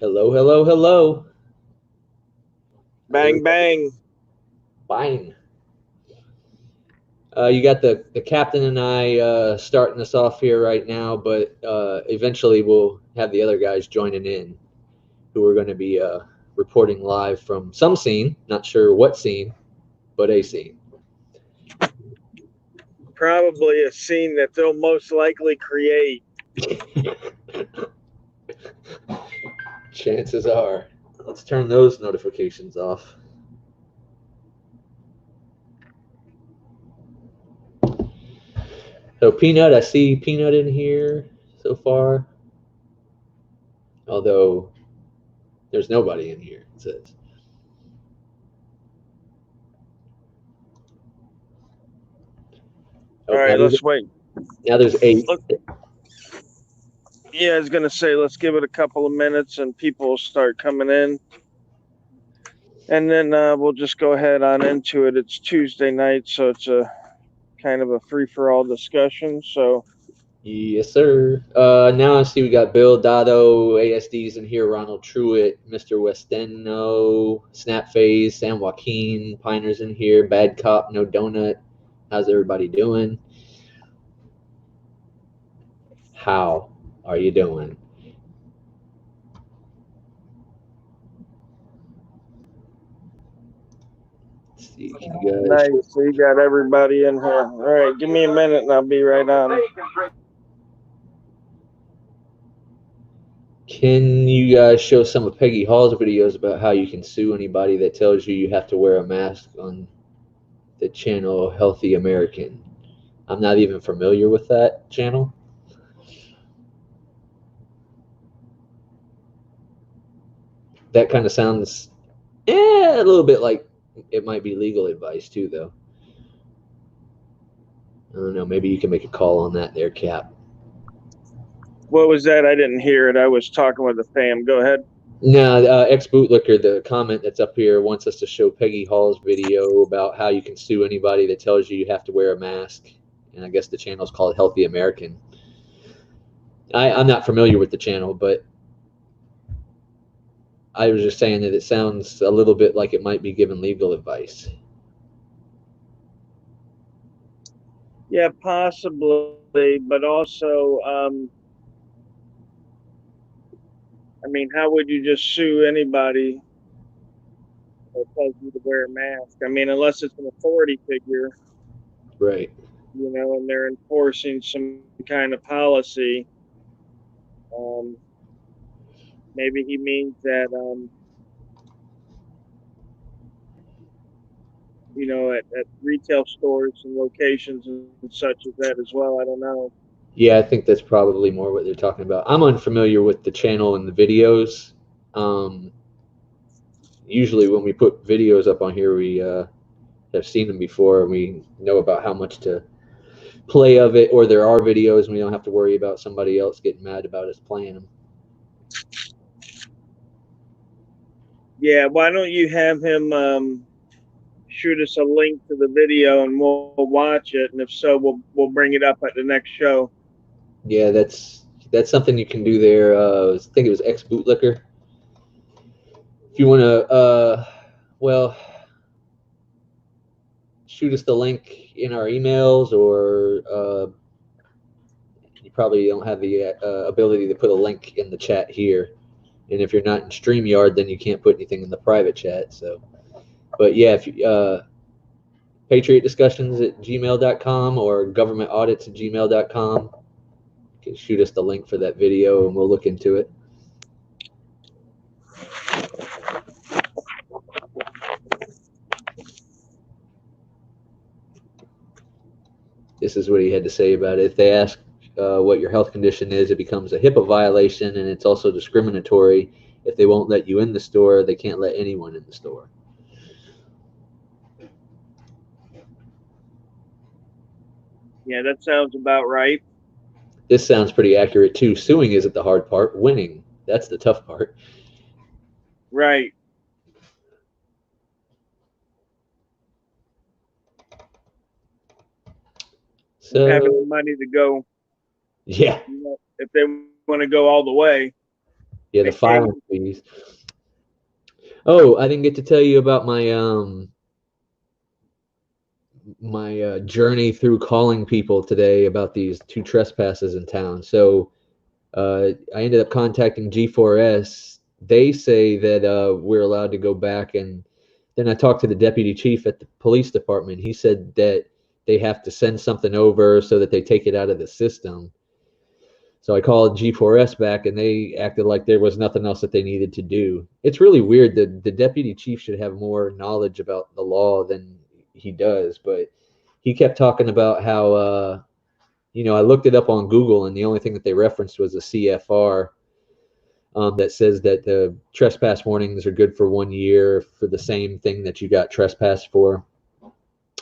Hello, hello, hello. How's Bang, everybody? bang. Fine. You got the captain and I starting us off here right now, but eventually we'll have the other guys joining in who are going to be reporting live from some scene. Not sure what scene, but a scene. Probably a scene that they'll most likely create. Chances are. Let's turn those notifications off. So Peanut, I see Peanut in here so far. Although there's nobody in here, it says. All Oh, right, let's wait. now there's eight. Look, yeah, I was going to say, let's give it a couple of minutes and people will start coming in. And then we'll just go ahead on into it. It's Tuesday night, so it's a kind of a free for all discussion. So, Yes, sir. Now I see we got Bill Dotto, ASD's in here, Ronald Truitt, Mr. Westeno, Snapface, San Joaquin, Piner's in here, Bad Cop, No Donut. How's everybody doing? How are you doing? Let's see, can you guys nice. So, you got everybody in here. All right, give me a minute and I'll be right on. can you guys show some of Peggy Hall's videos about how you can sue anybody that tells you you have to wear a mask on the channel Healthy American? I'm not even familiar with that channel. That kind of sounds a little bit like it might be legal advice too, though. I don't know. Maybe you can make a call on that there, Cap. What was that? I didn't hear it. I was talking with the fam. Go ahead. No, ex bootlicker, the comment that's up here wants us to show Peggy Hall's video about how you can sue anybody that tells you you have to wear a mask. And I guess the channel's called Healthy American. I'm not familiar with the channel, but I was just saying that it sounds a little bit like it might be giving legal advice. Yeah, possibly, but also, I mean, how would you just sue anybody that tells you to wear a mask? I mean, unless it's an authority figure, Right. and they're enforcing some kind of policy. Um, Maybe he means that, at retail stores and locations and such as that as well. I don't know. Yeah, I think that's probably more what they're talking about. I'm unfamiliar with the channel and the videos. Um, Usually, when we put videos up on here, we have seen them before, and we know about how much to play of it, or there are videos, and we don't have to worry about somebody else getting mad about us playing them. Yeah, why don't you have him shoot us a link to the video and we'll watch it, and if so, we'll bring it up at the next show. Yeah, that's something you can do there. I think it was ex bootlicker. If you want to, well, shoot us the link in our emails, or you probably don't have the ability to put a link in the chat here. And if you're not in StreamYard, then you can't put anything in the private chat. So, but yeah, if you, patriotdiscussions@gmail.com or governmentaudits@gmail.com, you can shoot us the link for that video and we'll look into it. This is what he had to say about it. If they ask what your health condition is, it becomes a HIPAA violation, and it's also discriminatory. If they won't let you in the store, they can't let anyone in the store. Yeah, that sounds about right. This sounds pretty accurate too. Suing isn't the hard part. Winning, that's the tough part. Right. And having So the money to go, yeah, if they want to go all the way. Yeah, the filing fees. Oh, I didn't get to tell you about my journey through calling people today about these two trespasses in town. So I ended up contacting G4S. They say that we're allowed to go back, and then I talked to the deputy chief at the police department. He said that they have to send something over so that they take it out of the system. So I called G4S back, and they acted like there was nothing else that they needed to do. It's really weird that the deputy chief should have more knowledge about the law than he does, but he kept talking about how I looked it up on Google, and the only thing that they referenced was a CFR that says that the trespass warnings are good for 1 year for the same thing that you got trespassed for.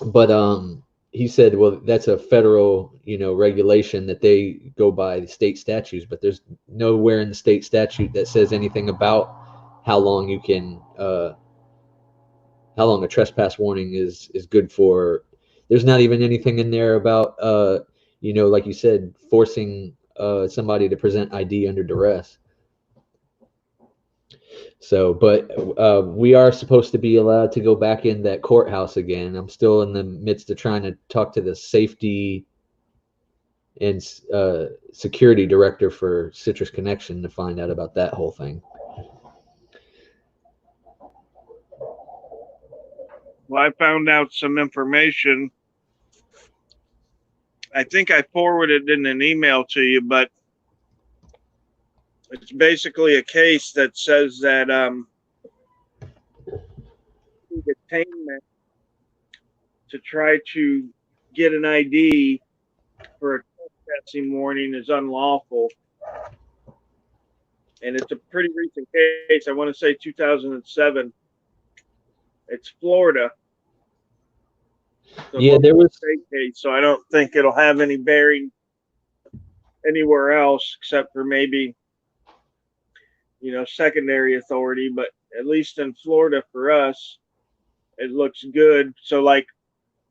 But he said, well, that's a federal, regulation that they go by the state statutes, but there's nowhere in the state statute that says anything about how long you can, how long a trespass warning is good for. There's not even anything in there about, like you said, forcing somebody to present ID under duress. So, but we are supposed to be allowed to go back in that courthouse again. I'm still in the midst of trying to talk to the safety and security director for Citrus Connection to find out about that whole thing. Well, I found out some information. I think I forwarded in an email to you, but it's basically a case that says that detainment to try to get an ID for a trespassing warning is unlawful. And it's a pretty recent case. I want to say 2007. It's Florida. Yeah, there was a state case, so I don't think it'll have any bearing anywhere else except for maybe, secondary authority. But at least in Florida for us, it looks good. So, like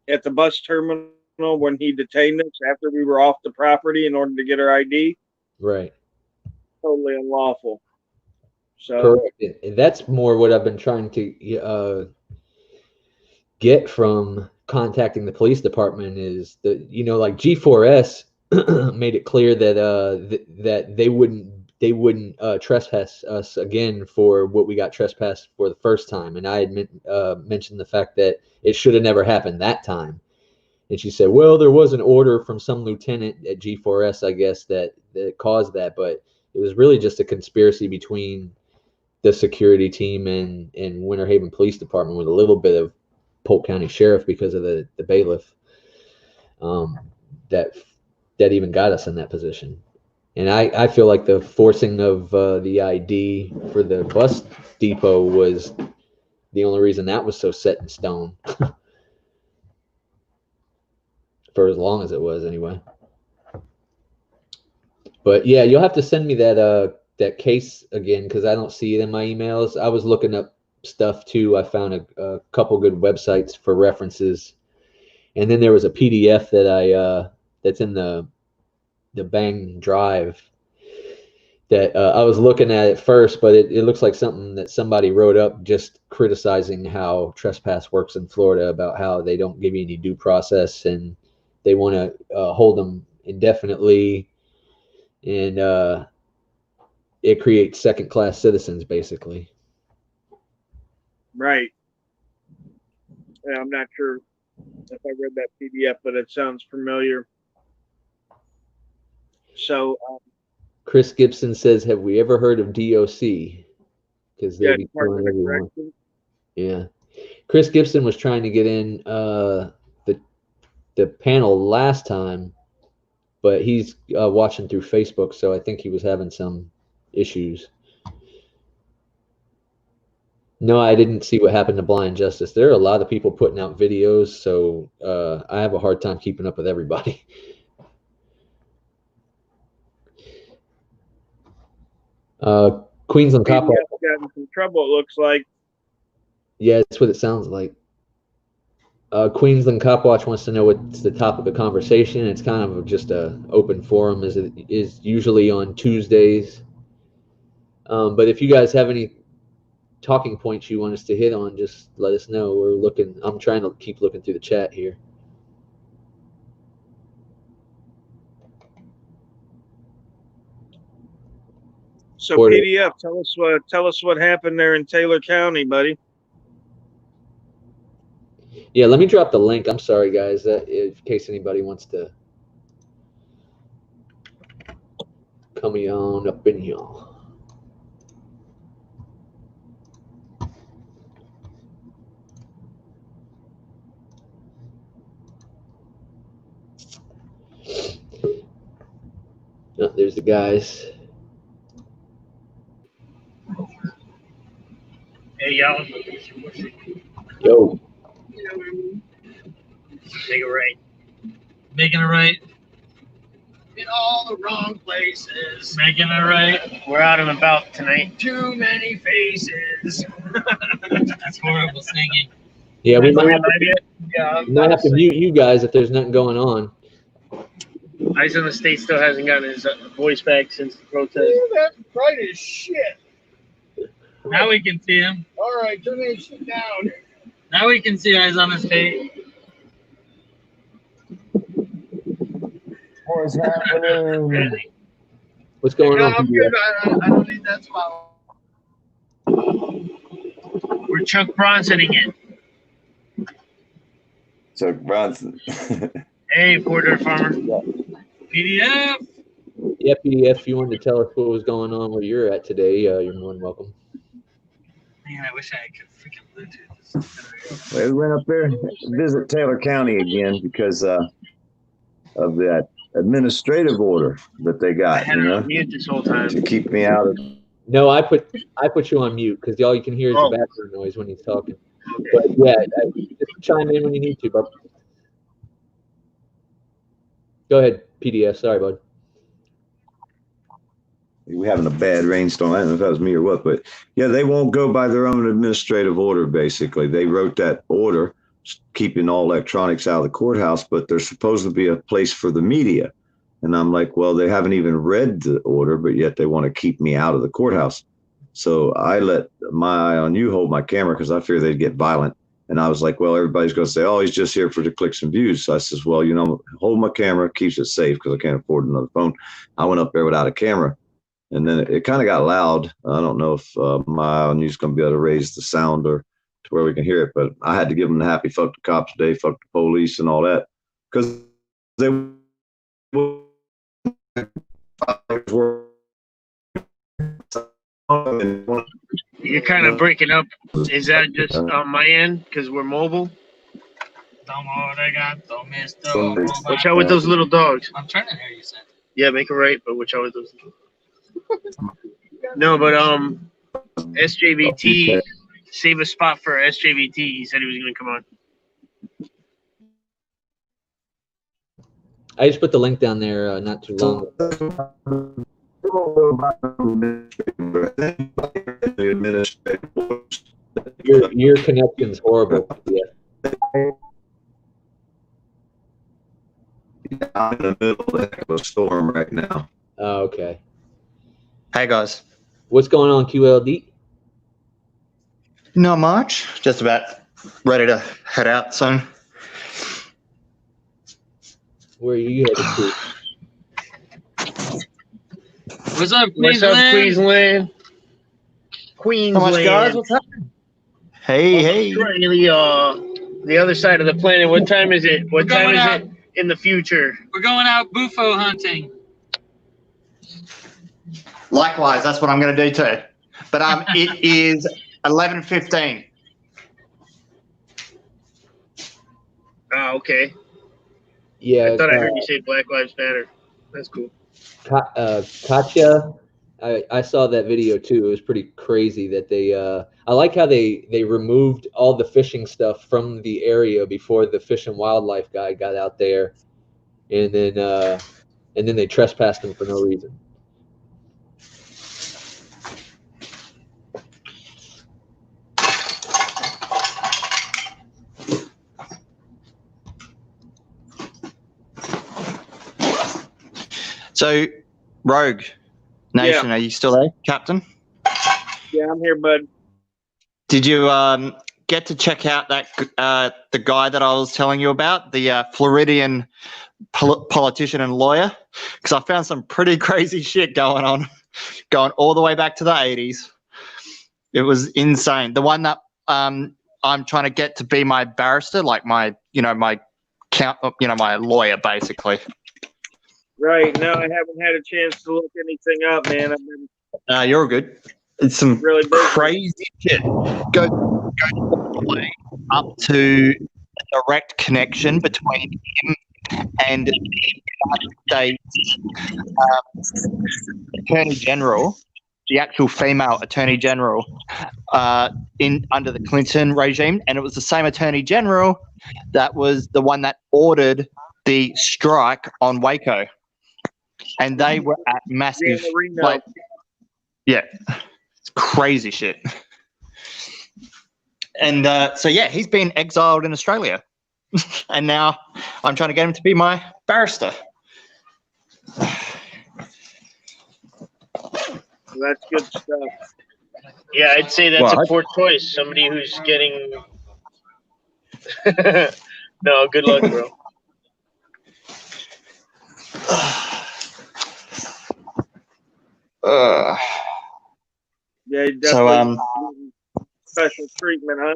at the bus terminal when he detained us after we were off the property in order to get our ID, right. Totally unlawful. So Correct. And that's more what I've been trying to get from contacting the police department is like G4S made it clear that that they wouldn't trespass us again for what we got trespassed for the first time, and I had mentioned the fact that it should have never happened that time. And she said, well, there was an order from some lieutenant at G4S, I guess, that caused that, but it was really just a conspiracy between the security team and Winter Haven Police Department with a little bit of Polk County Sheriff because of the bailiff that even got us in that position. And I feel like the forcing of the ID for the bus depot was the only reason that was so set in stone for as long as it was anyway. But yeah, you'll have to send me that case again because I don't see it in my emails. I was looking up stuff too. I found a couple good websites for references, and then there was a PDF that I that's in the B.A.N.G drive that I was looking at first, but it looks like something that somebody wrote up just criticizing how trespass works in Florida, about how they don't give you any due process and they want to hold them indefinitely, and it creates second-class citizens, basically. Right. Yeah, I'm not sure if I read that PDF, but it sounds familiar. So, Chris Gibson says, "Have we ever heard of DOC?" Because they be killing everyone. Yeah, Chris Gibson was trying to get in the panel last time, but he's watching through Facebook, so I think he was having some issues. No, I didn't see what happened to Blind Justice. There are a lot of people putting out videos, so I have a hard time keeping up with everybody. Queensland Cop Watch got in some trouble, it looks like. Yeah, that's what it sounds like. Queensland Cop Watch wants to know what's the topic of conversation. It's kind of just a open forum, as it is usually on Tuesdays. But if you guys have any talking points you want us to hit on, just let us know. We're looking. I'm trying to keep looking through the chat here. So PDF, tell us what happened there in Taylor County, buddy. Yeah, let me drop the link. I'm sorry, guys, in case anybody wants to come on up in here. Oh, there's the guys. Hey, y'all. Yo. Make it right. Making it right. In all the wrong places. Making it right. We're out and about tonight. Too many faces. That's horrible singing. Yeah, we might have to mute you guys if there's nothing going on. Ice on the State still hasn't gotten his voice back since the protest. Ooh, that's bright as shit. Now we can see him. All right, turn that shit down. Now we can see Eyes on the State. What's happening? What's going on? I'm good. I don't need that spot. We're Chuck Bronsoning it. Chuck Bronson. Hey, Poor Dirt Farmer. PDF. Yeah, PDF, if you wanted to tell us what was going on where you're at today, you're more than welcome. Man, I wish I could freaking Bluetooth. We went up there to visit Taylor County again because of that administrative order that they I got, had it on mute this whole time. to keep me out of. No, I put you on mute because all you can hear is the background noise when he's talking. Okay. But yeah, just chime in when you need to, bub. Go ahead, PDF. Sorry, bud. We're having a bad rainstorm. I don't know if that was me or what, but yeah, they won't go by their own administrative order. Basically, they wrote that order keeping all electronics out of the courthouse, but there's supposed to be a place for the media. And I'm like, well, they haven't even read the order, but yet they want to keep me out of the courthouse. So I let my eye on you hold my camera because I fear they'd get violent. And I was like, well, everybody's going to say, oh, he's just here for the clicks and views. So I says, well, hold my camera, keeps it safe because I can't afford another phone. I went up there without a camera. And then it kind of got loud. I don't know if my eye on you is going to be able to raise the sound or to where we can hear it. But I had to give them the happy fuck the cops today, fuck the police and all that. Because they were. You're kind of breaking up. Is that just on my end because we're mobile? Watch out with those little dogs. I'm trying to hear you say. Yeah, make it right, but watch out with those. No, but SJVT, save a spot for SJVT. He said he was going to come on. I just put the link down there not too long ago. Your connection's horrible. Yeah. I'm in the middle of a storm right now. Oh, okay. Hey guys. What's going on, QLD? Not much. Just about ready to head out soon. Where are you headed to? What's up, Queensland? What's up, Queensland? How much, guys? What's happening? Hey. Australia, the other side of the planet. What time is it? What time is it in the future? We're going out bufo hunting. Likewise, that's what I'm going to do too. But it is 11:15. Oh, okay. Yeah. I thought I heard you say Black Lives Matter. That's cool. Katya, I saw that video too. It was pretty crazy that they. I like how they removed all the fishing stuff from the area before the Fish and Wildlife guy got out there, and then they trespassed him for no reason. So, Rogue Nation, Are you still there, Captain? Yeah, I'm here, bud. Did you get to check out that the guy that I was telling you about, the Floridian politician and lawyer? Because I found some pretty crazy shit going on, going all the way back to the 80s. It was insane. The one that I'm trying to get to be my barrister, like my my lawyer, basically. Right. No, I haven't had a chance to look anything up, man. I've been You're good. It's some really busy. crazy shit. Go all the way up to a direct connection between him and the United States Attorney General, the actual female Attorney General, under the Clinton regime, and it was the same Attorney General that was the one that ordered the strike on Waco, and they were at massive. Like, yeah, it's crazy shit. And so yeah, he's been exiled in Australia, and now I'm trying to get him to be my barrister. That's good stuff. Yeah, I'd say that's a poor choice. Somebody who's getting. No, good luck, bro. Yeah, definitely special treatment, huh?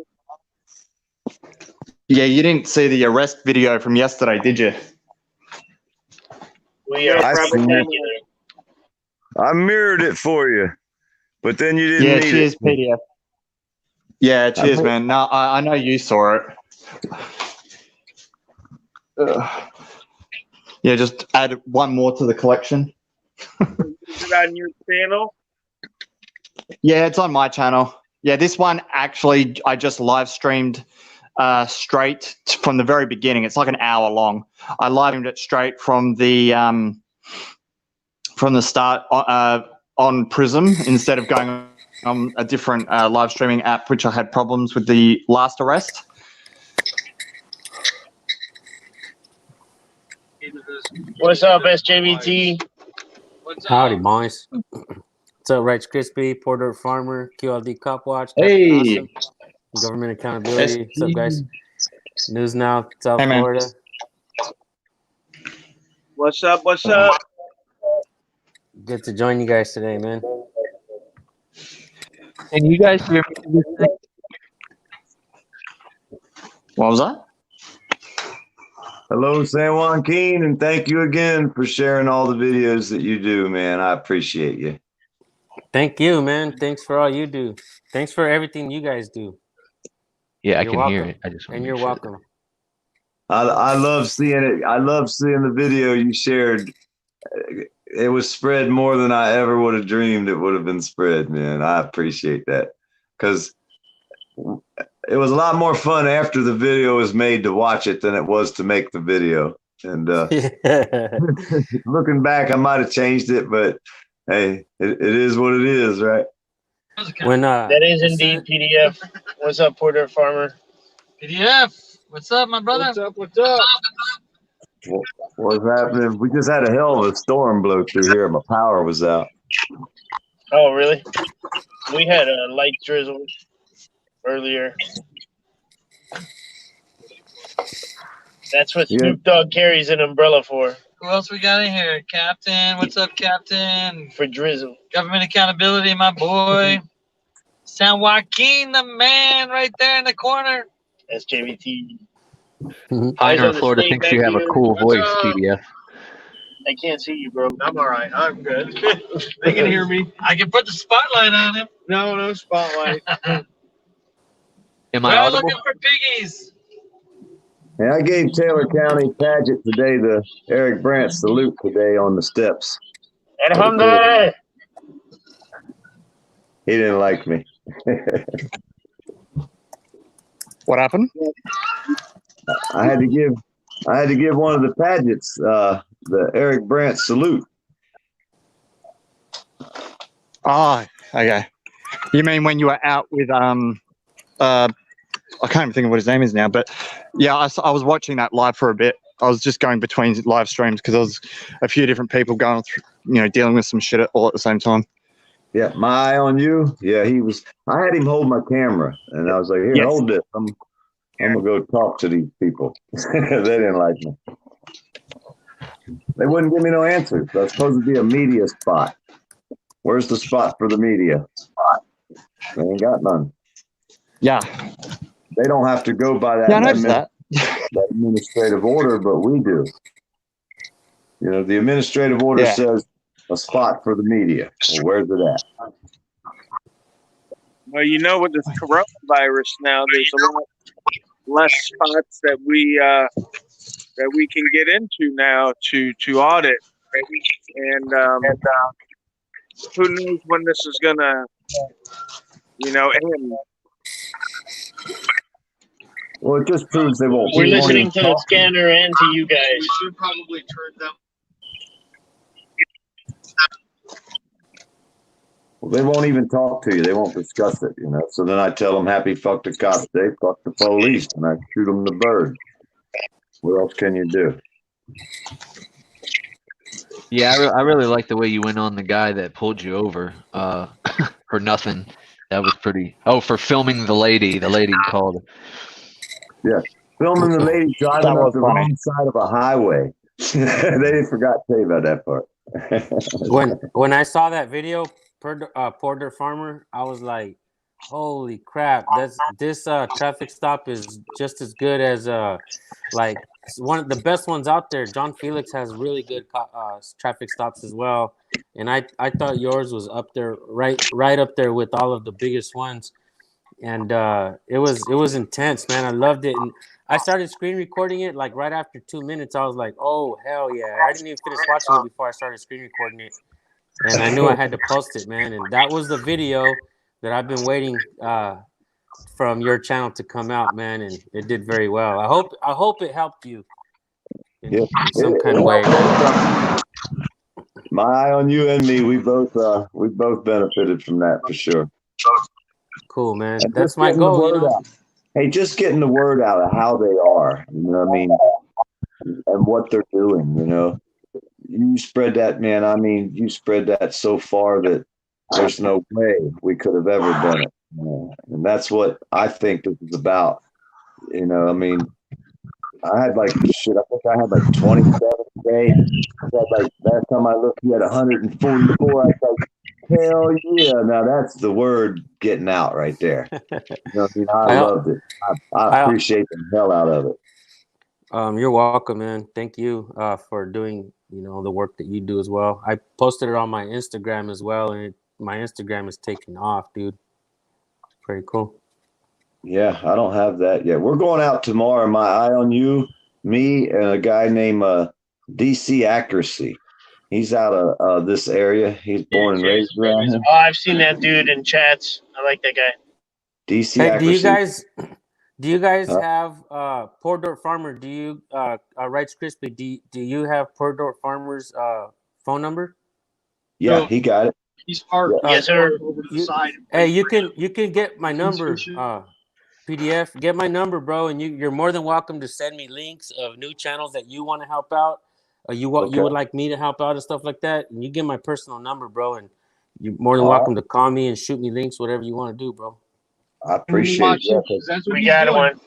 Yeah, you didn't see the arrest video from yesterday, did you? We are probably. I mirrored it for you, but then you didn't need cheers, it. PDF. Yeah, cheers, man. No, I know you saw it. Yeah, just add one more to the collection. Is it on your channel? Yeah, it's on my channel. Yeah, this one actually I just live streamed straight from the very beginning. It's like an hour long. I live streamed it straight from the start on Prism instead of going on a different live streaming app, which I had problems with the last arrest. What's up, SJVT? Howdy, boys. What's up, Rice Crispy, Porter Farmer, QLD Cop Watch, Captain Hey. Awesome, Government Accountability. What's up, guys? News Now, South Hey, man. Florida. What's up? What's up? Good to join you guys today, man. Can you guys hear me? What was that? Hello, San Joaquin, and thank you again for sharing all the videos that you do, man. I appreciate you. Thank you, man. Thanks for all you do. Thanks for everything you guys do. Yeah, I You're can welcome. hear it. I just want And to you're make sure. welcome. I love seeing it. I love seeing the video you shared. It was spread more than I ever would have dreamed it would have been spread, man. I appreciate that because it was a lot more fun after the video was made to watch it than it was to make the video. And looking back, I might have changed it, but hey, it is what it is, right? When That is indeed PDF. What's up, Porter Farmer? PDF. What's up, my brother? What's up? What's up? What's happening? We just had a hell of a storm blow through here. My power was out. Oh, really? We had a light drizzle earlier. That's what Snoop Dogg carries an umbrella for. Who else we got in here? Captain. What's up, Captain? For drizzle. Government Accountability, my boy. San Joaquin, the man right there in the corner. SJVT. Pioneer on the Florida stage thinks back you have a here. cool What's voice, up? PDF. I can't see you, bro. I'm all right. I'm good. They can hear me. I can put the spotlight on him. No spotlight. Am I We're audible? looking for piggies. And I gave Taylor County Paget today the Eric Brandt salute today on the steps. Alhamdulillah. He didn't like me. What happened? I had to give one of the Pagets the Eric Brandt salute. Oh, okay. You mean when you were out with I can't even think of what his name is now, but yeah, I was watching that live for a bit. I was just going between live streams because there was a few different people going through, dealing with some shit all at the same time. Yeah, my eye on you. Yeah, he was. I had him hold my camera, and I was like, "Here, Yes. hold this. I'm gonna go talk to these people." They didn't like me. They wouldn't give me no answers. That's supposed to be a media spot. Where's the spot for the media? They ain't got none. Yeah. They don't have to go by Yeah, I that, noticed that. that administrative order, but we do. You know, the administrative order Yeah. says a spot for the media. Well, where's it at? Well, you know, with this coronavirus now, there's a lot less spots that we can get into now to audit, and who knows when this is gonna, end. Well, it just proves they won't. We're They won't listening even to the scanner and to you guys. We should probably turn them. Well, they won't even talk to you. They won't discuss it, you know. So then I tell them, happy fuck the cops day, fuck the police, and I shoot them the bird. What else can you do? Yeah, I really like the way you went on the guy that pulled you over for nothing. That was pretty. Oh, for filming the lady. The lady called. Yeah. Filming the lady driving up the wrong side of a highway. They forgot to tell you about that part. When I saw that video, Porter Farmer, I was like, "Holy crap! This traffic stop is just as good as like one of the best ones out there." John Felix has really good traffic stops as well, and I thought yours was up there, right up there with all of the biggest ones. And it was intense, man. I loved it, and I started screen recording it like right after 2 minutes. I was like, "Oh hell yeah!" I didn't even finish watching it before I started screen recording it, and I knew I had to post it, man. And that was the video that I've been waiting from your channel to come out, man. And it did very well. I hope it helped you in some kind of way. My eye on you and me. We both benefited from that for sure. Cool, man. And That's my goal, you know. Hey, just getting the word out of how they are, you know what I mean, and what they're doing, you know. You spread that, man. I mean, you spread that so far that there's no way we could have ever done it. You know? And that's what I think this is about. You know, I mean, I had like shit. I think I had like 27K. Like last time I looked, you had 144. I was like, hell yeah! Now that's the word getting out right there. You know, I mean, I loved it. I appreciate the hell out of it. You're welcome, man. Thank you for doing the work that you do as well. I posted it on my Instagram as well, and my Instagram is taking off, dude. Pretty cool. Yeah, I don't have that yet. We're going out tomorrow. My eye on you, me, and a guy named DC Accuracy. He's out of this area. He's born and raised around here. Oh, I've seen that dude in chats. I like that guy. DC Hey, Accuracy. do you guys have Poor Dirt Farmer? Do you Rice Crispy? Do you have Poor Dirt Farmer's phone number? Yeah, he got it. He's hard. Yes, sir. Over to the side. Hey, you can get my number. PDF, get my number, bro, and you're more than welcome to send me links of new channels that you want to help out, or you would like me to help out and stuff like that. And you get my personal number, bro, and you're more than welcome to call me and shoot me links, whatever you want to do, bro. I appreciate it. That's what we got one.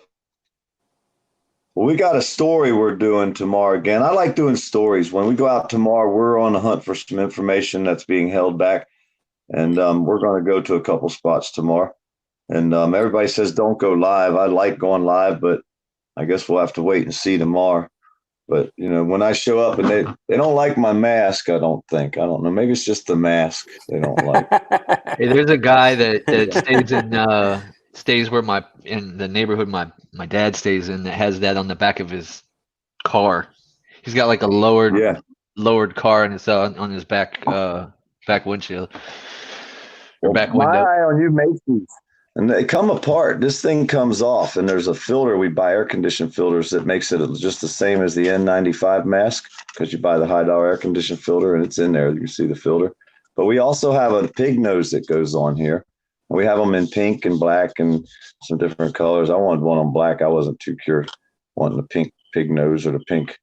Well, we got a story we're doing tomorrow again. I like doing stories. When we go out tomorrow, we're on the hunt for some information that's being held back, and we're going to go to a couple spots tomorrow. And everybody says don't go live. I like going live, but I guess we'll have to wait and see tomorrow. But when I show up and they don't like my mask, I don't think. I don't know. Maybe it's just the mask they don't like. Hey, there's a guy that stays in the neighborhood my dad stays in that has that on the back of his car. He's got like a lowered car, and it's on his back windshield. Or back window. My eye on you, Macy's. And they come apart. This thing comes off, and there's a filter. We buy air conditioned filters that makes it just the same as the N95 mask, because you buy the high dollar air conditioned filter, and it's in there. You see the filter. But we also have a pig nose that goes on here. And we have them in pink and black and some different colors. I wanted one on black. I wasn't too curious wanting the pink pig nose or the pink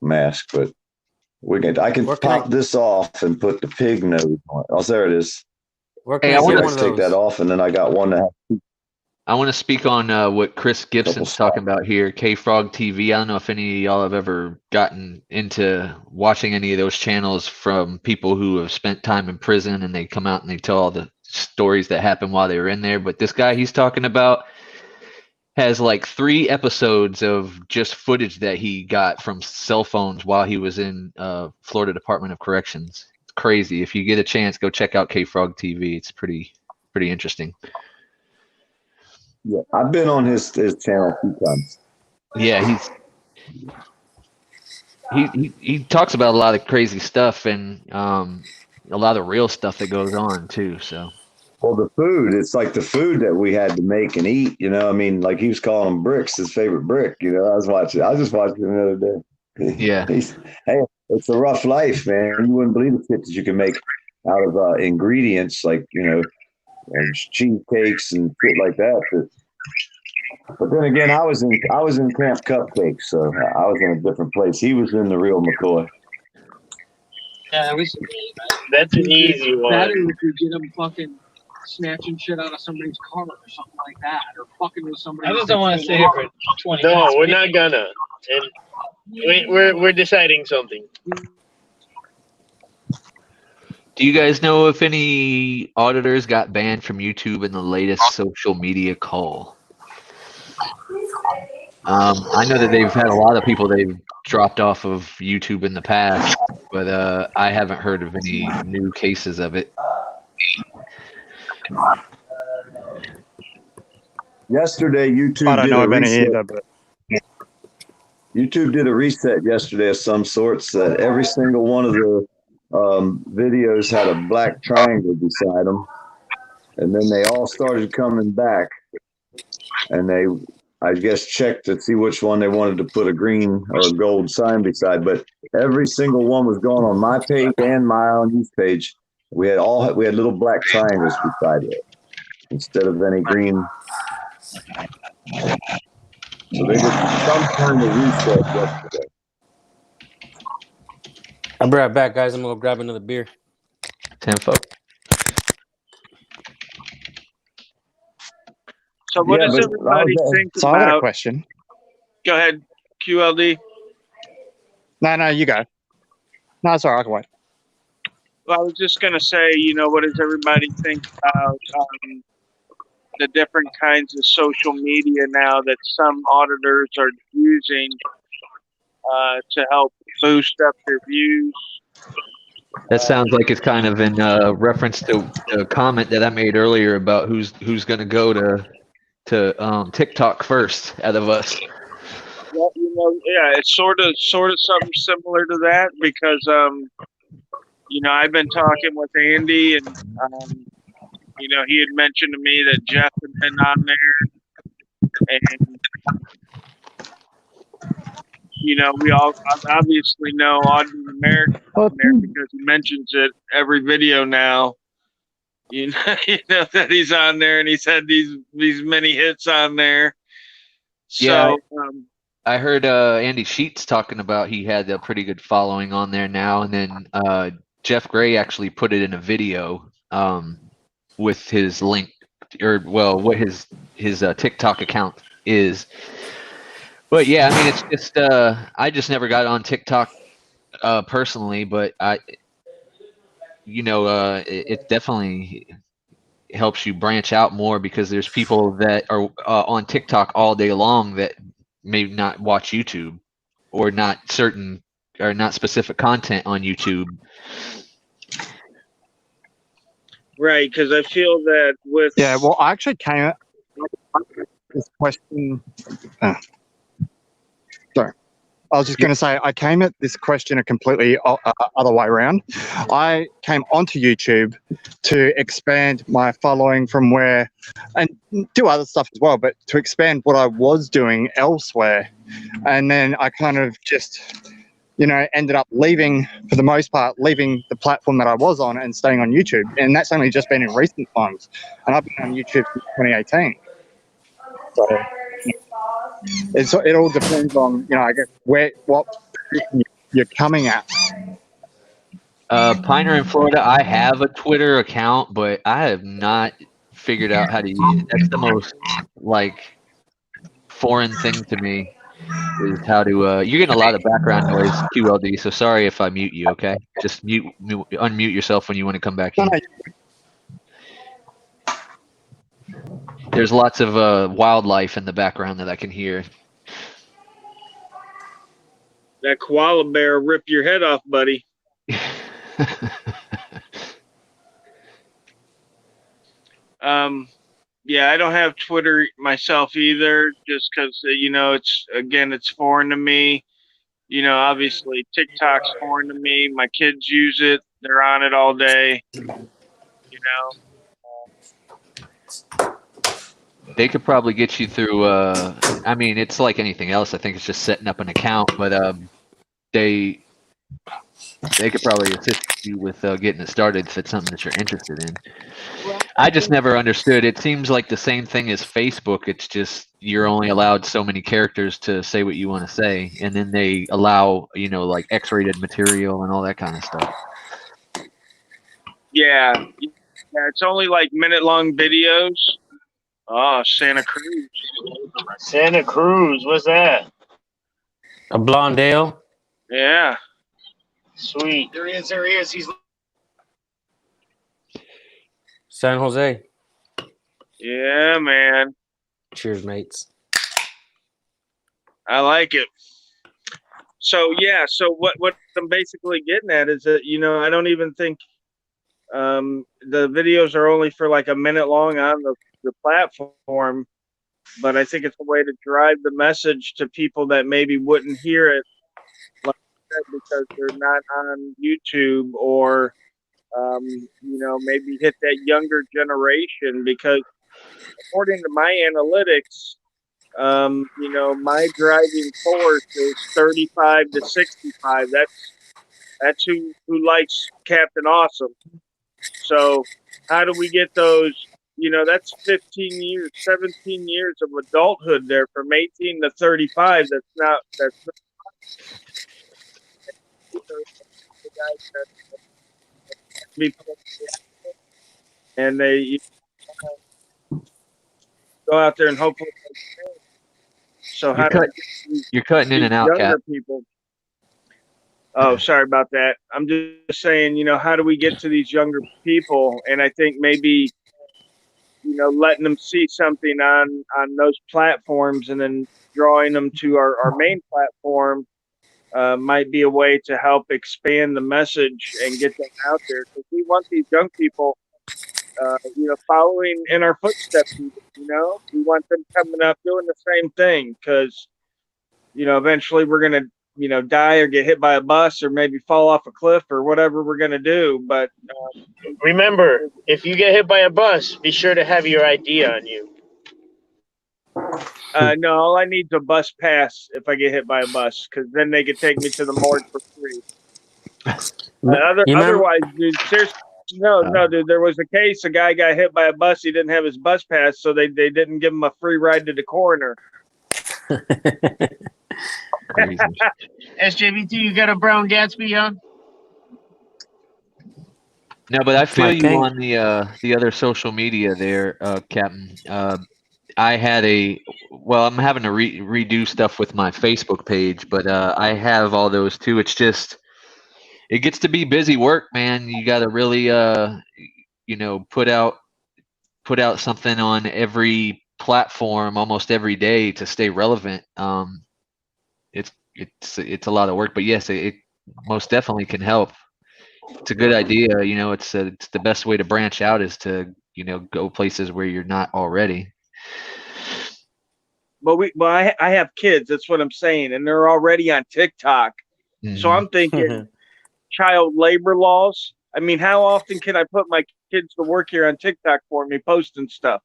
mask, but I can pop this off and put the pig nose on it. Oh, there it is. Where can Hey, I I get wanna one of take that those? off, and then I got one that has I want to speak on what Chris a couple Gibson's spots. talking about here, K-Frog TV. I don't know if any of y'all have ever gotten into watching any of those channels from people who have spent time in prison and they come out and they tell all the stories that happened while they were in there. But this guy he's talking about has like 3 episodes of just footage that he got from cell phones while he was in Florida Department of Corrections. It's crazy. If you get a chance, go check out K-Frog TV. It's pretty interesting. Yeah, I've been on his channel a few times. Yeah, he talks about a lot of crazy stuff and a lot of real stuff that goes on too. So Well, the food, it's like the food that we had to make and eat, you know. I mean, like he was calling them bricks, his favorite brick, you know. I was just watching him the other day. yeah, Hey, it's a rough life, man. You wouldn't believe the shit that you can make out of ingredients like, you know, cheesecakes and shit like that. But then again, I was in Camp Cupcakes, so I was in a different place. He was in the real McCoy. Yeah, that's an easy one. Better if you get them fucking snatching shit out of somebody's car or something like that, or fucking with somebody. I just don't want to stay here for 20 minutes. No, we're not gonna. And we're deciding something. do you guys know if any auditors got banned from YouTube in the latest social media call? I know that they've had a lot of people they've dropped off of YouTube in the past, but I haven't heard of any new cases of it. Yesterday, YouTube I don't did know a of any reset. either, but YouTube did a reset yesterday of some sorts that every single one of the videos had a black triangle beside them, and then they all started coming back, and they, I guess, checked to see which one they wanted to put a green or a gold sign beside. But every single one was going on my page and my own news page. We had little black triangles beside it instead of any green. So they did some kind of reset yesterday. I'll be right back, guys. I'm gonna go grab another beer. 10 folk. So what Yeah, does but everybody think so I got a about? question. Go ahead, QLD. No, you go. No, it's all right. I can wait. Well, I was just gonna say, what does everybody think about the different kinds of social media now that some auditors are using to help boost up their views? That sounds like it's kind of in reference to a comment that I made earlier about who's going to go to TikTok first out of us. Well, yeah, it's sort of something similar to that because I've been talking with Andy and he had mentioned to me that Jeff had been on there, and we all obviously know Audrey America on there because he mentions it every video now. You know that he's on there, and he's had these many hits on there. So, Yeah, I heard Andy Sheets talking about he had a pretty good following on there now, and then Jeff Gray actually put it in a video with his link, or well, what his TikTok account is. But yeah, I mean, it's just I just never got on TikTok personally, but it definitely helps you branch out more because there's people that are on TikTok all day long that may not watch YouTube or not specific content on YouTube. right, because I feel that with well, I actually came at this question. Sorry. I was just going to say, I came at this question a completely other way around. I came onto YouTube to expand my following from where, and do other stuff as well, but to expand what I was doing elsewhere. And then I kind of just, ended up leaving, for the most part, leaving the platform that I was on and staying on YouTube. And that's only just been in recent times. And I've been on YouTube since 2018. So it all depends on, I guess what you're coming at. Piner in Florida, I have a Twitter account, but I have not figured out how to use it. That's the most like foreign thing to me is how to. You're getting a lot of background noise, QLD. So sorry if I mute you. Okay, just unmute yourself when you want to come back in. There's lots of wildlife in the background that I can hear. That koala bear rip your head off, buddy. Yeah, I don't have Twitter myself either, just because it's foreign to me. Obviously TikTok's foreign to me. My kids use it; they're on it all day. They could probably get you through. I mean, it's like anything else. I think it's just setting up an account, but they could probably assist you with getting it started if it's something that you're interested in. I just never understood. It seems like the same thing as Facebook. It's just you're only allowed so many characters to say what you want to say, and then they allow like X-rated material and all that kind of stuff. Yeah, it's only like minute-long videos. Oh, Santa Cruz. Santa Cruz, what's that? A blonde ale. Yeah. Sweet. There he is. He's San Jose. Yeah, man. Cheers, mates. I like it. So yeah, so what I'm basically getting at is that I don't even think the videos are only for like a minute long on the platform, but I think it's a way to drive the message to people that maybe wouldn't hear it, like I said, because they're not on YouTube or maybe hit that younger generation. Because according to my analytics, my driving force is 35 to 65. That's who likes Captain Awesome. So how do we get those? That's 15 years, 17 years of adulthood there from 18 to 35. That's not and they go out there and hopefully. So how you're cutting in and out, younger Cap. people? Oh, sorry about that. I'm just saying, how do we get to these younger people? And I think maybe, letting them see something on those platforms and then drawing them to our main platform might be a way to help expand the message and get them out there. Because we want these young people, following in our footsteps. We want them coming up doing the same thing because, eventually we're going to, die or get hit by a bus or maybe fall off a cliff or whatever we're going to do. But remember, if you get hit by a bus, be sure to have your ID on you. No, all I need is a bus pass if I get hit by a bus, because then they could take me to the morgue for free. Otherwise, dude, seriously, no, dude. There was a case. A guy got hit by a bus. He didn't have his bus pass, so they didn't give him a free ride to the coroner. Crazy. SJVT, you got a Brown Gatsby on? No, but I feel you on the other social media there, Captain. I had I'm having to redo stuff with my Facebook page, but I have all those too. It's just it gets to be busy work, man. You got to really put out something on every platform almost every day to stay relevant. It's a lot of work, but yes, it most definitely can help. It's a good idea. It's the best way to branch out is to go places where you're not already. But I have kids. That's what I'm saying, and they're already on TikTok. Mm-hmm. So I'm thinking child labor laws. I mean, how often can I put my kids to work here on TikTok for me, posting stuff?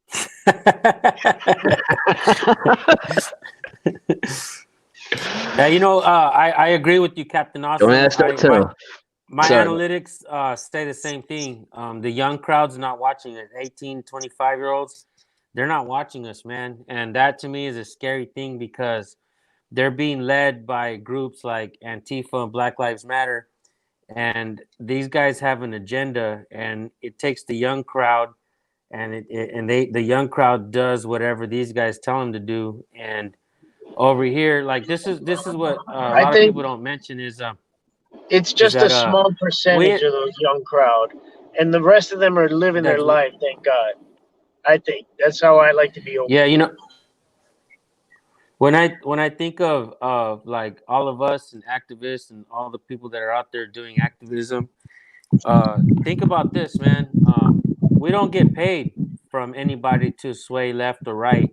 Yeah, I agree with you, Captain Awesome. My analytics say the same thing. The young crowd's not watching it. 18, 25-year-olds, they're not watching us, man. And that to me is a scary thing because they're being led by groups like Antifa and Black Lives Matter. and these guys have an agenda, and it takes the young crowd, and the young crowd does whatever these guys tell them to do. And over here, like this is what a I lot of think people don't mention it's is just a that small percentage we of those young crowd, and the rest of them are living their that's life. Thank God. I think that's how I like to be open. yeah, when I think of like all of us and activists and all the people that are out there doing activism, think about this, man. We don't get paid from anybody to sway left or right.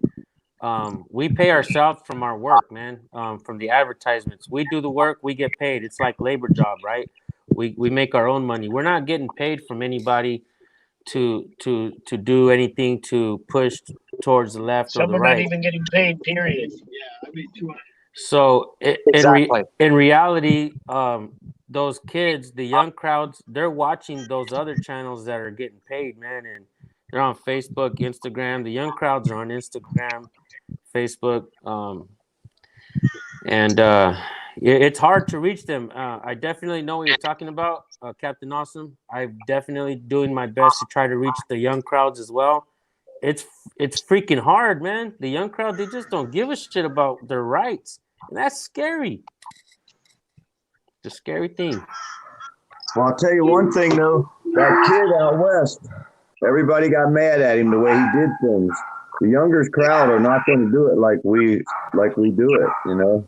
We pay ourselves from our work, man. From the advertisements, we do the work, we get paid. It's like labor job, right? We make our own money. We're not getting paid from anybody to do anything to push towards the left or Some the are not right. even getting paid. Period. Yeah, I made 200. So Exactly. in reality, those kids, the young crowds, they're watching those other channels that are getting paid, man, and they're on Facebook, Instagram. The young crowds are on Instagram, Facebook, and it's hard to reach them. I definitely know what you're talking about, Captain Awesome. I'm definitely doing my best to try to reach the young crowds as well. It's freaking hard, man. The young crowd, they just don't give a shit about their rights, and that's scary. It's a scary thing. Well, I'll tell you one thing though, that kid out west, everybody got mad at him the way he did things. The younger crowd are not going to do it like we do it, you know.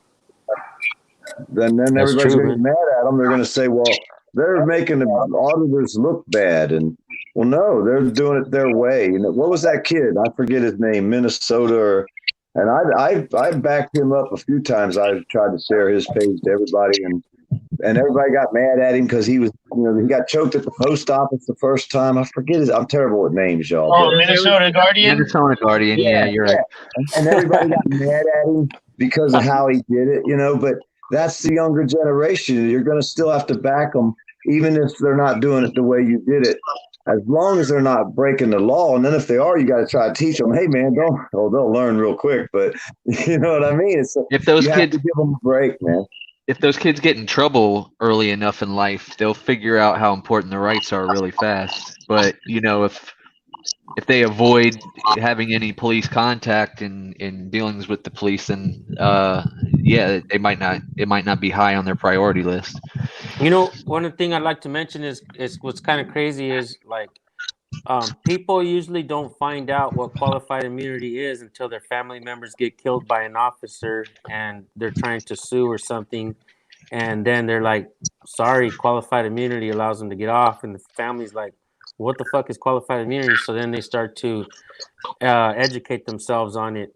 Then That's everybody's true, going to get man. mad at them. They're going to say, well, they're making the auditors look bad, and well, no, they're doing it their way. You know, what was that kid? I forget his name, Minnesota, and I backed him up a few times. I tried to share his page to everybody, and everybody got mad at him because he was, you know, he got choked at the post office the first time. I forget his. I'm terrible with names, y'all. Oh, But Minnesota Guardian. Minnesota Guardian. Yeah, you're right. and everybody got mad at him because of how he did it, you know. But that's the younger generation. You're going to still have to back them, even if they're not doing it the way you did it, as long as they're not breaking the law. And then if they are, you got to try to teach them, hey, man, don't. Oh, they'll learn real quick. But you know what I mean? It's If those you kids have to give them a break, man. If those kids get in trouble early enough in life, they'll figure out how important the rights are really fast. But you know, if they avoid having any police contact in dealings with the police, then yeah, it might not be high on their priority list. You know, one thing I'd like to mention is what's kind of crazy is like people usually don't find out what qualified immunity is until their family members get killed by an officer and they're trying to sue or something, and then they're like, "Sorry, qualified immunity allows them to get off," and the family's like, "What the fuck is qualified immunity?" So then they start to educate themselves on it,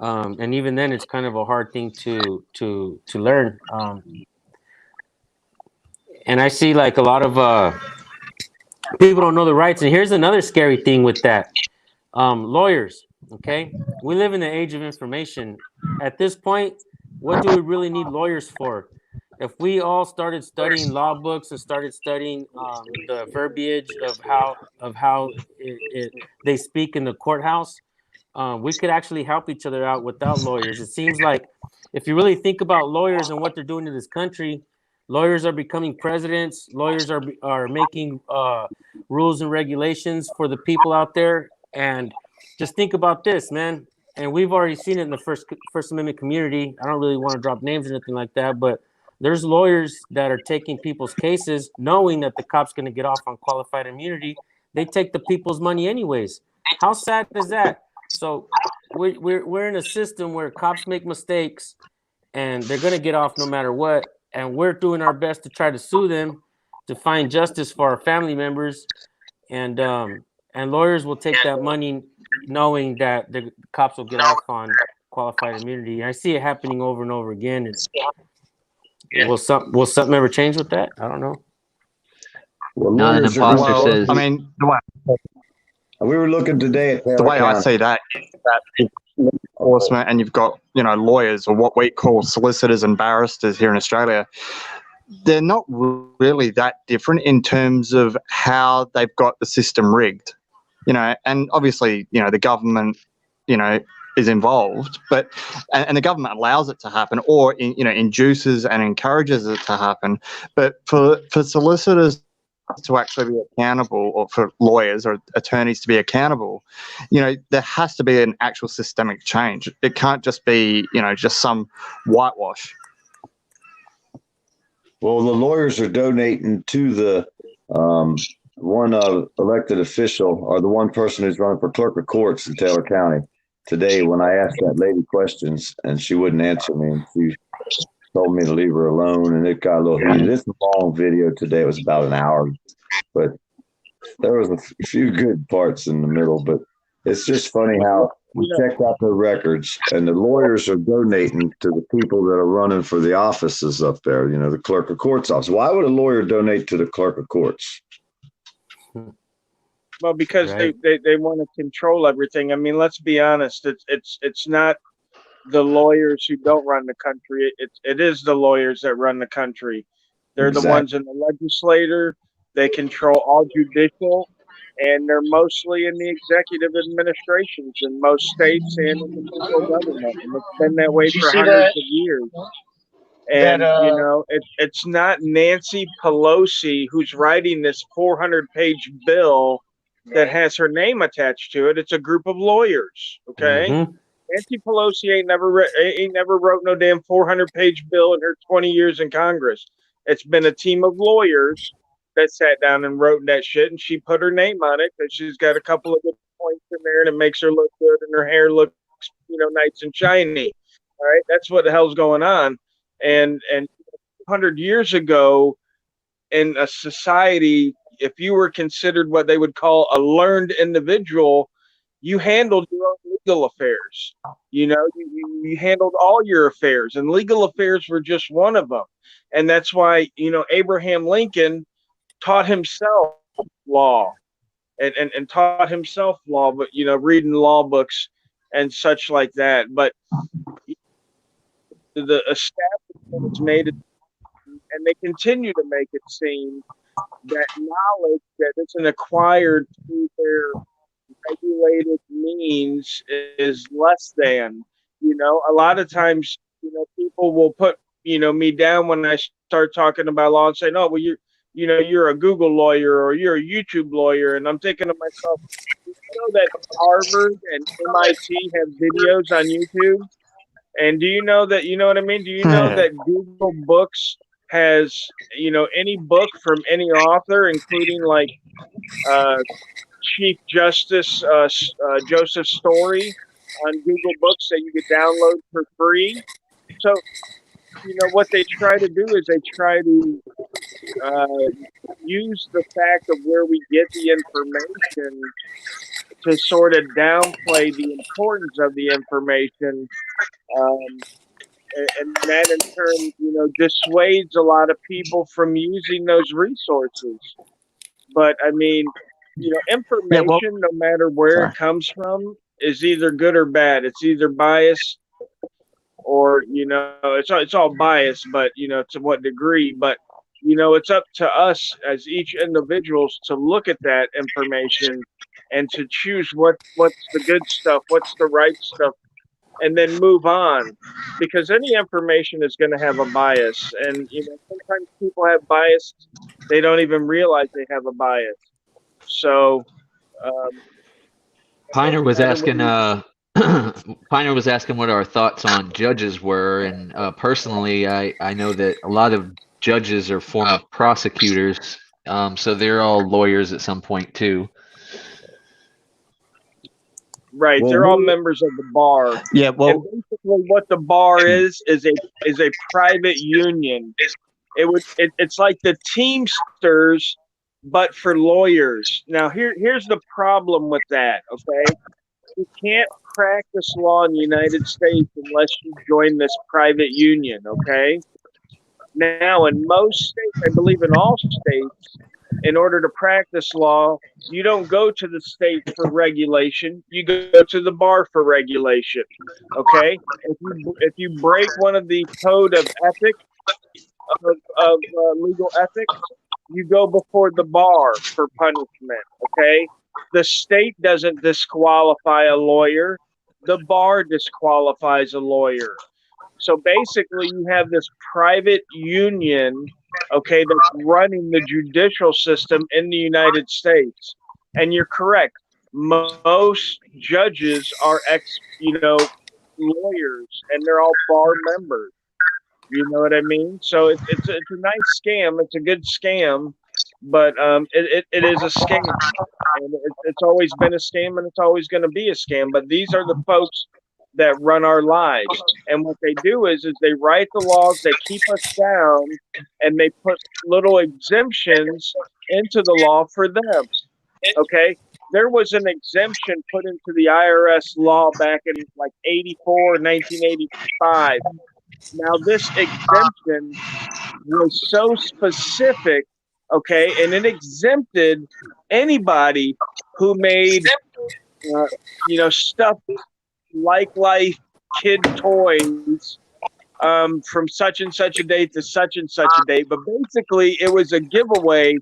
and even then, it's kind of a hard thing to learn. And I see like a lot of people don't know the rights. And here's another scary thing with that. Lawyers, okay? We live in the age of information. At this point, what do we really need lawyers for? If we all started studying law books and started studying the verbiage of how they speak in the courthouse, we could actually help each other out without lawyers. It seems like if you really think about lawyers and what they're doing in this country, lawyers are becoming presidents. Lawyers are making rules and regulations for the people out there. And just think about this, man. And we've already seen it in the First Amendment community. I don't really want to drop names or anything like that, but there's lawyers that are taking people's cases, knowing that the cop's going to get off on qualified immunity. They take the people's money anyways. How sad is that? So we're in a system where cops make mistakes, and they're going to get off no matter what. And we're doing our best to try to sue them to find justice for our family members, and lawyers will take that money knowing that the cops will get off on qualified immunity. I see it happening over and over again. And will something ever change with that? I don't know. Well, Not an lawyers are imposter going says. I mean, we were looking today at the way I see that enforcement, and you've got, you know, lawyers, or what we call solicitors and barristers here in Australia, they're not really that different in terms of how they've got the system rigged, you know. And obviously, you know, the government, you know, is involved, but and the government allows it to happen, or induces and encourages it to happen. But for solicitors to actually be accountable, or for lawyers or attorneys to be accountable, there has to be an actual systemic change. It can't just be just some whitewash. Well, the lawyers are donating to the one elected official, or the one person who's running for clerk of courts in Taylor County today. When I asked that lady questions and she wouldn't answer me, and she told me to leave her alone, and it got a little heated. It's a long video today. It was about an hour, but there was a few good parts in the middle. But it's just funny how we checked out the records, and the lawyers are donating to the people that are running for the offices up there, the clerk of courts office. Why would a lawyer donate to the clerk of courts? Well, because Right. they want to control everything. I mean, let's be honest. It's not the lawyers who don't run the country. It is the lawyers that run the country. They're the ones in the legislature. They control all judicial, and they're mostly in the executive administrations in most states and in the federal government. And it's been that way Did you for see hundreds that? of years. And it's not Nancy Pelosi who's writing this 400-page bill that has her name attached to it. It's a group of lawyers. Okay. Mhm. Nancy Pelosi ain't never wrote no damn 400-page bill in her 20 years in Congress. It's been a team of lawyers that sat down and wrote that shit, and she put her name on it because she's got a couple of good points in there, and it makes her look good, and her hair looks, nice and shiny. All right, that's what the hell's going on. And 100 years ago, in a society, if you were considered what they would call a learned individual, you handled your own legal affairs. You handled all your affairs, and legal affairs were just one of them. And that's why, Abraham Lincoln taught himself law and taught himself law, but, reading law books and such like that. But the establishment has made it, and they continue to make it seem that knowledge that isn't acquired through their regulated means is less than. A lot of times, people will put, me down when I start talking about law and say, no, well, you're a Google lawyer or you're a YouTube lawyer. And I'm thinking to myself, that Harvard and MIT have videos on YouTube? And do you know that, you know what I mean? Do you know that Google Books has, any book from any author, including like Chief Justice Joseph Story on Google Books that you could download for free? So, what they try to do is they try to use the fact of where we get the information to sort of downplay the importance of the information. And that in turn, dissuades a lot of people from using those resources. But I mean, information, no matter where it comes from, is either good or bad. It's either biased or, it's all biased, but, to what degree. But, it's up to us as each individuals to look at that information and to choose what's the good stuff, what's the right stuff, and then move on, because any information is going to have a bias. And, sometimes people have bias. They don't even realize they have a bias. So, Piner was asking Piner was asking what our thoughts on judges were, and personally, I know that a lot of judges are former prosecutors, so they're all lawyers at some point too. Right, they're all members of the bar. Yeah, well, and basically, what the bar is a private union. It's like the Teamsters, but for lawyers. Now, here's the problem with that. Okay, you can't practice law in the United States unless you join this private union. Okay. Now, in most states, I believe in all states, in order to practice law, you don't go to the state for regulation. You go to the bar for regulation. Okay. If you break one of the code of ethics of legal ethics, you go before the bar for punishment. Okay. The state doesn't disqualify a lawyer. the bar disqualifies a lawyer. So basically, you have this private union, okay, that's running the judicial system in the United States. And you're correct. Most judges are lawyers, and they're all bar members. You know what I mean? So it's a nice scam. It's a good scam, but it is a scam, and it's always been a scam, and it's always going to be a scam. But these are the folks that run our lives, and what they do is they write the laws that keep us down, and they put little exemptions into the law for them. Okay, there was an exemption put into the IRS law back in like 84, 1985. Now, this exemption was so specific, okay, and it exempted anybody who made, stuff like life kid toys from such and such a date to such and such a date. But basically, it was a giveaway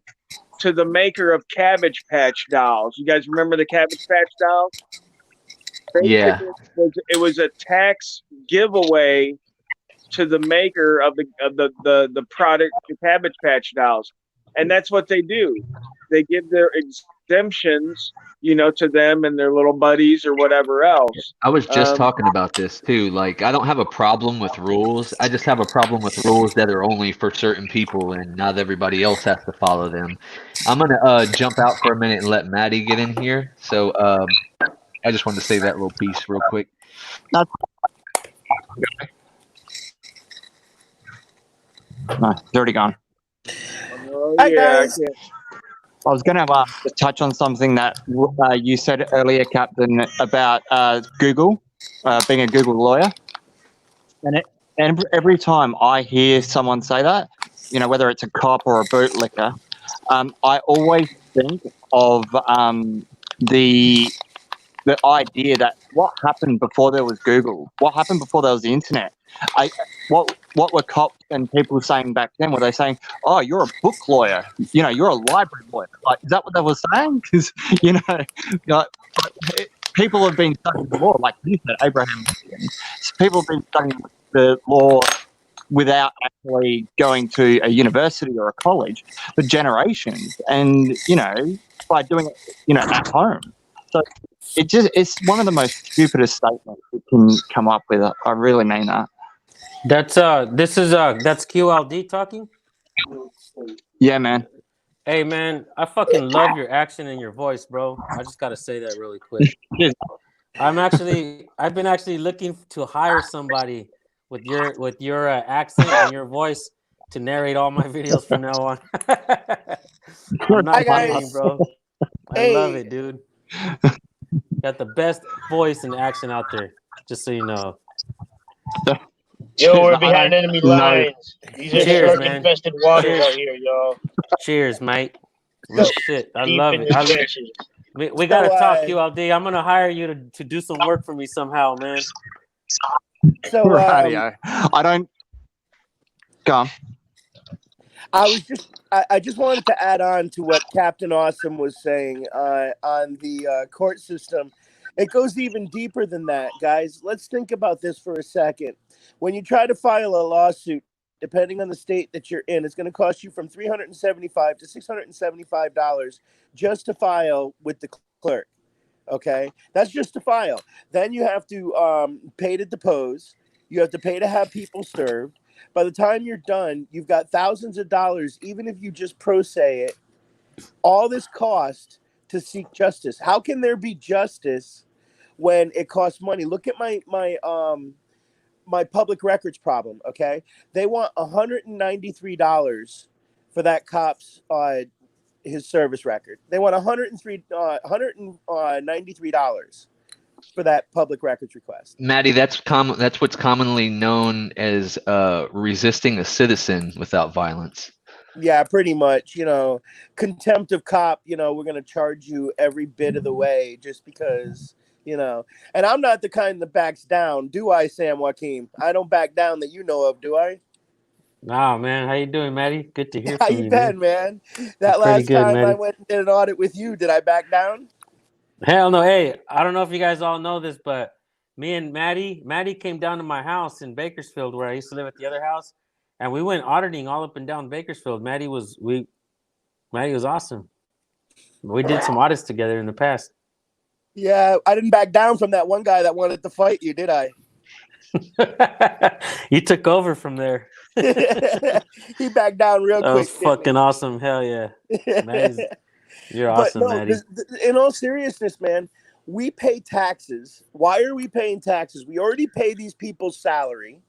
to the maker of Cabbage Patch dolls. You guys remember the Cabbage Patch dolls? Yeah. Basically, it was a tax giveaway to the maker of the product, the Cabbage Patch dolls, and that's what they do. They give their exemptions, to them and their little buddies or whatever else. I was just talking about this too. Like, I don't have a problem with rules. I just have a problem with rules that are only for certain people and not everybody else has to follow them. I'm gonna jump out for a minute and let Maddie get in here. So I just wanted to say that little piece real quick. No, it's already gone. Oh, Hi, yeah, guys. I was going to touch on something that you said earlier, Captain, about Google, being a Google lawyer. And every time I hear someone say that, whether it's a cop or a bootlicker, I always think of the idea that what happened before there was Google, what happened before there was the internet. What were cops and people saying back then? Were they saying, "Oh, you're a book lawyer, you're a library lawyer"? Like, is that what they were saying? Because people have been studying the law, like you said, Abraham Lincoln. People have been studying the law without actually going to a university or a college for generations, and by doing it, at home. So it's one of the most stupidest statements we can come up with. I really mean that. That's that's QLD talking. Yeah, man. Hey, man, I fucking love your action and your voice, bro. I just gotta say that really quick. I've been actually looking to hire somebody with your accent and your voice to narrate all my videos from now on. I'm not kidding, bro. I love it, dude. Got the best voice and action out there, just so you know. Yo, we're behind enemy lines. These are shark-infested waters out here, y'all. Cheers, mate. Real shit. I love it. We gotta talk, QLD. I'm gonna hire you to do some work for me somehow, man. So, Radio. I don't. Go on. I just wanted to add on to what Captain Awesome was saying on the court system. It goes even deeper than that, guys. Let's think about this for a second. When you try to file a lawsuit, depending on the state that you're in, it's going to cost you from $375 to $675 just to file with the clerk. Okay, that's just to file. Then you have to pay to depose. You have to pay to have people served. By the time you're done, you've got thousands of dollars, even if you just pro se it. All this cost to seek justice. How can there be justice when it costs money? Look at my public records problem. Okay, they want $193 for that cop's his service record. They want $193 for that public records request. Maddie, that's what's commonly known as resisting a citizen without violence. Yeah, pretty much. Contempt of cop. We're going to charge you every bit of the way just because. And I'm not the kind that backs down, do I, Sam Joaquin? I don't back down that you know of, do I? Nah, man. How you doing, Maddie? Good to hear How from you you, been, man? That last good, time Maddie. I went and did an audit with you, did I back down? Hell no. Hey, I don't know if you guys all know this, but me and Maddie came down to my house in Bakersfield where I used to live at the other house, and we went auditing all up and down Bakersfield. Maddie was awesome. We did some audits together in the past. Yeah, I didn't back down from that one guy that wanted to fight you, did I? You took over from there. He backed down real That quick. was fucking awesome. Hell yeah. Maddie's, you're But awesome, no, Maddie. in all seriousness, man, we pay taxes. Why are we paying taxes? We already pay these people's salary.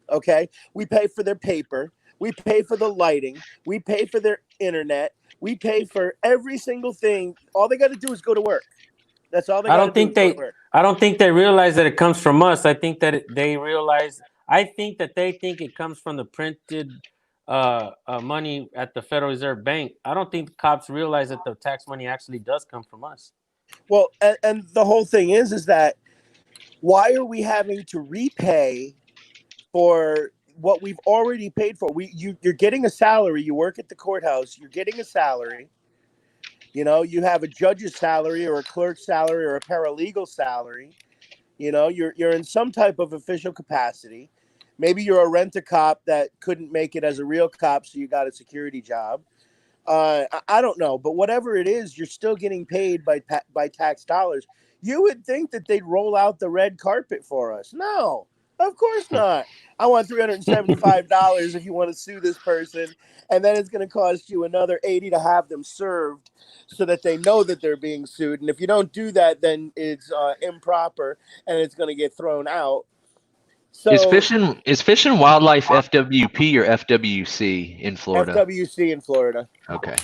Okay, we pay for their paper. We pay for the lighting. We pay for their internet. We pay for every single thing. All they got to do is go to work. That's all they got to do is go to work. I don't think they realize that it comes from us. I think that they realize. I think that they think it comes from the printed money at the Federal Reserve Bank. I don't think the cops realize that the tax money actually does come from us. Well, and the whole thing is that why are we having to repay for what we've already paid for? You're getting a salary. You work at the courthouse. You're getting a salary. You know, you have a judge's salary or a clerk's salary or a paralegal salary. You know, you're in some type of official capacity. Maybe you're a rent-a-cop that couldn't make it as a real cop, so you got a security job. I don't know, but whatever it is, you're still getting paid by tax dollars. You would think that they'd roll out the red carpet for us. No, of course not. I want $375 if you want to sue this person, and then it's going to cost you another $80 to have them served so that they know that they're being sued. And if you don't do that, then it's improper and it's going to get thrown out. So Is Fish and Wildlife FWP or FWC in Florida? FWC in Florida. Okay.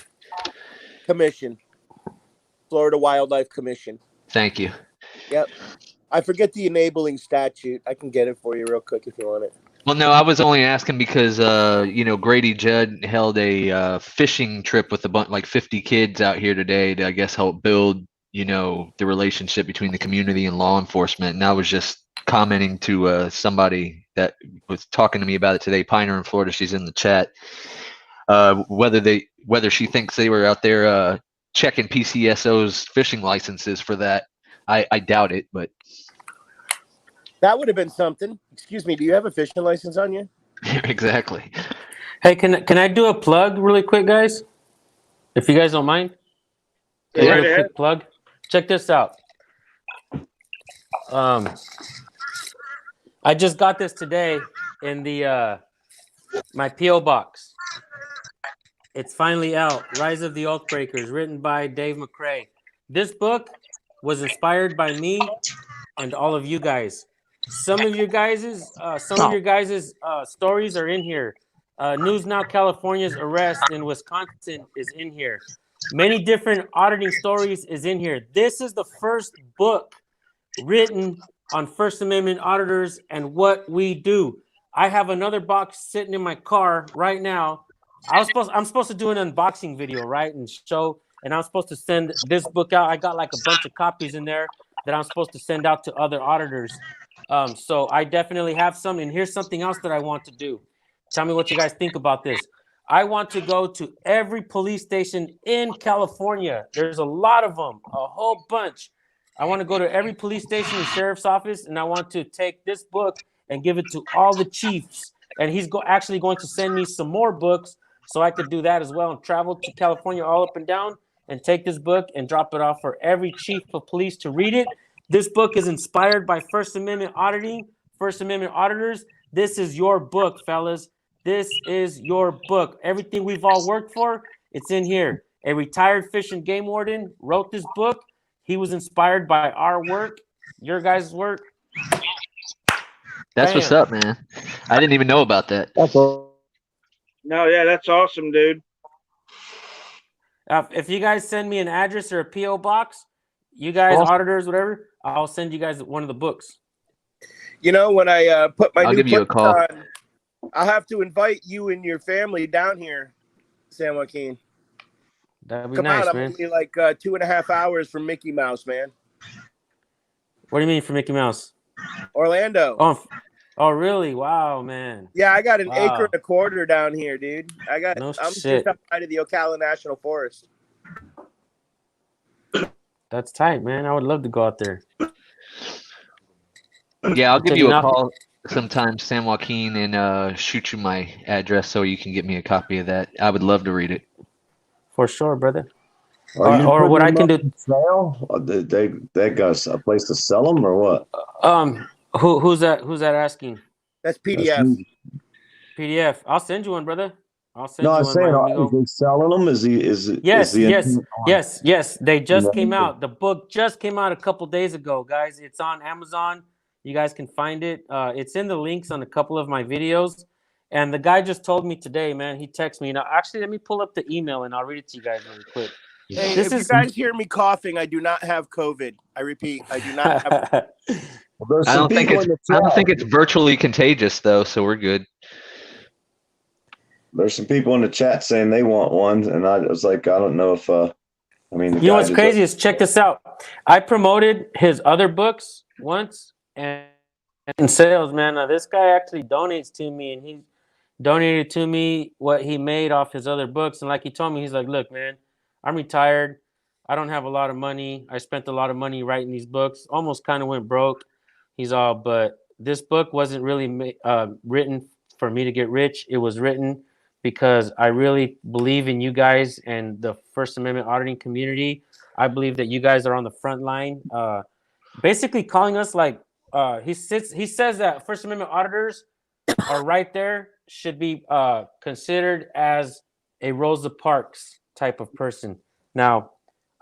Commission. Florida Wildlife Commission. Thank you. Yep. I forget the enabling statute. I can get it for you real quick if you want it. Well, no, I was only asking because Grady Judd held a fishing trip with like 50 kids out here today to, I guess, help build the relationship between the community and law enforcement. And I was just commenting to somebody that was talking to me about it today, Piner in Florida. She's in the chat. Whether she thinks they were out there checking PCSO's fishing licenses for that. I doubt it, but that would have been something. Excuse me, do you have a fishing license on you? Exactly. Hey, can I do a plug really quick, guys? If you guys don't mind. Go right a ahead. quick plug. Check this out. I just got this today in the my P.O. box. It's finally out. Rise of the Oathbreakers, written by Dave McCrae. This book was inspired by me and all of you guys. Some of your guys' stories are in here. News Now California's arrest in Wisconsin is in here. Many different auditing stories is in here. This is the first book written on First Amendment auditors and what we do. I have another box sitting in my car right now. I'm supposed to do an unboxing video, right, and I'm supposed to send this book out. I got like a bunch of copies in there that I'm supposed to send out to other auditors. So I definitely have some. And here's something else that I want to do. Tell me what you guys think about this. I want to go to every police station in California. There's a lot of them, a whole bunch. I want to go to every police station and sheriff's office, and I want to take this book and give it to all the chiefs. And he's actually going to send me some more books so I could do that as well and travel to California all up and down and take this book and drop it off for every chief of police to read it. This book is inspired by First Amendment auditing, First Amendment auditors. This is your book, fellas. This is your book. Everything we've all worked for, it's in here. A retired fish and game warden wrote this book. He was inspired by our work, your guys' work. That's what's up, man. I didn't even know about that. No, yeah, that's awesome, dude. If you guys send me an address or a P.O. box, you guys, auditors, whatever, I'll send you guys one of the books. You know, when I put my I'll new give you a place call. on, I'll have to invite you and your family down here, San Joaquin. That'd be Come nice, out. man. I'm only like 2.5 hours from Mickey Mouse, man. What do you mean for Mickey Mouse? Orlando. Oh, really? Wow, man. Yeah, I got an Wow. acre and a quarter down here, dude. I'm shit. just outside of the Ocala National Forest. That's tight, man. I would love to go out there. Yeah, I'll give Can you you a not? call sometime, San Joaquin, and shoot you my address so you can get me a copy of that. I would love to read it. For sure, brother. Are you Or putting what I them can up do? for sale? They got a place to sell them or what? Who's that? Who's that asking? That's That's PDF. me. PDF. I'll send you one, brother. I'll No, send I'm you one, my saying, is amigo. he selling them? Is Yes, the yes, intent on? yes, yes. They just came No. out. The book just came out a couple days ago, guys. It's on Amazon. You guys can find it. It's in the links on a couple of my videos. And the guy just told me today, man. He texted me. Now, actually, let me pull up the email and I'll read it to you guys really quick. Hey, This if you is. guys hear me coughing, I do not have COVID. I repeat, I do not have. Well, there's I some don't think people it's in the I don't think chat. it's virtually contagious though, so we're good. There's some people in the chat saying they want one, and I was like, I don't know if the You know guy what's just crazy is check this out. I promoted his other books once and in sales, man. Now this guy actually donates to me, and he donated to me what he made off his other books. And like he told me, he's like, "Look, man, I'm retired. I don't have a lot of money. I spent a lot of money writing these books. Almost kind of went broke." He's all, but this book wasn't really written for me to get rich. It was written because I really believe in you guys and the First Amendment auditing community. I believe that you guys are on the front line, basically calling us like he says that First Amendment auditors are right there, should be considered as a Rosa Parks type of person. Now,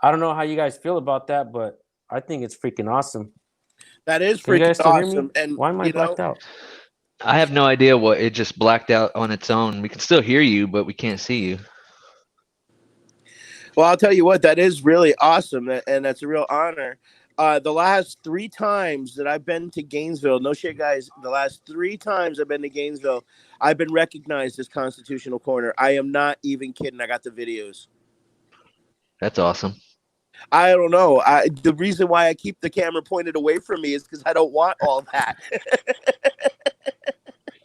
I don't know how you guys feel about that, but I think it's freaking awesome. That is Can you freaking guys still hear me? awesome. And Why am I blacked out? I have no idea what it just blacked out on its own. We can still hear you, but we can't see you. Well, I'll tell you what, that is really awesome, and that's a real honor. The last 3 times that I've been to Gainesville, no shit, guys, the last 3 times I've been to Gainesville, I've been recognized as Constitutional Corner. I am not even kidding. I got the videos. That's awesome. I don't know. The reason why I keep the camera pointed away from me is because I don't want all that.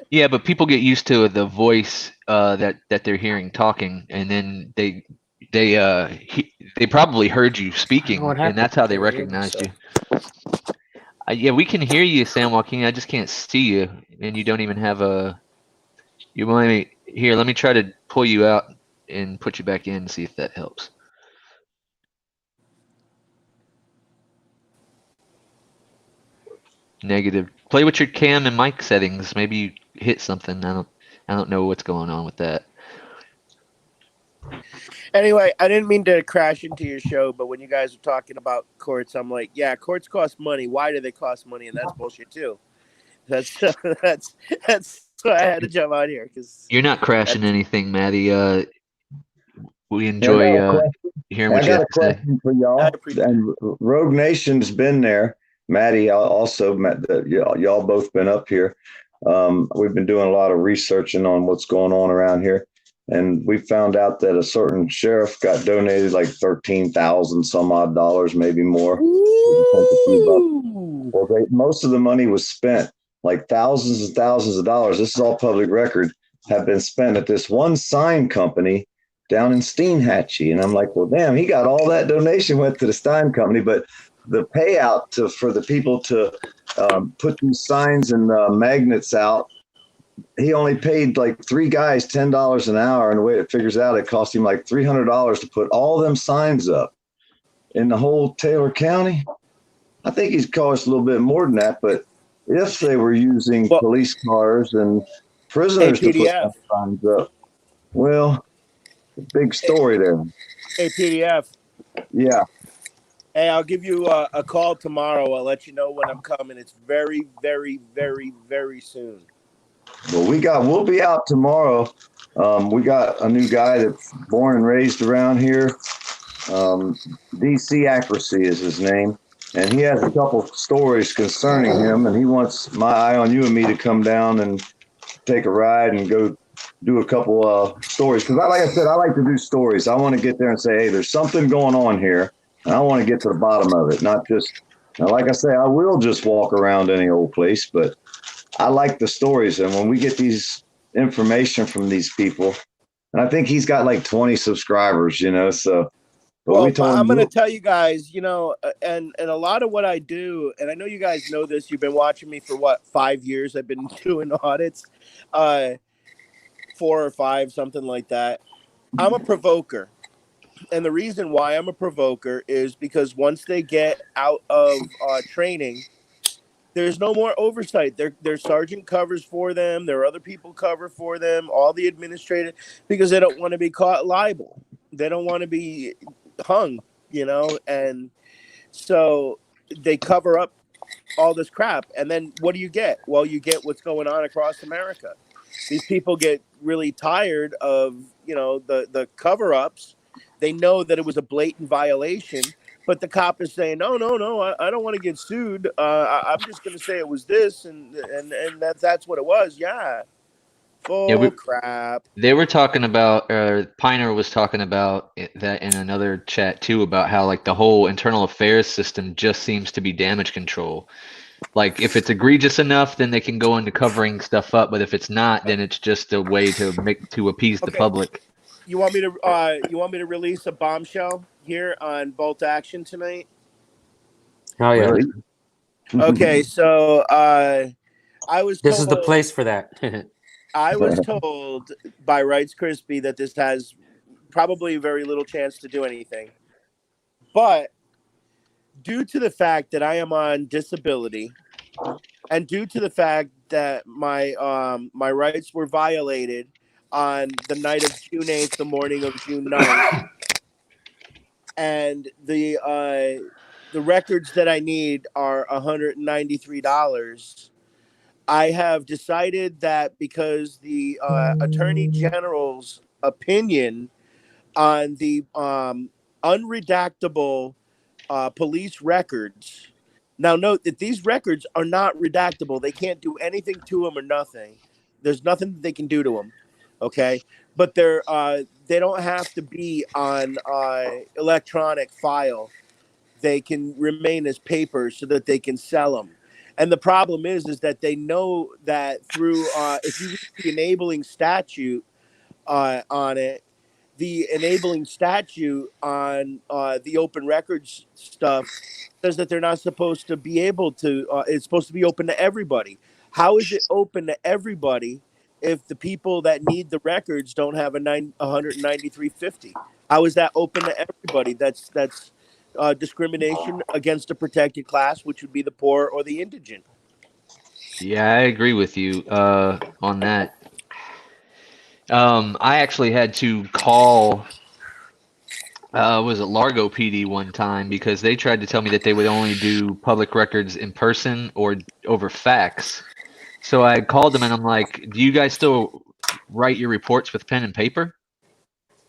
Yeah, but people get used to the voice that they're hearing talking, and then they probably heard you speaking, and that's how they recognized you. Yeah, we can hear you, San Joaquin. I just can't see you, and you don't even have a. You want me here? Let me try to pull you out and put you back in and see if that helps. Negative. Play with your cam and mic settings. Maybe you hit something. I don't know what's going on with that. Anyway, I didn't mean to crash into your show, but when you guys are talking about courts, I'm like, yeah, courts cost money. Why do they cost money? And that's bullshit too. That's why I had to jump out here because You're not crashing anything, Maddie. We enjoy hearing what I you got have a to say. question for y'all. And Rogue Nation's been there. Maddie also met y'all both been up here. We've been doing a lot of researching on what's going on around here. And we found out that a certain sheriff got donated like $13,000 some odd dollars, maybe more. Well, most of the money was spent, like thousands and thousands of dollars. This is all public record, have been spent at this one sign company down in Steinhatchee. And I'm like, well, damn, he got all that donation went to the Stein company, but the payout for the people to put these signs and magnets out, he only paid like 3 guys $10 an hour. And the way it figures out, it cost him like $300 to put all them signs up in the whole Taylor County. I think he's cost a little bit more than that, but if they were using police cars and prisoners to put them signs up, well, big story there. Hey, PDF. Yeah. Hey, I'll give you a call tomorrow. I'll let you know when I'm coming. It's very, very, very, very soon. Well, we'll be out tomorrow. We got a new guy that's born and raised around here. DC Accuracy is his name. And he has a couple stories concerning him, and he wants my eye on you and me to come down and take a ride and go do a couple stories. Because like I said, I like to do stories. I want to get there and say, hey, there's something going on here. And I want to get to the bottom of it, not just, like I say, I will just walk around any old place, but I like the stories. And when we get these information from these people, and I think he's got like 20 subscribers, so But Well, we told I'm him, going to "Look, tell you guys, and a lot of what I do, and I know you guys know this. You've been watching me for what, 5 years? I've been doing audits, 4 or 5, something like that. I'm a provoker, and the reason why I'm a provoker is because once they get out of training, there's no more oversight. Their sergeant covers for them. Their other people cover for them. All the administrative, because they don't want to be caught liable. They don't want to be hung, and so they cover up all this crap. And then what do you get? Well, you get what's going on across America. These people get really tired of, the cover-ups. They know that it was a blatant violation, but the cop is saying, no, I don't want to get sued. I'm just going to say it was this, and that's what it was. Yeah, Yeah, full crap. they were talking about, Piner was talking about that in another chat too, about how like the whole internal affairs system just seems to be damage control. Like if it's egregious enough, then they can go into covering stuff up, but if it's not, then it's just a way to appease the Okay, public. you want me to release a bombshell here on Bolt Action tonight? Oh yeah. Really? Okay, so I was This is the told place for that. I was told by Rights Crispy that this has probably very little chance to do anything. But due to the fact that I am on disability and due to the fact that my rights were violated on the night of June 8th, the morning of June 9th, and the records that I need are $193. I have decided that because the Attorney General's opinion on the unredactable police records. Now, note that these records are not redactable. They can't do anything to them or nothing. There's nothing that they can do to them. Okay, but they don't have to be on electronic file. They can remain as paper so that they can sell them. And the problem is that they know that through if you read the enabling statute on it, the enabling statute on the open records stuff says that they're not supposed to be able to. It's supposed to be open to everybody. How is it open to everybody if the people that need the records don't have a 193.50? How is that open to everybody? That's discrimination against a protected class, which would be the poor or the indigent. Yeah, I agree with you on that. I actually had to call was it Largo PD one time because they tried to tell me that they would only do public records in person or over fax. So I called them and I'm like, "Do you guys still write your reports with pen and paper?"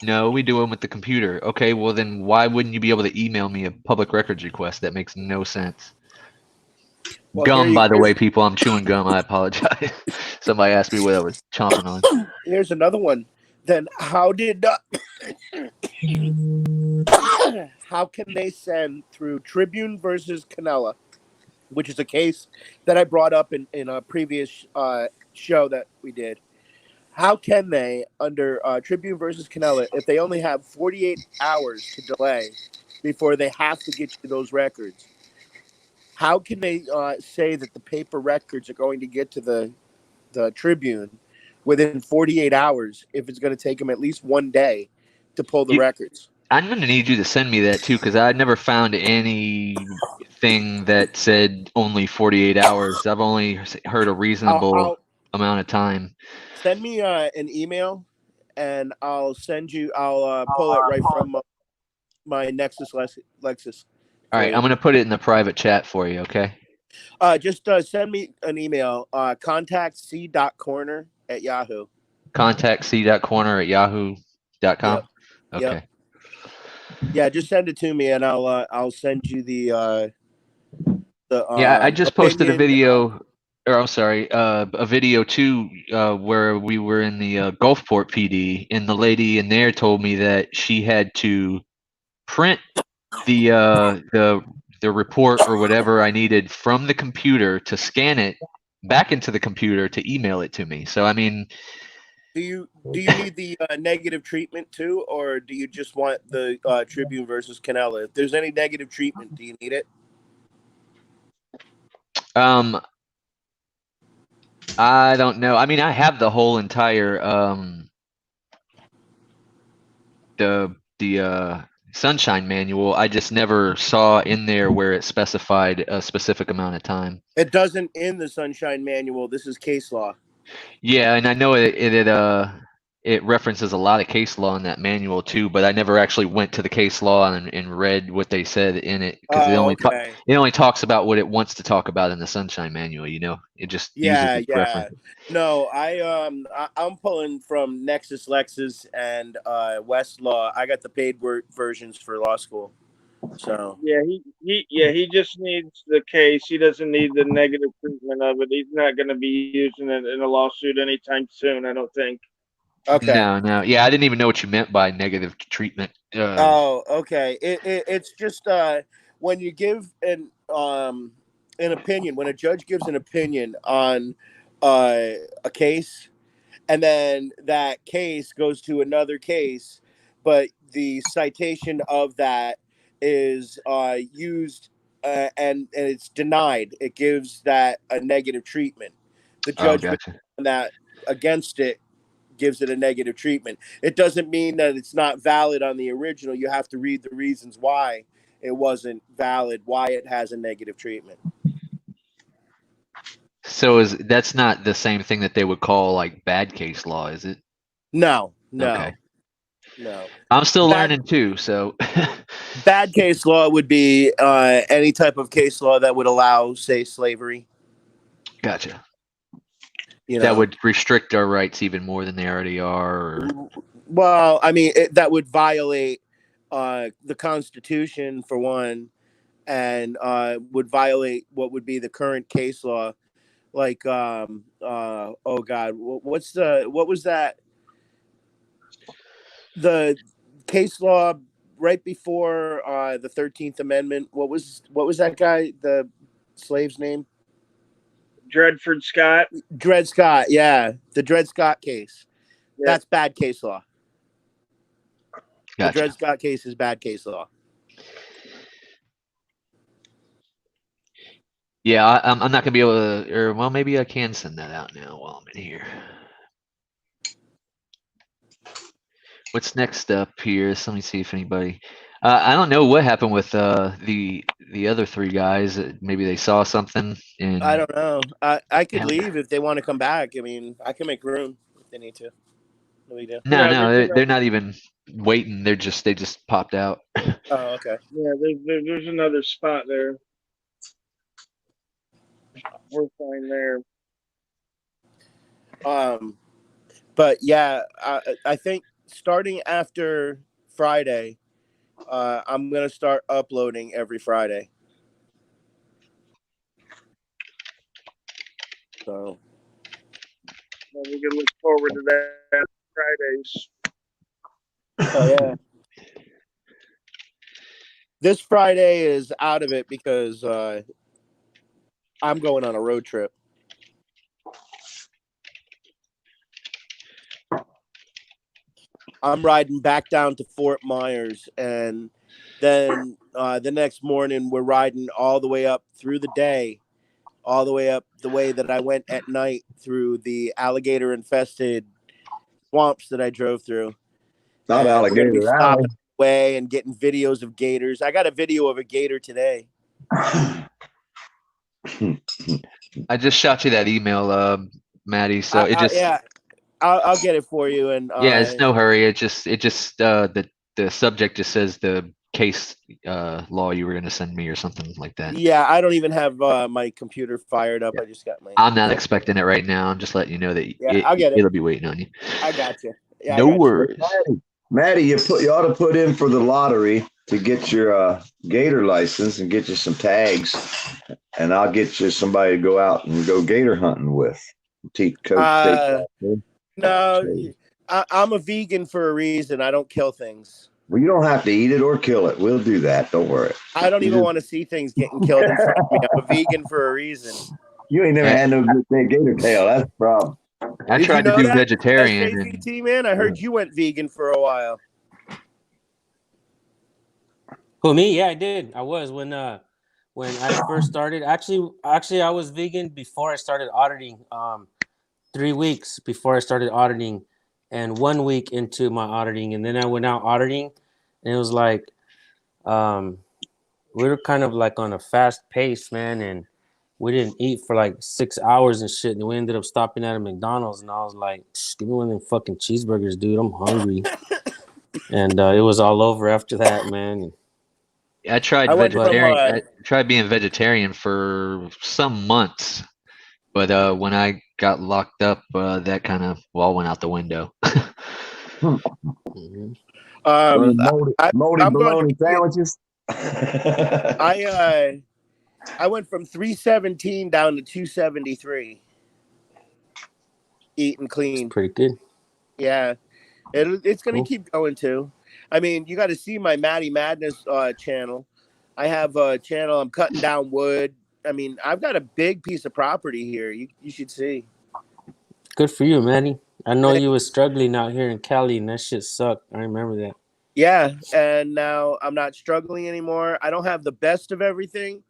"No, we do them with the computer." "Okay, well then why wouldn't you be able to email me a public records request? That makes no sense." Well, Gum, by the way, people, I'm chewing gum. I apologize. Somebody asked me what I was chomping on. Here's another one. Then how did how can they send through Tribune versus Canella, which is a case that I brought up in a previous show that we did? How can they, under Tribune versus Canella, if they only have 48 hours to delay before they have to get you those records, how can they say that the paper records are going to get to the Tribune within 48 hours if it's going to take them at least one day to pull the records? I'm going to need you to send me that too, because I never found anything that said only 48 hours. I've only heard a reasonable amount of time. Send me an email, and I'll send you. I'll pull it right from my Nexus Lexus. All right, I'm going to put it in the private chat for you. Okay. Just send me an email. Contact c.corner at Yahoo. Contact c.corner at yahoo.com. Yep. Okay. Yep. Yeah, just send it to me, and I'll send you the. Yeah, I just posted a video, or I'm sorry, a video too, where we were in the Gulfport PD, and the lady in there told me that she had to print the report or whatever I needed from the computer to scan it back into the computer to email it to me. So I mean, Do you need the negative treatment too, or do you just want the Tribune versus Canella? If there's any negative treatment, do you need it? I don't know. I mean, I have the whole entire the Sunshine Manual. I just never saw in there where it specified a specific amount of time. It doesn't in the Sunshine Manual. This is case law. Yeah, and I know it references a lot of case law in that manual too, but I never actually went to the case law and read what they said in it because Oh, okay. it only talks about what it wants to talk about in the Sunshine Manual. You know, it just uses Yeah, its yeah. reference. No, I'm pulling from Nexus Lexus and Westlaw. I got the paid versions for law school. So Yeah, he just needs the case. He doesn't need the negative treatment of it. He's not going to be using it in a lawsuit anytime soon, I don't think. okay. No. Yeah, I didn't even know what you meant by negative treatment. Oh, okay. It's just when you give an opinion, when a judge gives an opinion on a case, and then that case goes to another case, but the citation of that is used and it's denied. It gives that a negative treatment. The Oh, judgment gotcha. on that against it gives it a negative treatment. It doesn't mean that it's not valid on the original. You have to read the reasons why it wasn't valid, why it has a negative treatment. So that's not the same thing that they would call like bad case law, is it? No. Okay. No. I'm still learning too, so bad case law would be any type of case law that would allow, say, slavery. Gotcha. You know, that would restrict our rights even more than they already are. Or... Well, I mean, that would violate the Constitution for one, and would violate what would be the current case law. Like, oh God, what was that? The case law right before the 13th Amendment. What was that guy? The slave's name? Dred Scott. Dred Scott, yeah, the Dred Scott case. Yeah. That's bad case law. Gotcha. The Dred Scott case is bad case law. Yeah, I'm not gonna be able to, or well, maybe I can send that out now while I'm in here. What's next up here? So let me see if anybody. I don't know what happened with the other three guys. Maybe they saw something. And I don't know. I could leave if they want to come back. I mean, I can make room if they need to. No big deal. No, they're not even waiting. They just popped out. Oh, okay. Yeah, there's another spot there. We're fine there. But yeah, I think starting after Friday, I'm gonna start uploading every Friday. So we can look forward to that Fridays. Oh yeah. This Friday is out of it because I'm going on a road trip. I'm riding back down to Fort Myers, and then the next morning we're riding all the way up through the day, all the way up the way that I went at night through the alligator-infested swamps that I drove through. Not alligator we're alley. stopping away and getting videos of gators. I got a video of a gator today. I just shot you that email, Maddie. So it just yeah, I'll get it for you. And yeah, it's no hurry. It just the subject just says the case law you were going to send me or something like that. Yeah, I don't even have my computer fired up. I just got my. I'm not expecting it right now. I'm just letting you know that I'll get it. It'll be waiting on you. I got you. Yeah, no worries. Maddie, you ought to put in for the lottery to get your gator license and get you some tags, and I'll get you somebody to go out and go gator hunting with. No, I'm a vegan for a reason. I don't kill things. Well, you don't have to eat it or kill it. We'll do that. Don't worry. I don't even want to see things getting killed in front of me. I'm a vegan for a reason. You ain't never had no good gator tail. That's the problem. I Did you tried to know do that, vegetarian, and SJVT, man? I heard you went vegan for a while. Who, me? Yeah, I did. I was when I first started. Actually, I was vegan before I started auditing. 3 weeks before I started auditing, and 1 week into my auditing, and then I went out auditing, and it was like, we were kind of like on a fast pace, man, and we didn't eat for like 6 hours and shit, and we ended up stopping at a McDonald's, and I was like, give me one of them fucking cheeseburgers, dude. I'm hungry. And it was all over after that, man. I tried I went from vegetarian. I tried being vegetarian for some months, but when I got locked up, that kind of all went out the window. Mhm. Moldy I'm going to bologna sandwiches. I went from 317 down to 273. Eating clean. It's pretty good. Yeah. It's going to Cool. keep going too. I mean, you got to see my Matty Madness channel. I have a channel. I'm cutting down wood. I mean, I've got a big piece of property here. You should see. Good for you, Manny. I know you was struggling out here in Cali, and that shit sucked. I remember that. Yeah, and now I'm not struggling anymore. I don't have the best of everything,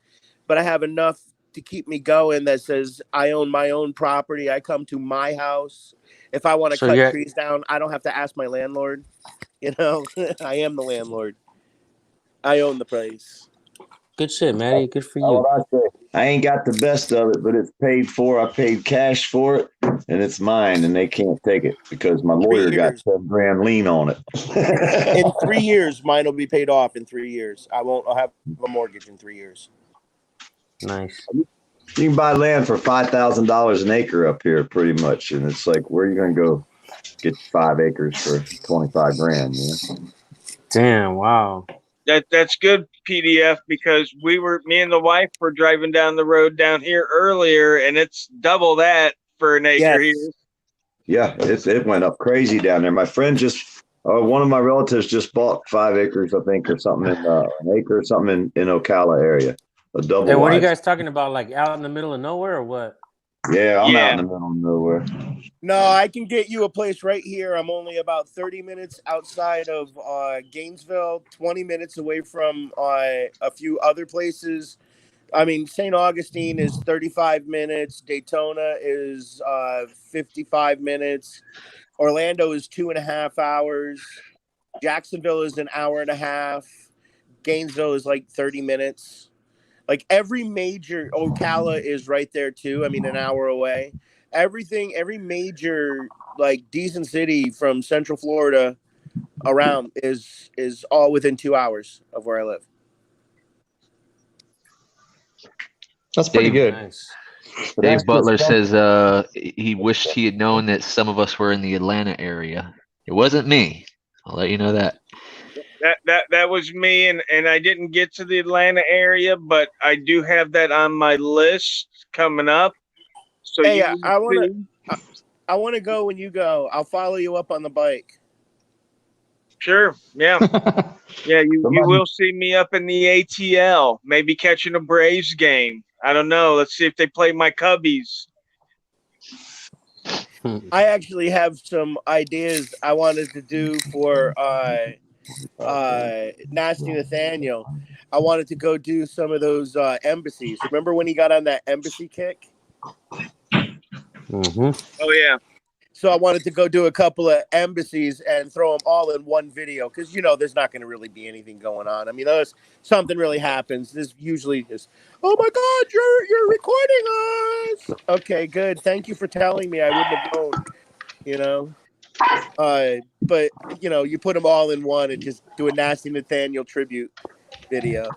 but I have enough to keep me going that says I own my own property. I come to my house. If I want to cut trees down, I don't have to ask my landlord. You know, I am the landlord. I own the place. Good shit, Matty. Good for you. What I say. I ain't got the best of it, but it's paid for. I paid cash for it, and it's mine, and they can't take it because my lawyer got 10 grand lien on it. In 3 years, mine will be paid off in 3 years. I'll have a mortgage in 3 years. Nice. You can buy land for $5,000 an acre up here, pretty much, and it's like, where are you going to go get 5 acres for 25 grand? You know? Damn! Wow. That's good, PDF, because me and the wife were driving down the road down here earlier, and it's double that for an acre here. Yeah, it went up crazy down there. My friend one of my relatives just bought 5 acres, I think, or something in an acre or something in Ocala area. A double. Hey, what are you guys talking about? Like out in the middle of nowhere or what? Yeah, I'm out in the middle of nowhere. No, I can get you a place right here. I'm only about 30 minutes outside of Gainesville, 20 minutes away from a few other places. I mean, St. Augustine is 35 minutes. Daytona is 55 minutes. Orlando is 2.5 hours. Jacksonville is an hour and a half. Gainesville is like 30 minutes. Like every major, Ocala is right there too. I mean, an hour away. Every major like decent city from Central Florida around is all within 2 hours of where I live. That's pretty good. Nice. Dave Butler says he wished he had known that some of us were in the Atlanta area. It wasn't me. I'll let you know that. That was me, and I didn't get to the Atlanta area, but I do have that on my list coming up. So hey, I want to go when you go. I'll follow you up on the bike. Sure. Yeah. Yeah. You will see me up in the ATL, maybe catching a Braves game. I don't know. Let's see if they play my Cubbies. I actually have some ideas I wanted to do for Nasty Nathaniel. I wanted to go do some of those embassies. Remember when he got on that embassy kick? Mm-hmm. Oh yeah. So I wanted to go do a couple of embassies and throw them all in one video because there's not going to really be anything going on. I mean, unless something really happens, this usually is. Oh my God, you're recording us. Okay, good. Thank you for telling me. I wouldn't have known. But you put them all in one and just do a Nasty Nathaniel tribute video.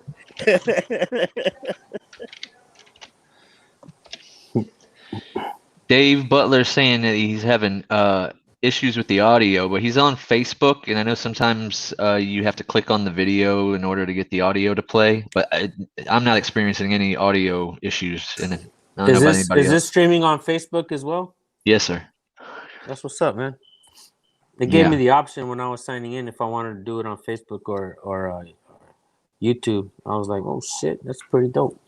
Dave Butler saying that he's having issues with the audio, but he's on Facebook, and I know sometimes you have to click on the video in order to get the audio to play. But I'm not experiencing any audio issues, and I don't know about anybody else. Is this streaming on Facebook as well? Yes, sir. That's what's up, man. They gave me the option when I was signing in if I wanted to do it on Facebook or YouTube. I was like, oh shit, that's pretty dope.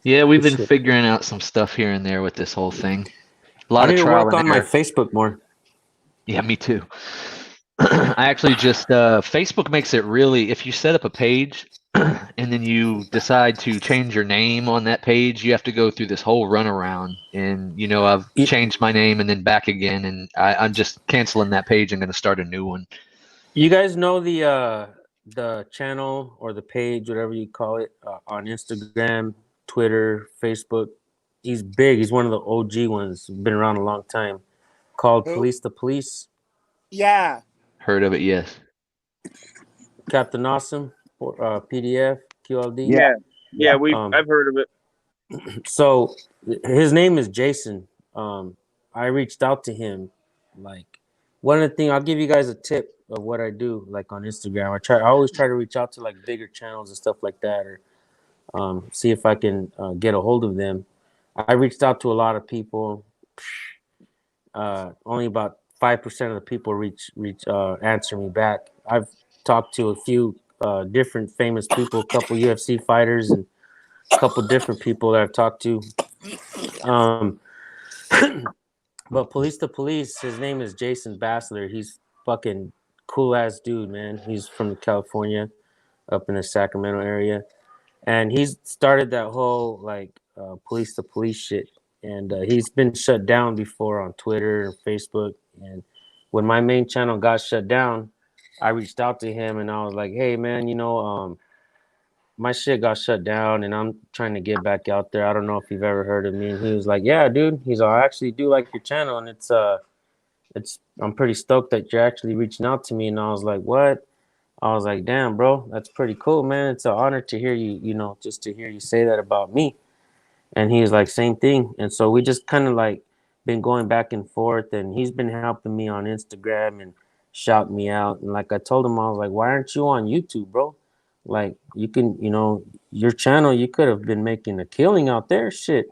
Yeah, we've been figuring out some stuff here and there with this whole thing. A lot I of need to trial work and on my error. Facebook more. Yeah, me too. I actually just Facebook makes it really, if you set up a page and then you decide to change your name on that page, you have to go through this whole runaround. And I've changed my name and then back again, and I'm just canceling that page and going to start a new one. You guys know the channel or the page, whatever you call it, on Instagram, Twitter, Facebook. He's big. He's one of the OG ones. Been around a long time. Called Who? Police the Police. Yeah. Heard of it? Yes. Captain Awesome, PDF, QLD. Yeah, I've heard of it. So his name is Jason. I reached out to him. Like, one of the things, I'll give you guys a tip of what I do, like on Instagram. I always try to reach out to like bigger channels and stuff like that, or see if I can get a hold of them. I reached out to a lot of people. Only about 5% of the people answer me back. I've talked to a few different famous people, a couple UFC fighters, and a couple different people that I've talked to. But Police to Police, his name is Jason Bassler. He's fucking cool ass dude, man. He's from California, up in the Sacramento area, and he's started that whole like Police to Police shit. And he's been shut down before on Twitter and Facebook. And when my main channel got shut down, I reached out to him and I was like, "Hey, man, my shit got shut down and I'm trying to get back out there. I don't know if you've ever heard of me." And he was like, "Yeah, dude." He's like, "I actually do like your channel, and I'm pretty stoked that you're actually reaching out to me." And I was like, "What?" I was like, "Damn, bro, that's pretty cool, man. It's an honor to hear you, just to hear you say that about me." And he was like, "Same thing." And so we just kind of like been going back and forth, and he's been helping me on Instagram and shouting me out. And like I told him, I was like, "Why aren't you on YouTube, bro? Like, you can, your channel, you could have been making a killing out there. Shit,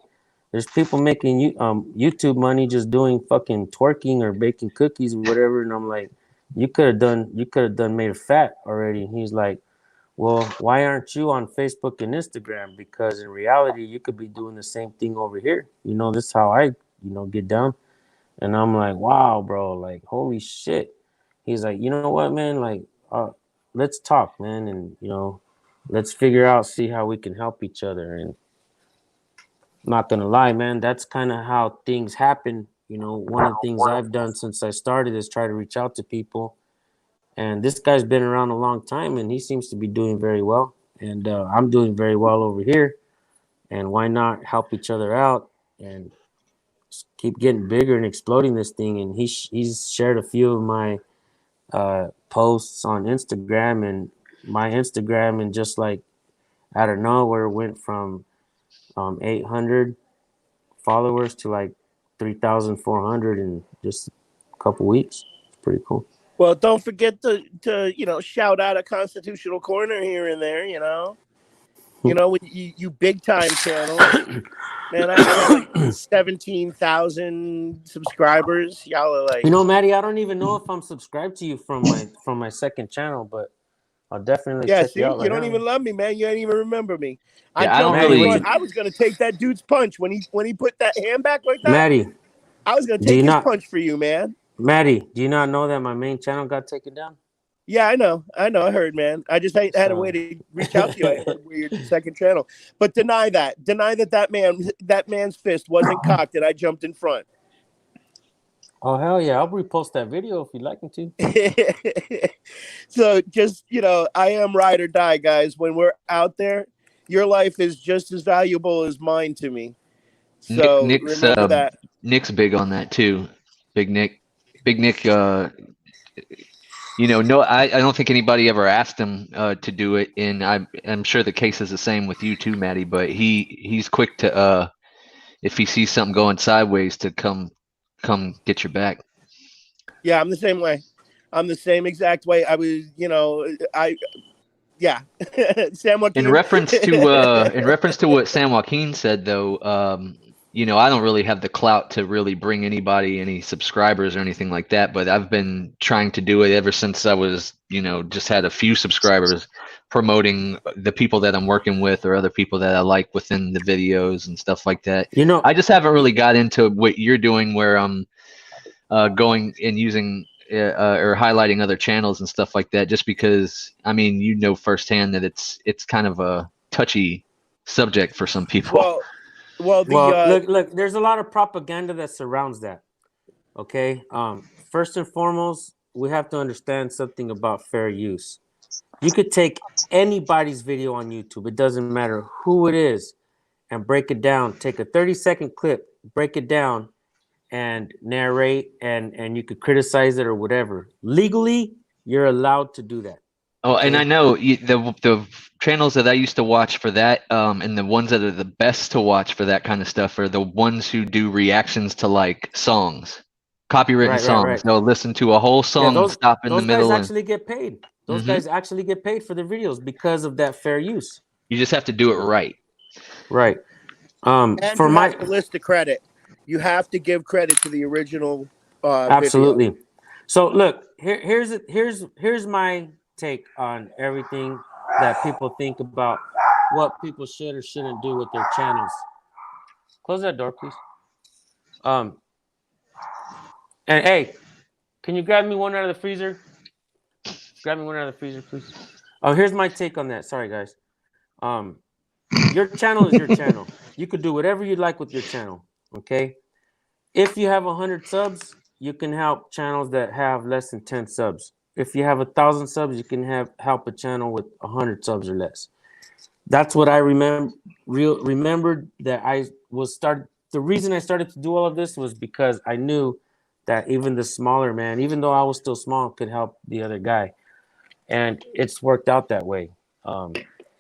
there's people making YouTube money just doing fucking twerking or baking cookies or whatever." And I'm like, you could have done made a fat already." And he's like, "Well, why aren't you on Facebook and Instagram? Because in reality, you could be doing the same thing over here. This is how I, get down." And I'm like, "Wow, bro, like, holy shit." He's like, "You know what, man? Like, let's talk, man. And, let's figure out, see how we can help each other." And I'm not going to lie, man, that's kind of how things happen. One of the things I've done since I started is try to reach out to people. And this guy's been around a long time, and he seems to be doing very well. And I'm doing very well over here. And why not help each other out and keep getting bigger and exploding this thing? And he's shared a few of my posts on Instagram, and my Instagram, and just like out of nowhere went from 800 followers to like 3,400 in just a couple weeks. It's pretty cool. Well, don't forget to shout out a constitutional corner here and there. When you big time channel, man. I got like 17,000 subscribers. Y'all are like, Maddie, I don't even know if I'm subscribed to you from my second channel, but I'll definitely check see, you out. You don't even love me, man. You ain't even remember me. Yeah, I was gonna take that dude's punch when he put that hand back like that. Maddie, I was gonna take his punch for you, man. Maddie, do you not know that my main channel got taken down? Yeah, I know. I heard, man. I just ain't had a way to reach out to you. I heard your second channel, but deny that that man's fist wasn't cocked and I jumped in front. Oh hell yeah! I'll repost that video if you'd like me to. So just I am ride or die, guys. When we're out there, your life is just as valuable as mine to me. So remember that. Nick's big on that too. Big Nick. No, I don't think anybody ever asked him to do it, and I'm sure the case is the same with you too, Maddie. But he's quick to if he sees something going sideways to come get your back. Yeah, I'm the same way. I'm the same exact way. I was, San Joaquin. In reference to what San Joaquin said, though, I don't really have the clout to really bring anybody any subscribers or anything like that. But I've been trying to do it ever since I was, just had a few subscribers, promoting the people that I'm working with or other people that I like within the videos and stuff like that. You know, I just haven't really got into what you're doing, where I'm going and using or highlighting other channels and stuff like that, just because, I mean, you know firsthand that it's kind of a touchy subject for some people. Well, look, there's a lot of propaganda that surrounds that. Okay. First and foremost, we have to understand something about fair use. You could take anybody's video on YouTube, it doesn't matter who it is, and break it down. Take a 30-second clip, break it down, and narrate, and you could criticize it or whatever. Legally, you're allowed to do that. Oh, and Okay? I know the channels that I used to watch for that, and the ones that are the best to watch for that kind of stuff are the ones who do reactions to like songs, copywritten songs. Right. They'll listen to a whole Yeah, song and stop in the those guys middle, and actually get paid. Those guys actually get paid for their videos because of that fair use. you just have to do it right. Right. and For you my have to list the credit. You have to give credit to the original absolutely. video. So look, here's my take on everything that people think about what people should or shouldn't do with their channels. Close that door, please. And hey, can you grab me one out of the freezer? Grab me one out of the freezer, please. Here's my take on that. Sorry, guys. Your channel is your channel. You could do whatever you like with your channel. Okay. If you have 100 subs, you can help channels that have less than 10 subs. If you have 1,000 subs, you can help a channel with 100 subs or less. That's what I remembered that I was started. The reason I started to do all of this was because I knew that even the smaller man, even though I was still small, could help the other guy, and it's worked out that way.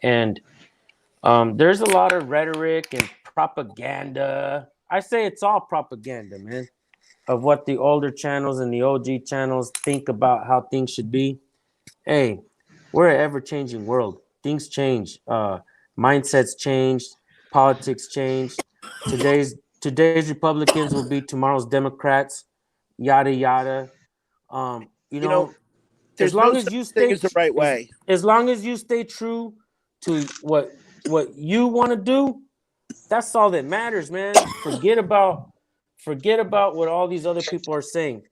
There's a lot of rhetoric and propaganda. I say it's all propaganda, man, of what the older channels and the OG channels think about how things should be. Hey, we're an ever-changing world. Things change. Mindsets change. Politics change. Today's Republicans will be tomorrow's Democrats. Yada yada. You know, as there's long no as such you thing stay as the right way. as long as you stay true to what you want to do, that's all that matters, man. Forget about what all these other people are saying.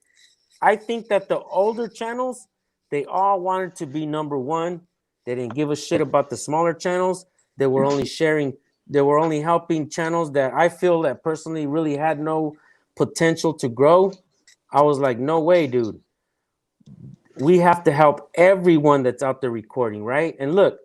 I think that the older channels, they all wanted to be number one. They didn't give a shit about the smaller channels. They were only helping channels that I feel that personally really had no potential to grow. I was like, no way, dude. We have to help everyone that's out there recording, right? And look,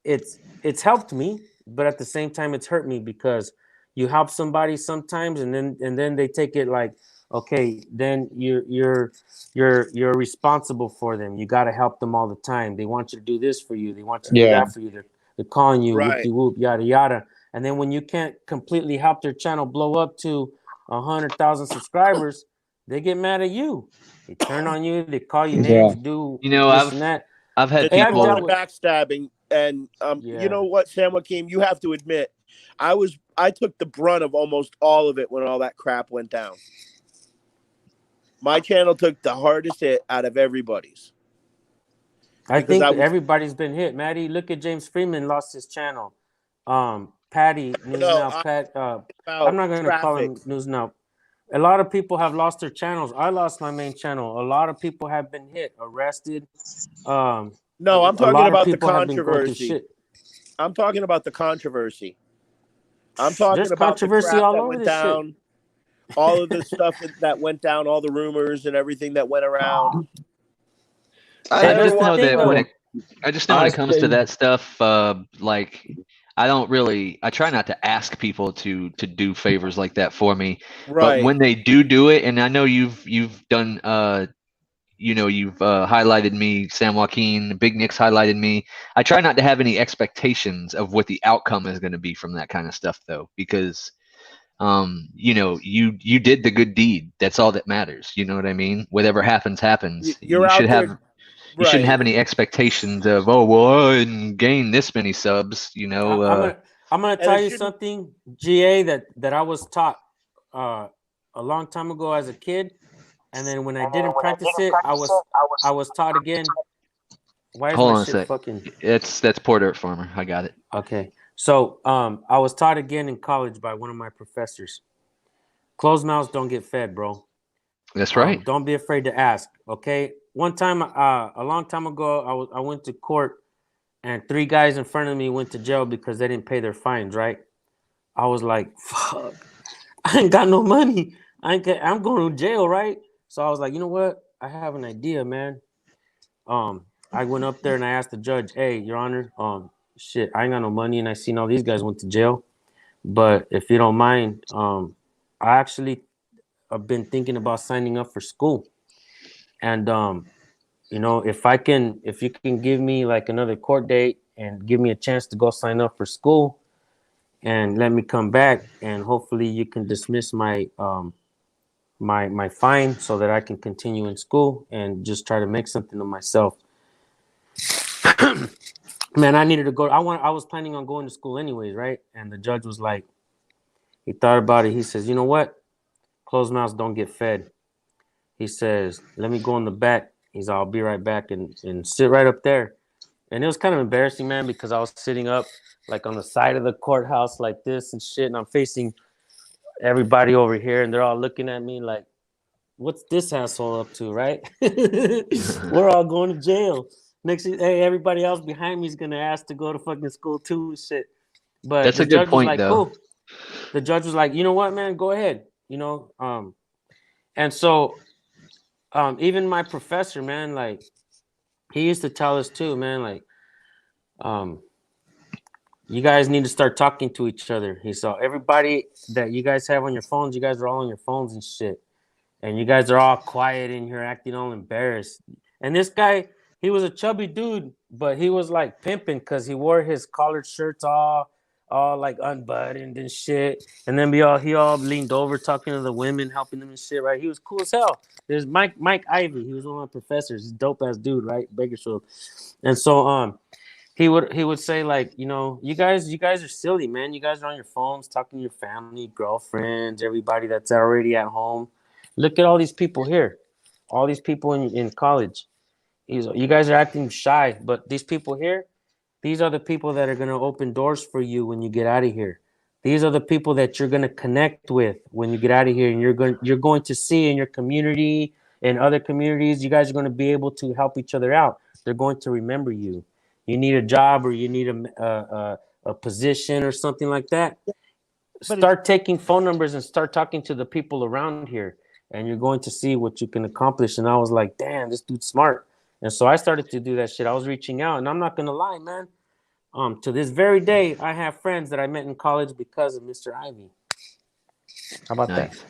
it's helped me, but at the same time it's hurt me, because you help somebody sometimes and then they take it like, okay, then you're responsible for them. You got to help them all the time. They want you to do this for you. They want you to do that for you. They're calling you whoop-de-whoop, yada yada. And then when you can't completely help their channel blow up to 100,000 subscribers, they get mad at you. They turn on you. They call you names. Do this and that. I've had It's people all backstabbing, and you know what, San Joaquin, you have to admit, I took the brunt of almost all of it when all that crap went down. My channel took the hardest hit out of everybody's. I think everybody's been hit. Maddie, look at James Freeman lost his channel. Patty, News Now, Pat. I'm not going to call him News Now. A lot of people have lost their channels. I lost my main channel. A lot of people have been hit, arrested. No, I'm talking about the controversy. I'm talking about the controversy. I'm talking There's about controversy the crap all that over went this down, shit. all of the stuff that went down, all the rumors and everything that went around. I just know that when it comes to that stuff, like I try not to ask people to do favors like that for me. Right. But when they do it, and I know you've done you've highlighted me, San Joaquin, Big Nick's highlighted me. I try not to have any expectations of what the outcome is going to be from that kind of stuff, though, because you did the good deed. That's all that matters. You know what I mean? Whatever happens, happens. You shouldn't have any expectations of, I didn't gain this many subs. I'm gonna tell you something, GA, that I was taught a long time ago as a kid, and then when I didn't practice it, I was taught again. Why is Hold my on a shit sec. fucking? That's Poor Dirt Farmer. I got it. Okay. So I was taught again in college by one of my professors. Closed mouths don't get fed, bro. That's right. Don't be afraid to ask. Okay. One time, a long time ago, I went to court, and 3 guys in front of me went to jail because they didn't pay their fines. Right. I was like, fuck, I ain't got no money. I'm going to jail, right? So I was like, you know what? I have an idea, man. I went up there and I asked the judge, hey, Your Honor, shit, I ain't got no money, and I seen all these guys went to jail. But if you don't mind, I actually have been thinking about signing up for school. And if you can give me like another court date and give me a chance to go sign up for school and let me come back, and hopefully you can dismiss my fine so that I can continue in school and just try to make something of myself. Man, I needed to go. I was planning on going to school anyways, right? And the judge was like, he thought about it. He says, you know what? Closed mouths don't get fed. He says, let me go in the back. He's, I'll be right back, and sit right up there. And it was kind of embarrassing, man, because I was sitting up like on the side of the courthouse like this and shit, and I'm facing everybody over here, and they're all looking at me like, what's this asshole up to, right? We're all going to jail. Next, hey, everybody else behind me is gonna ask to go to fucking school too, shit. But That's the a good judge was point, like, though. cool. The judge was like, you know what, man, go ahead. And so even my professor, man, like he used to tell us too, man, like you guys need to start talking to each other. He saw everybody that you guys have on your phones, you guys are all on your phones and shit. And you guys are all quiet in here acting all embarrassed. And this guy, he was a chubby dude, but he was like pimping because he wore his collared shirts all like unbuttoned and shit. And then he all leaned over talking to the women, helping them and shit, right? He was cool as hell. There's Mike Ivy. He was one of my professors. He's a dope ass dude, right? Bakersfield. And so he would say, like, you guys are silly, man. You guys are on your phones talking to your family, girlfriends, everybody that's already at home. Look at all these people here, all these people in college. You guys are acting shy, but these people here, these are the people that are going to open doors for you when you get out of here. These are the people that you're going to connect with when you get out of here, and you're going to see in your community and other communities. You guys are going to be able to help each other out. They're going to remember you. You need a job, or you need a position or something like that. Start taking phone numbers and start talking to the people around here, and you're going to see what you can accomplish. And I was like, damn, this dude's smart. And so I started to do that shit. I was reaching out, and I'm not gonna lie, man. To this very day, I have friends that I met in college because of Mr. Ivy. How about that?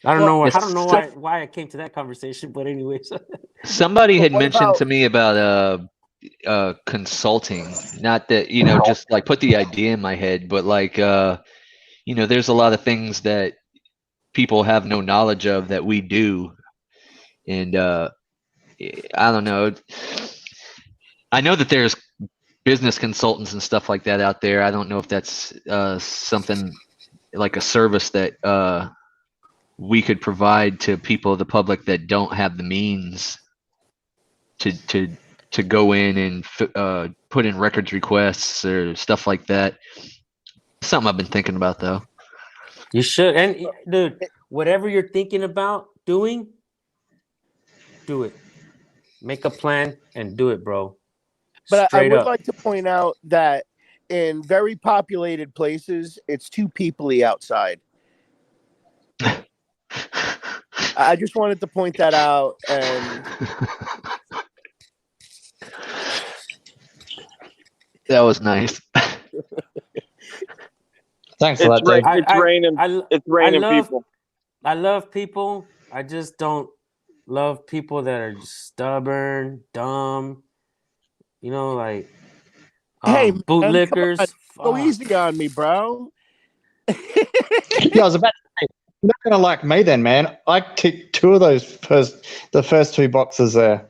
I don't know. I don't know why I came to that conversation, but anyways. Somebody had mentioned to me about consulting. Not that just like put the idea in my head, but like there's a lot of things that people have no knowledge of that we do, and I don't know. I know that there's business consultants and stuff like that out there. I don't know if that's something like a service that we could provide to people of the public that don't have the means to go in and put in records requests or stuff like that. Something I've been thinking about, though. You should. And dude, whatever you're thinking about doing, do it. Make a plan and do it, bro. But I would up. like to point out that in very populated places, it's too peoply outside. I just wanted to point that out. And that was nice. Thanks for that, Dave. It's raining people. I love people. I just don't love people that are stubborn, dumb. Like hey, bootlickers. Go easy on me, bro. Yeah, I was about to say, you're not gonna like me then, man. I ticked 2 of those the first 2 boxes there.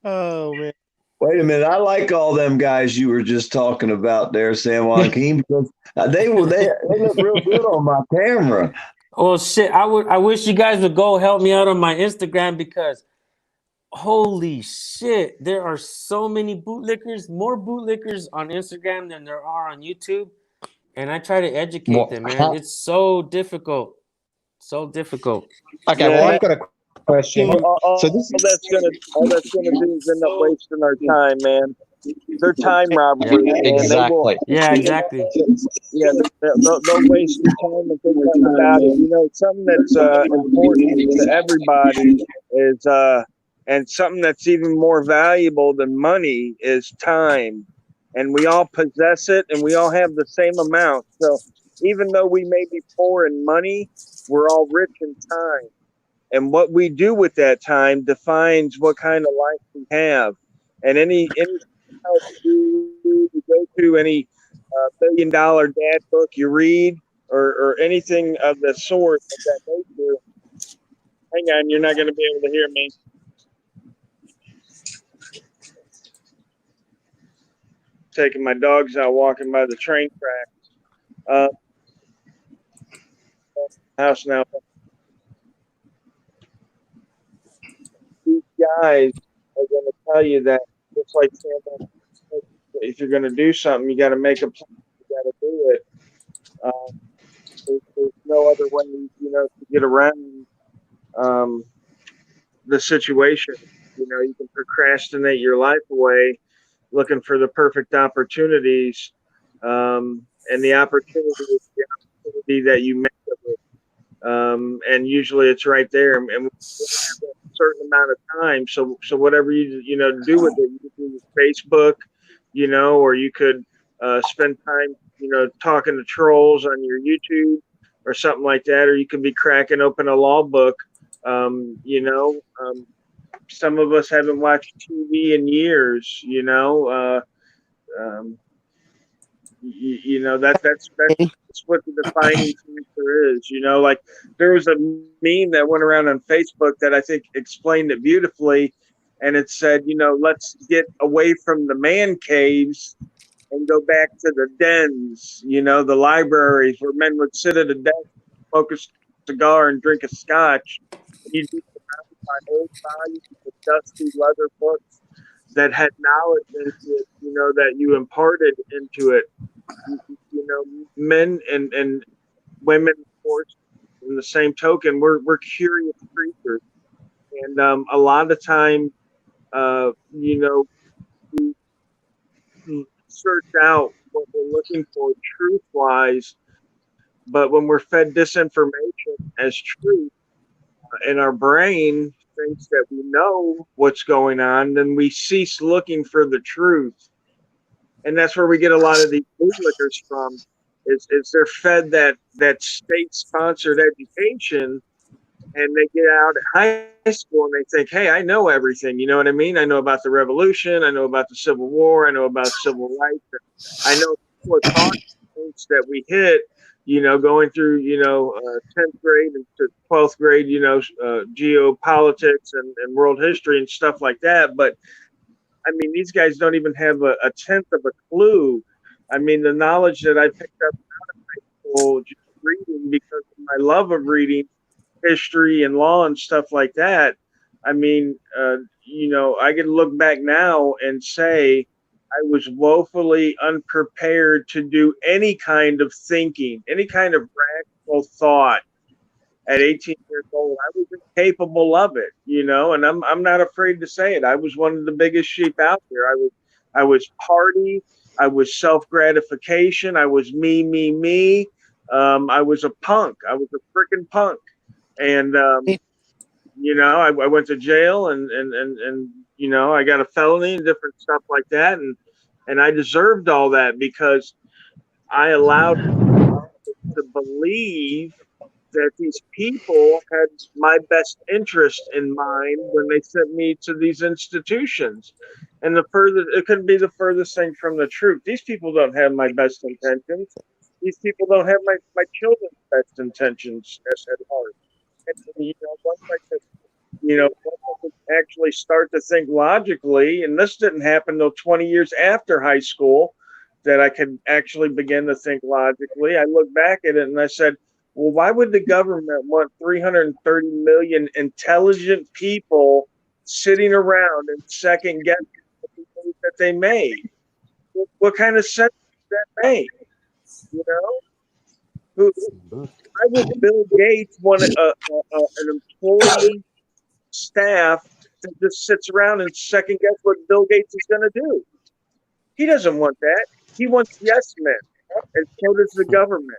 Oh man. Wait a minute. I like all them guys you were just talking about there, San Joaquin, because they look real good on my camera. Oh shit! I wish you guys would go help me out on my Instagram, because holy shit, there are so many bootlickers, more bootlickers on Instagram than there are on YouTube. And I try to educate them, man. It's so difficult. So difficult. Okay, Yeah, well, man. I've got a question. So All this is that's gonna do is end up wasting our time, man. They're time robbers, man. They will. exactly. Yeah, exactly. Yeah, they'll waste your time and think nothing about it. You know, something that's important to everybody is, and something that's even more valuable than money is time. And we all possess it, and we all have the same amount. So even though we may be poor in money, we're all rich in time. And what we do with that time defines what kind of life we have. And any house you go to, any $1 billion dad book you read, or anything of the sort of that nature. Hang on, you're not going to be able to hear me. Taking my dogs out walking by the train tracks. House now. These guys are going to tell you that just like Sam, if you're going to do something, you got to make a plan. You got to do it. There's no other way, to get around the situation. You can procrastinate your life away, looking for the perfect opportunities, and the opportunity is the opportunity that you make of it. And usually it's right there, and we have a certain amount of time. So whatever you do with it, you could do Facebook, or you could spend time, talking to trolls on your YouTube or something like that, or you could be cracking open a law book. Some of us haven't watched TV in years. That's what the defining factor is. Like there was a meme that went around on Facebook that I think explained it beautifully, and it said, let's get away from the man caves and go back to the dens, the libraries where men would sit at a desk, smoke a cigar, and drink a scotch. You'd be surrounded by old volumes of dusty leather books that had knowledge into it, that you imparted into it. Men and women, of course, in the same token, we're curious creatures, and a lot of time, we search out what we're looking for truth-wise, but when we're fed disinformation as truth, and our brain thinks that we know what's going on, then we cease looking for the truth. And that's where we get a lot of these bootlickers from. Is they're fed that state-sponsored education, and they get out of high school and they think, hey, I know everything. You know what I mean? I know about the revolution. I know about the Civil War. I know about civil rights. I know what talking points that we hit, going through, 10th grade and to 12th grade, geopolitics and world history and stuff like that. But I mean, these guys don't even have a tenth of a clue. I mean, the knowledge that I picked up out of high school just reading, because of my love of reading history and law and stuff like that. I mean, I can look back now and say I was woefully unprepared to do any kind of thinking, any kind of rational thought at 18 years old. I was incapable of it, and I'm not afraid to say it. I was one of the biggest sheep out there. I was party. I was self gratification. I was me, me, me. I was a punk. I was a freaking punk. And I went to jail, and I got a felony and different stuff like that, and I deserved all that because I allowed to believe that these people had my best interest in mind when they sent me to these institutions. And it couldn't be the furthest thing from the truth. These people don't have my best intentions. These people don't have my children's best intentions at heart. And, once I could, once I could actually start to think logically, and this didn't happen until 20 years after high school, that I could actually begin to think logically. I look back at it and I said, well, why would the government want 330 million intelligent people sitting around and second guessing the moves that they made. What kind of sense does that make? You know, why would Bill Gates want an employee staff that just sits around and second guess what Bill Gates is going to do? He doesn't want that. He wants yes men, and so does the government.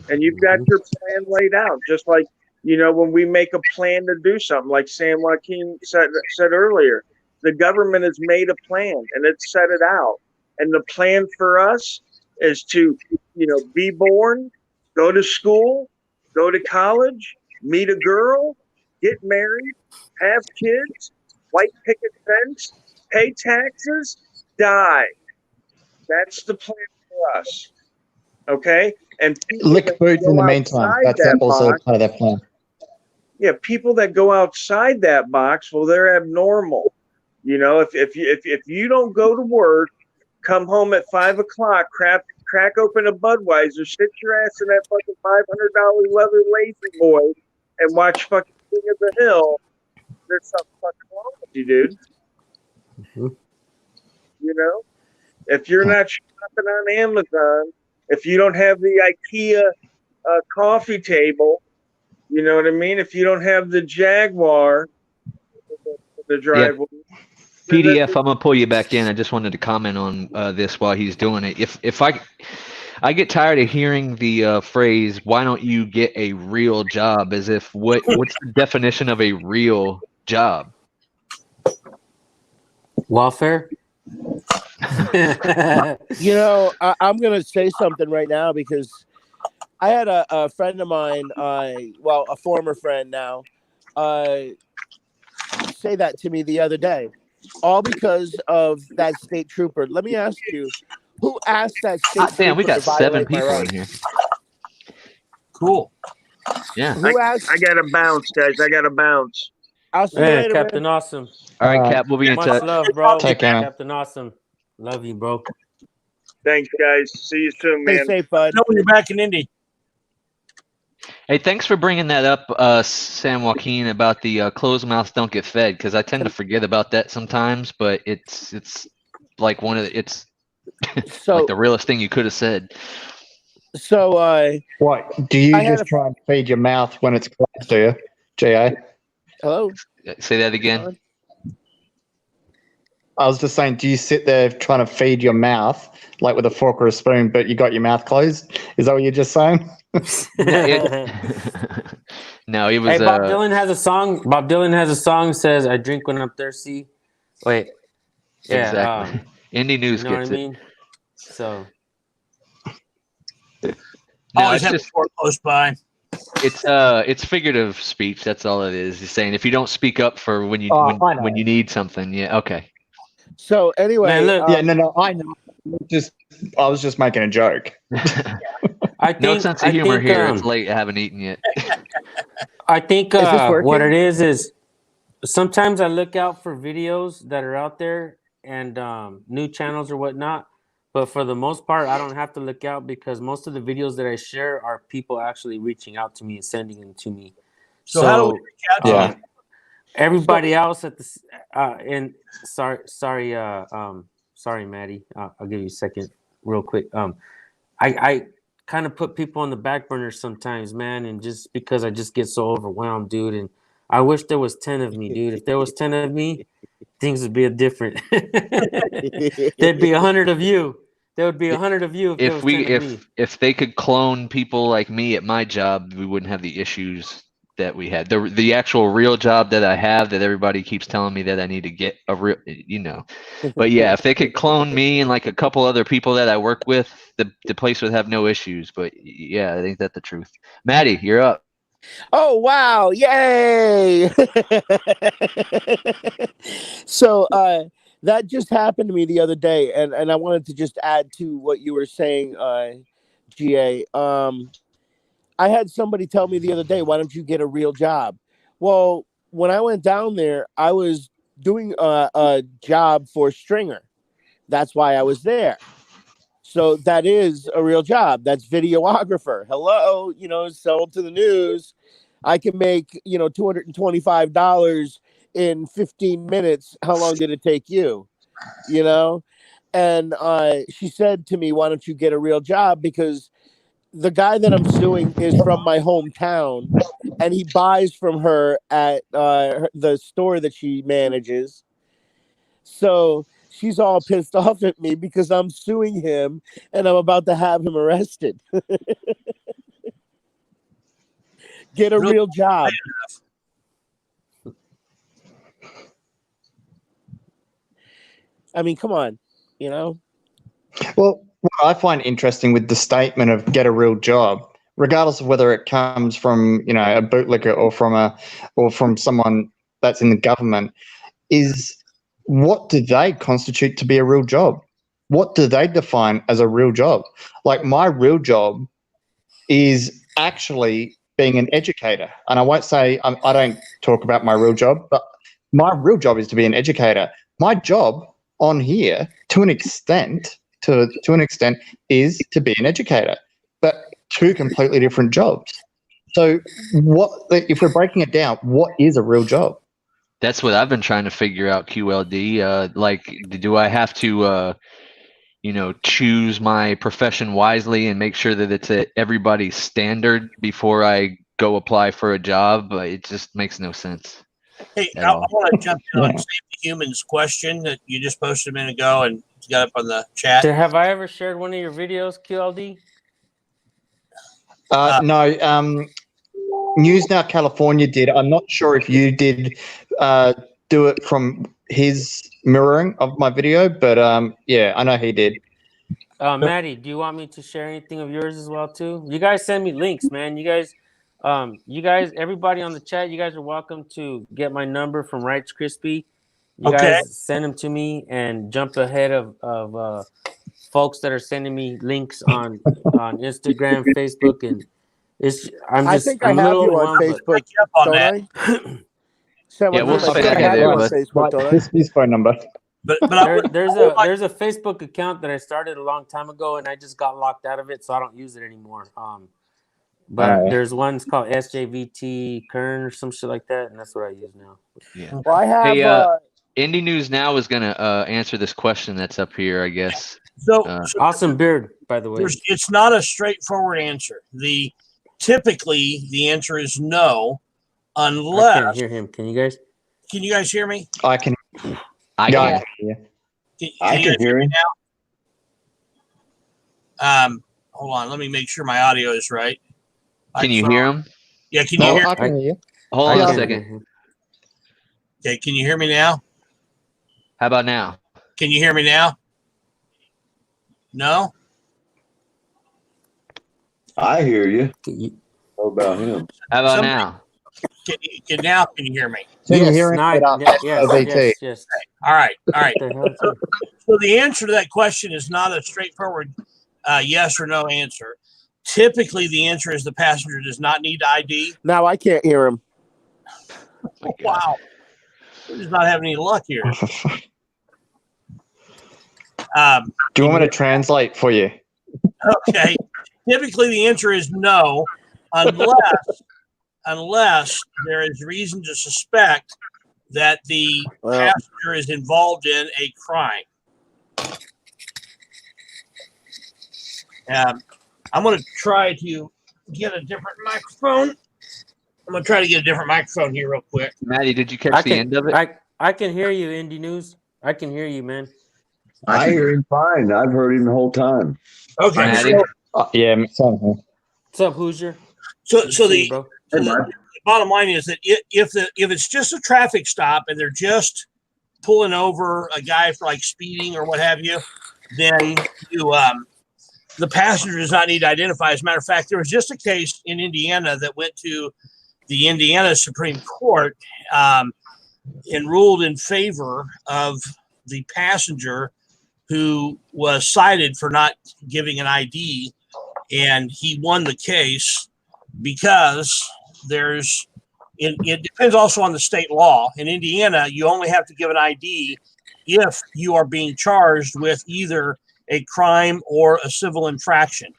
And you've got your plan laid out, just like, you know, when we make a plan to do something, like San Joaquin said earlier, the government has made a plan and it's set it out. And the plan for us is to, you know, be born, go to school, go to college, meet a girl, get married, have kids, white picket fence, pay taxes, die. That's the plan for us. Okay? And lick boots in the meantime. That's also part of that plan. Yeah, people that go outside that box, well, they're abnormal. You know, if you don't go to work, come home at 5 o'clock, crack open a Budweiser, sit your ass in that fucking $500 leather lazy boy, and watch fucking King of the Hill, there's something fucking wrong with you, dude. You know, if you're not shopping on Amazon, if you don't have the IKEA coffee table, you know what I mean? If you don't have the Jaguar, the driveway. PDF, I'm gonna pull you back in. I just wanted to comment on this while he's doing it. If I get tired of hearing the phrase, "Why don't you get a real job?" As if what's the definition of a real job? Welfare. You know, I'm going to say something right now because I had a friend of mine, well, a former friend now, say that to me the other day, all because of that state trooper. Let me ask you, who asked that state trooper Damn, we got to 7 violate my people rights? in here. Cool. Yeah. Who asked? I got to bounce, guys. I got to bounce. I'll see you Hey, later, Captain man. Awesome. All right, Cap, we'll be in Much touch. love, bro. Take care, man. Captain Awesome. Love you, bro. Thanks, guys. See you soon, Stay man. safe, bud. Know when you're back in Indy. Hey, thanks for bringing that up, San Joaquin, about the closed mouths don't get fed, because I tend to forget about that sometimes. But it's like it's So, like the realest thing you could have said. so What? Do you just try and feed your mouth when it's closed, do you, GA? hello? Say that again. I was just saying, do you sit there trying to feed your mouth, like with a fork or a spoon, but you got your mouth closed? Is that what you're just saying? No, it was. Hey, Bob Dylan has a song. Bob Dylan has a song says, "I drink when I'm thirsty." Wait, yeah, Exactly. Indie News you know gets what I mean? So, No, Always it's have just a fork close by. it's figurative speech. That's all it is. He's saying if you don't speak up for when you when you need something, yeah, okay. So anyway, man, look, Yeah, no, I know. I was just making a joke. I think No sense of humor here. It's late. I haven't eaten yet. I think Is this what working? it is sometimes I look out for videos that are out there and new channels or whatnot. But for the most part, I don't have to look out because most of the videos that I share are people actually reaching out to me and sending them to me. So how do we reach out to Yeah. Everybody else at the and sorry, Maddie. I'll give you a second, real quick. I kind of put people on the back burner sometimes, man, and just because I just get so overwhelmed, dude. And I wish there was 10 of me, dude. If there was 10 of me, things would be different. There'd be 100 of you. There would be 100 of you if there was 10 of me. If they could clone people like me at my job, we wouldn't have the issues that we had. The actual real job that I have that everybody keeps telling me that I need to get a real, you know. But yeah, if they could clone me and like a couple other people that I work with, the place would have no issues. But yeah, I think that's the truth. Maddie, you're up. Oh wow! Yay! So that just happened to me the other day, and I wanted to just add to what you were saying, GA. I had somebody tell me the other day, "Why don't you get a real job?" Well, when I went down there, I was doing a job for Stringer. That's why I was there. So that is a real job. That's videographer. Hello, sold to the news. I can make, $225 in 15 minutes. How long did it take you? You know? And she said to me, why don't you get a real job? Because the guy that I'm suing is from my hometown, and he buys from her at the store that she manages. So she's all pissed off at me because I'm suing him and I'm about to have him arrested. Get a real job. I mean, come on, you know? Well, what I find interesting with the statement of get a real job, regardless of whether it comes from, you know, a bootlicker or from someone that's in the government, is what do they constitute to be a real job? What do they define as a real job? Like, my real job is actually being an educator. And I won't say I don't talk about my real job, but my real job is to be an educator. My job on here, to an extent, is to be an educator, but two completely different jobs. So if we're breaking it down, what is a real job? That's what I've been trying to figure out, QLD. Like, do I have to, choose my profession wisely and make sure that it's at everybody's standard before I go apply for a job? It just makes no sense. Hey, I want to jump in on Safety Human's question that you just posted a minute ago and got up on the chat. Have I ever shared one of your videos, QLD? No. News Now California did. I'm not sure if you did do it from his mirroring of my video, but yeah, I know he did. Maddie, do you want me to share anything of yours as well too? You guys send me links, man. You guys, everybody on the chat, you guys are welcome to get my number from Rights Crispy. You guys send them to me and jump ahead of folks that are sending me links on Instagram, Facebook, and I think I have you on Facebook, don't I? Yeah, we'll spec you there, bud. This is his phone number. But there's a Facebook account that I started a long time ago, and I just got locked out of it, so I don't use it anymore. But there's one's called SJVT Kern or some shit like that, and that's what I use now. Yeah. Well, I have. Hey, Indie News Now is gonna answer this question that's up here, I guess. So awesome beard, by the way. It's not a straightforward answer. Typically the answer is no, unless. I can't hear him. Can you guys? Can you guys hear me? I can. I can hear you. I can hear you now. Hold on. Let me make sure my audio is right. Can you hear him? Yeah. Can you hear? I can hear you. Hold on a second. Okay. Can you hear me now? How about now? Can you hear me now? No. I hear you. What about him? How about now? Can you hear me? Yes. All right. So the answer to that question is not a straightforward yes or no answer. Typically, the answer is the passenger does not need ID. Now I can't hear him. Oh, wow. We're just not having any luck here. Do you want me to translate for you? Okay. Typically, the answer is no, unless there is reason to suspect that the passenger is involved in a crime. I'm going to try to get a different microphone. I'm going to try to get a different microphone here real quick. Maddie, did you catch the end of it? I can hear you, Indie News. I can hear you, man. I hear him fine. I've heard him the whole time. Okay. Maddie? Yeah. What's up, Hoosier? So the bottom line is that if it's just a traffic stop and they're just pulling over a guy for like speeding or what have you, then the passenger does not need to identify. As a matter of fact, there was just a case in Indiana that went to the Indiana Supreme Court and ruled in favor of the passenger who was cited for not giving an ID, and he won the case because it depends also on the state law. In Indiana, you only have to give an ID if you are being charged with either a crime or a civil infraction.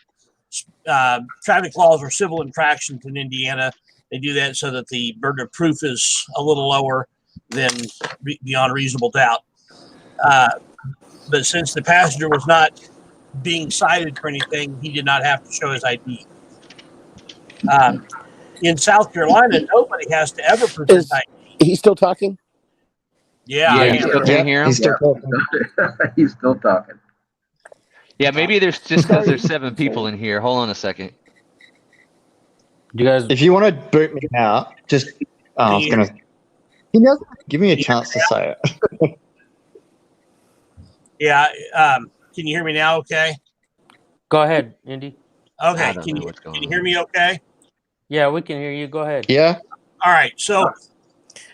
Traffic laws are civil infractions in Indiana. They do that so that the burden of proof is a little lower than beyond reasonable doubt. But since the passenger was not being cited for anything, he did not have to show his ID. In South Carolina, nobody has to ever present ID. He's still talking? Yeah, you still can't hear him? He's still talking. He's still talking. Yeah, maybe there's just because there's 7 people in here. Hold on a second. You guys, If you want to boot me out, just I was gonna. He doesn't give me a chance to say it. Yeah. Can you hear me now? Okay. go ahead, Indy. Okay. I don't know what's going Can you on. hear me? Okay. Yeah, we can hear you. Go ahead. Yeah. All right. So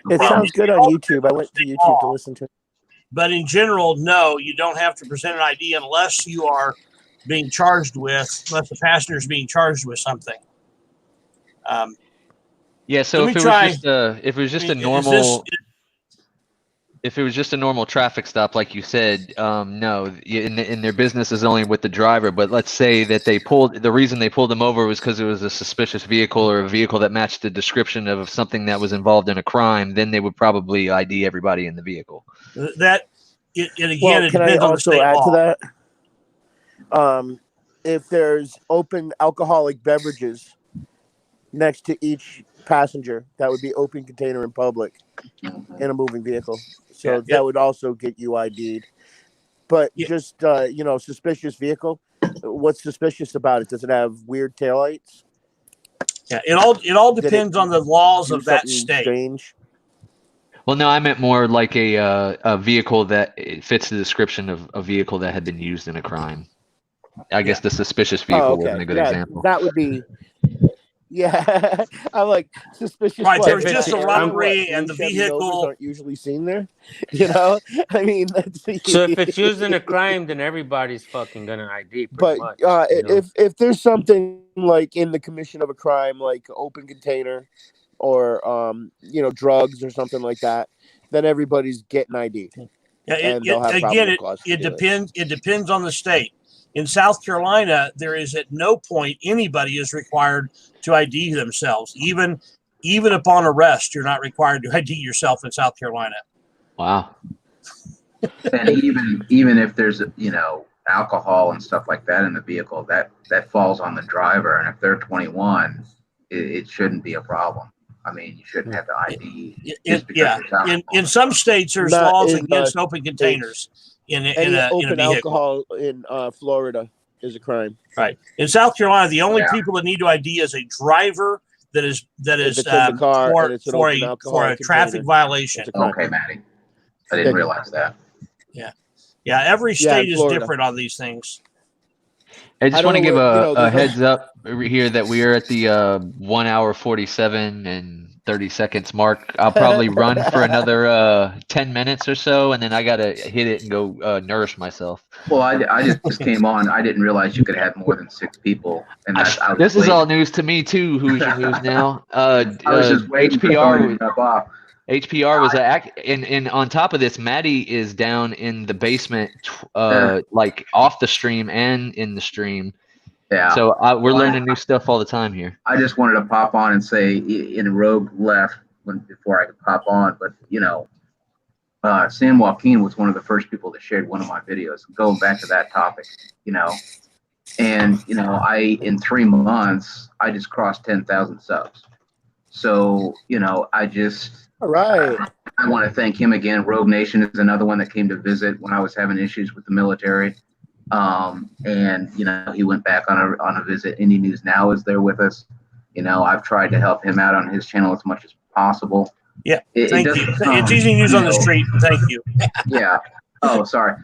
It sounds good on YouTube. I went to YouTube to listen to it. But in general, no, you don't have to present an ID unless you are being charged with, unless the passenger is being charged with something. Yeah, so Let if me it was try. just if it was just a Is normal if it was just a normal traffic stop, like you said, no, in their business is only with the driver. But let's say that the reason they pulled them over was because it was a suspicious vehicle or a vehicle that matched the description of something that was involved in a crime. Then they would probably ID everybody in the vehicle. That it again, Well, it can I depends on the also state add law. to that? If there's open alcoholic beverages next to each passenger, that would be open container in public in a moving vehicle. So that would also get you ID'd. But just suspicious vehicle. What's suspicious about it? Does it have weird taillights? Yeah, it all depends on the laws of that state. Strange. Well, no, I meant more like a vehicle that fits the description of a vehicle that had been used in a crime. I guess the suspicious vehicle wasn't a good example. That would be. Yeah, I'm like suspicious. Right, what? there's just a robbery Blue and the Chevy vehicle Novas aren't usually seen there. I mean, that's So if it's used in a crime, then everybody's fucking gonna ID pretty But much. if there's something like in the commission of a crime, like open container, or drugs or something like that, then everybody's getting ID'd. Yeah, and they'll have probable cause to it do depends. It depends on the state. In South Carolina, there is at no point anybody is required to ID themselves. Even upon arrest, you're not required to ID yourself in South Carolina. Wow. And even if there's alcohol and stuff like that in the vehicle, that falls on the driver. And if they're 21, it shouldn't be a problem. I mean, you shouldn't have to ID. In some states, there's laws against open containers in a vehicle. Alcohol in Florida is a crime. Right. In South Carolina, the only people that need to ID is a driver that is for a traffic violation. Okay, Maddie. I didn't realize that. Yeah. Every state is different on these things. I just want to give a heads up here that we are at the 1 hour 47 and 30 seconds mark. I'll probably run for another 10 minutes or so, and then I gotta hit it and go nourish myself. Well, I just came on. I didn't realize you could have more than 6 people, and this is all news to me too. Hoosier News now. I was just waiting for somebody to jump off. HPR was and on top of this, Maddie is down in the basement, like off the stream and in the stream. Yeah. So we're learning new stuff all the time here. I just wanted to pop on and say, in Rogue left before I could pop on, but San Joaquin was one of the first people that shared one of my videos. Going back to that topic, and in 3 months I just crossed 10,000 subs. So I just. All right. I want to thank him again. Rogue Nation is another one that came to visit when I was having issues with the military. And he went back on a visit. Indie News Now is there with us. I've tried to help him out on his channel as much as possible. Yeah. Thank you. It's easy news on the street. Thank you. Yeah. Oh, sorry.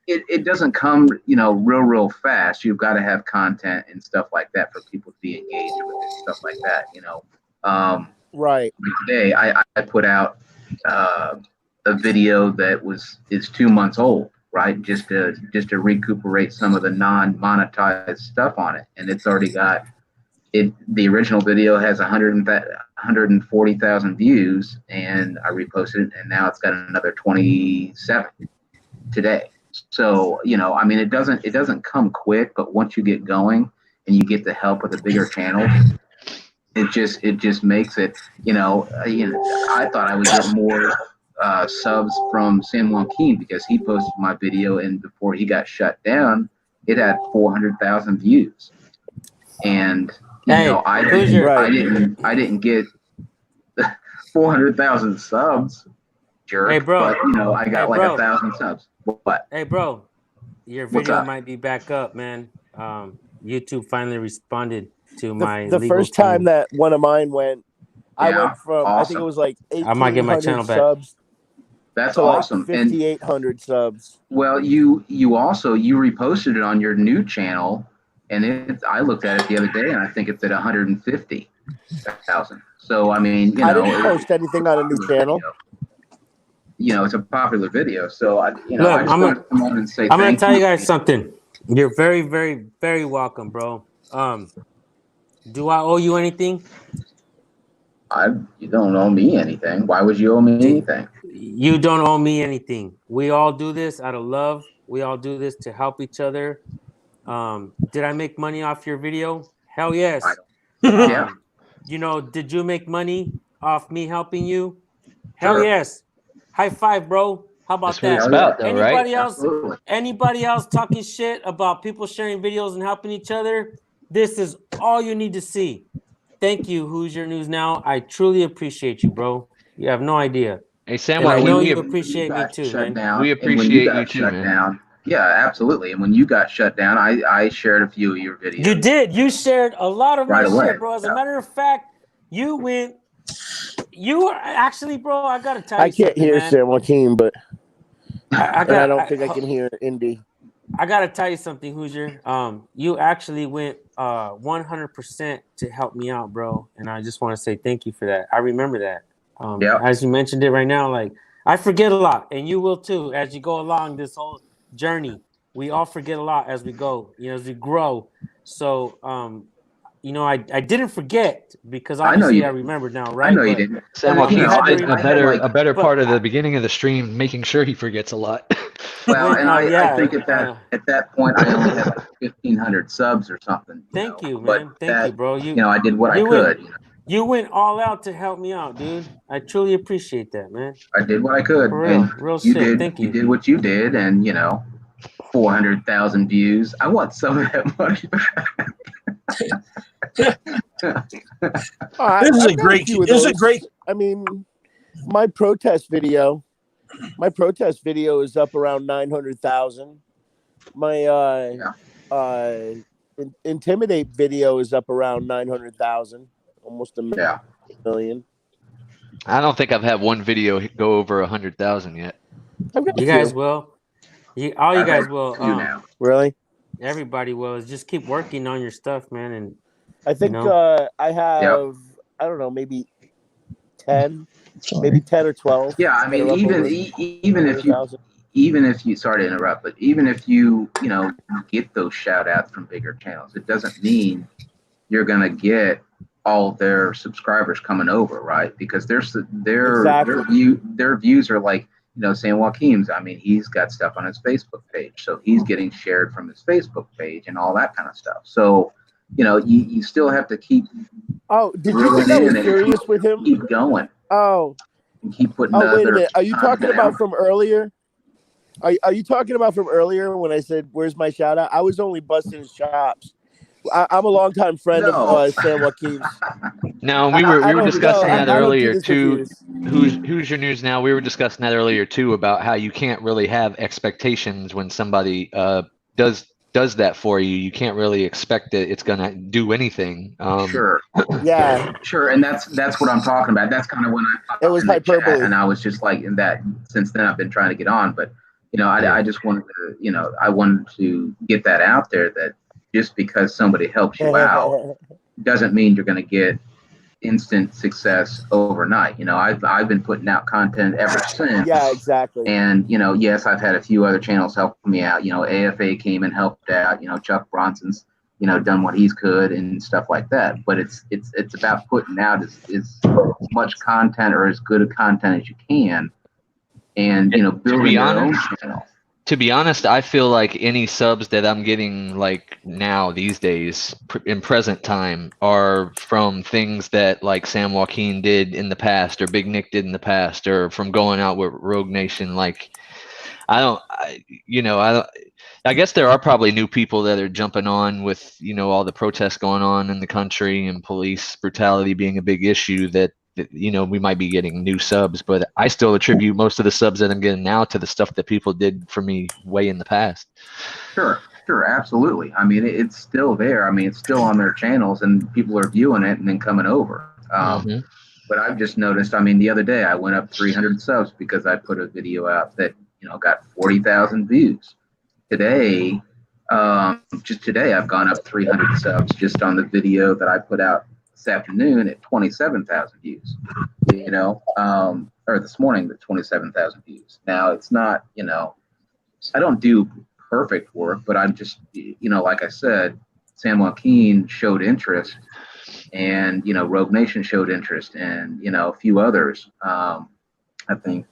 It doesn't come, real fast. You've got to have content and stuff like that for people to be engaged with it, stuff like that, Right. Today, I put out a video that is 2 months old, right? Just to recuperate some of the non-monetized stuff on it, and it's already got it. The original video has 140,000 views, and I reposted it, and now it's got another 27 today. So it doesn't come quick, but once you get going and you get the help of the bigger channels, it just makes it, I thought I would get more subs from San Joaquin because he posted my video, and before he got shut down, it had 400,000 views. And I didn't get 400,000 subs, jerk. Hey, bro. But I got like 1,000 subs. What? Hey, bro, your video might be back up, man. YouTube finally responded to my the legal first team. time that one of mine went, I went from I think it was like I might get my 1,800 channel back. subs. That's to awesome. Like 5,800 subs. Well, you also reposted it on your new channel, and I looked at it the other day, and I think it's at 150,000. So I mean, I didn't post anything on a new channel. It's a popular video. So I Look, just wanted to come on and say I'm gonna thank tell you. you guys something. You're very, very, very welcome, bro. Do I owe you anything? You don't owe me anything. Why would you owe me anything? You don't owe me anything. We all do this out of love. We all do this to help each other. Did I make money off your video? Hell yes. Yeah. Did you make money off me helping you? Hell yes. High five, bro. How about That's what that? it's about, though, Anybody right? else? Absolutely. Anybody else talking shit about people sharing videos and helping each other? This is all you need to see. Thank you, Who's Your News Now. I truly appreciate you, bro. You have no idea. Hey, Sam, and I know you when appreciate you me got too, shut man. down, We and when appreciate got you too, shut man. down, yeah, absolutely. And when you got shut down, I shared a few of your videos. You did. You shared a lot of Right my away. shit, bro. As a matter of fact, you were actually, bro. I gotta tell you I can't something, hear man. San Joaquin, but I don't think I can hear Indy. I gotta tell you something, Hoosier. You actually went 100% to help me out, bro. And I just want to say thank you for that. I remember that. As you mentioned it right now, like I forget a lot, and you will too as you go along this whole journey. We all forget a lot as we go, as we grow. So, I didn't forget because obviously I remember now, right? I know you didn't. Sam But, Joaquin's had to a better part of the beginning of the stream, making sure he forgets a lot. Well, and I think at that point I only had like 1,500 subs or something. Thank you, But man. Thank you, bro. I did what I could. You went all out to help me out, dude. I truly appreciate that, man. I did what I could. For real, and real you shit. did. Thank You did what you did, and 400,000 views. I want some of that money back. This is a great. I mean, my protest video is up around 900,000. My Intimidate video is up around 900,000, almost a million. I don't think I've had one video go over 100,000 yet. You guys will. You guys will. Really? Everybody will. Just keep working on your stuff, man. And I think I have I don't know, maybe 10 or 12. Yeah, I mean, even if you sorry to interrupt, but even if you get those shout outs from bigger channels, it doesn't mean you're gonna get all their subscribers coming over, right? Because their views are like San Joaquin's. I mean, he's got stuff on his Facebook page, so he's getting shared from his Facebook page and all that kind of stuff. So you still have to keep. Oh, did you think I was serious with him? Keep going. Oh. And keep putting. Oh, wait a minute. Are you talking about from earlier? Are you talking about from earlier when I said, "Where's my shout out"? I was only busting his chops. I'm a longtime friend of San Joaquin's. No, we were discussing that earlier too. Confused. Who's Your News Now? We were discussing that earlier too about how you can't really have expectations when somebody does that for you. You can't really expect that it's gonna do anything. Sure. Yeah. Sure, and that's what I'm talking about. That's kind of when I it was hyperbole, and I was just like in that. Since then, I've been trying to get on, but I just wanted to I wanted to get that out there that just because somebody helps you out doesn't mean you're going to get instant success overnight. I've been putting out content ever since. Yeah, exactly. And yes, I've had a few other channels helping me out. AFA came and helped out. Chuck Bronson's done what he's could and stuff like that. But it's about putting out as much content or as good a content as you can, and building your own channel. To be honest, I feel like any subs that I'm getting like now these days in present time are from things that like Sam Joaquin did in the past or Big Nick did in the past or from going out with Rogue Nation. Like I guess there are probably new people that are jumping on with, all the protests going on in the country and police brutality being a big issue that we might be getting new subs, but I still attribute most of the subs that I'm getting now to the stuff that people did for me way in the past. Sure, absolutely. I mean, it's still there. I mean, it's still on their channels, and people are viewing it and then coming over. But I've just noticed. I mean, the other day I went up 300 subs because I put a video out that got 40,000 views. Today, just today, I've gone up 300 subs just on the video that I put out this afternoon at 27,000 views. Or this morning at 27,000 views. Now it's not, I don't do perfect work, but I'm just, like I said, Sam Joaquin showed interest, and Rogue Nation showed interest, and a few others. I think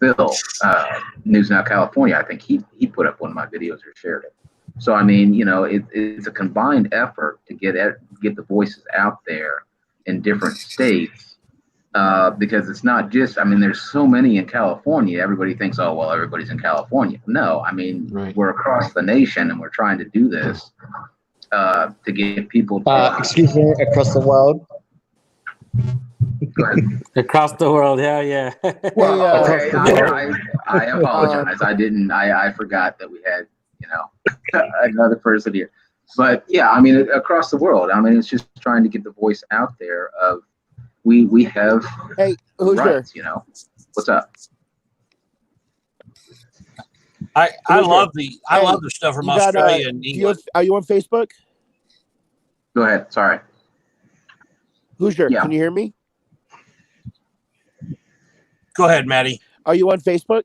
Phil, News Now California, I think he put up one of my videos or shared it. So I mean, it's a combined effort to get the voices out there in different states, because it's not just. I mean, there's so many in California. Everybody thinks, oh well, everybody's in California. No, I mean, we're across the nation, and we're trying to do this to get people. Excuse me, across the world. Go ahead. Across the world, hell yeah. Well, okay, I apologize. I forgot that we had, another person here. But yeah, I mean, across the world. I mean, it's just trying to get the voice out there of we have rights. What's up? I love the stuff from Australia and England. Are you on Facebook? Go ahead. Sorry. Hoosier, Yeah. Can you hear me? Go ahead, Maddie. Are you on Facebook?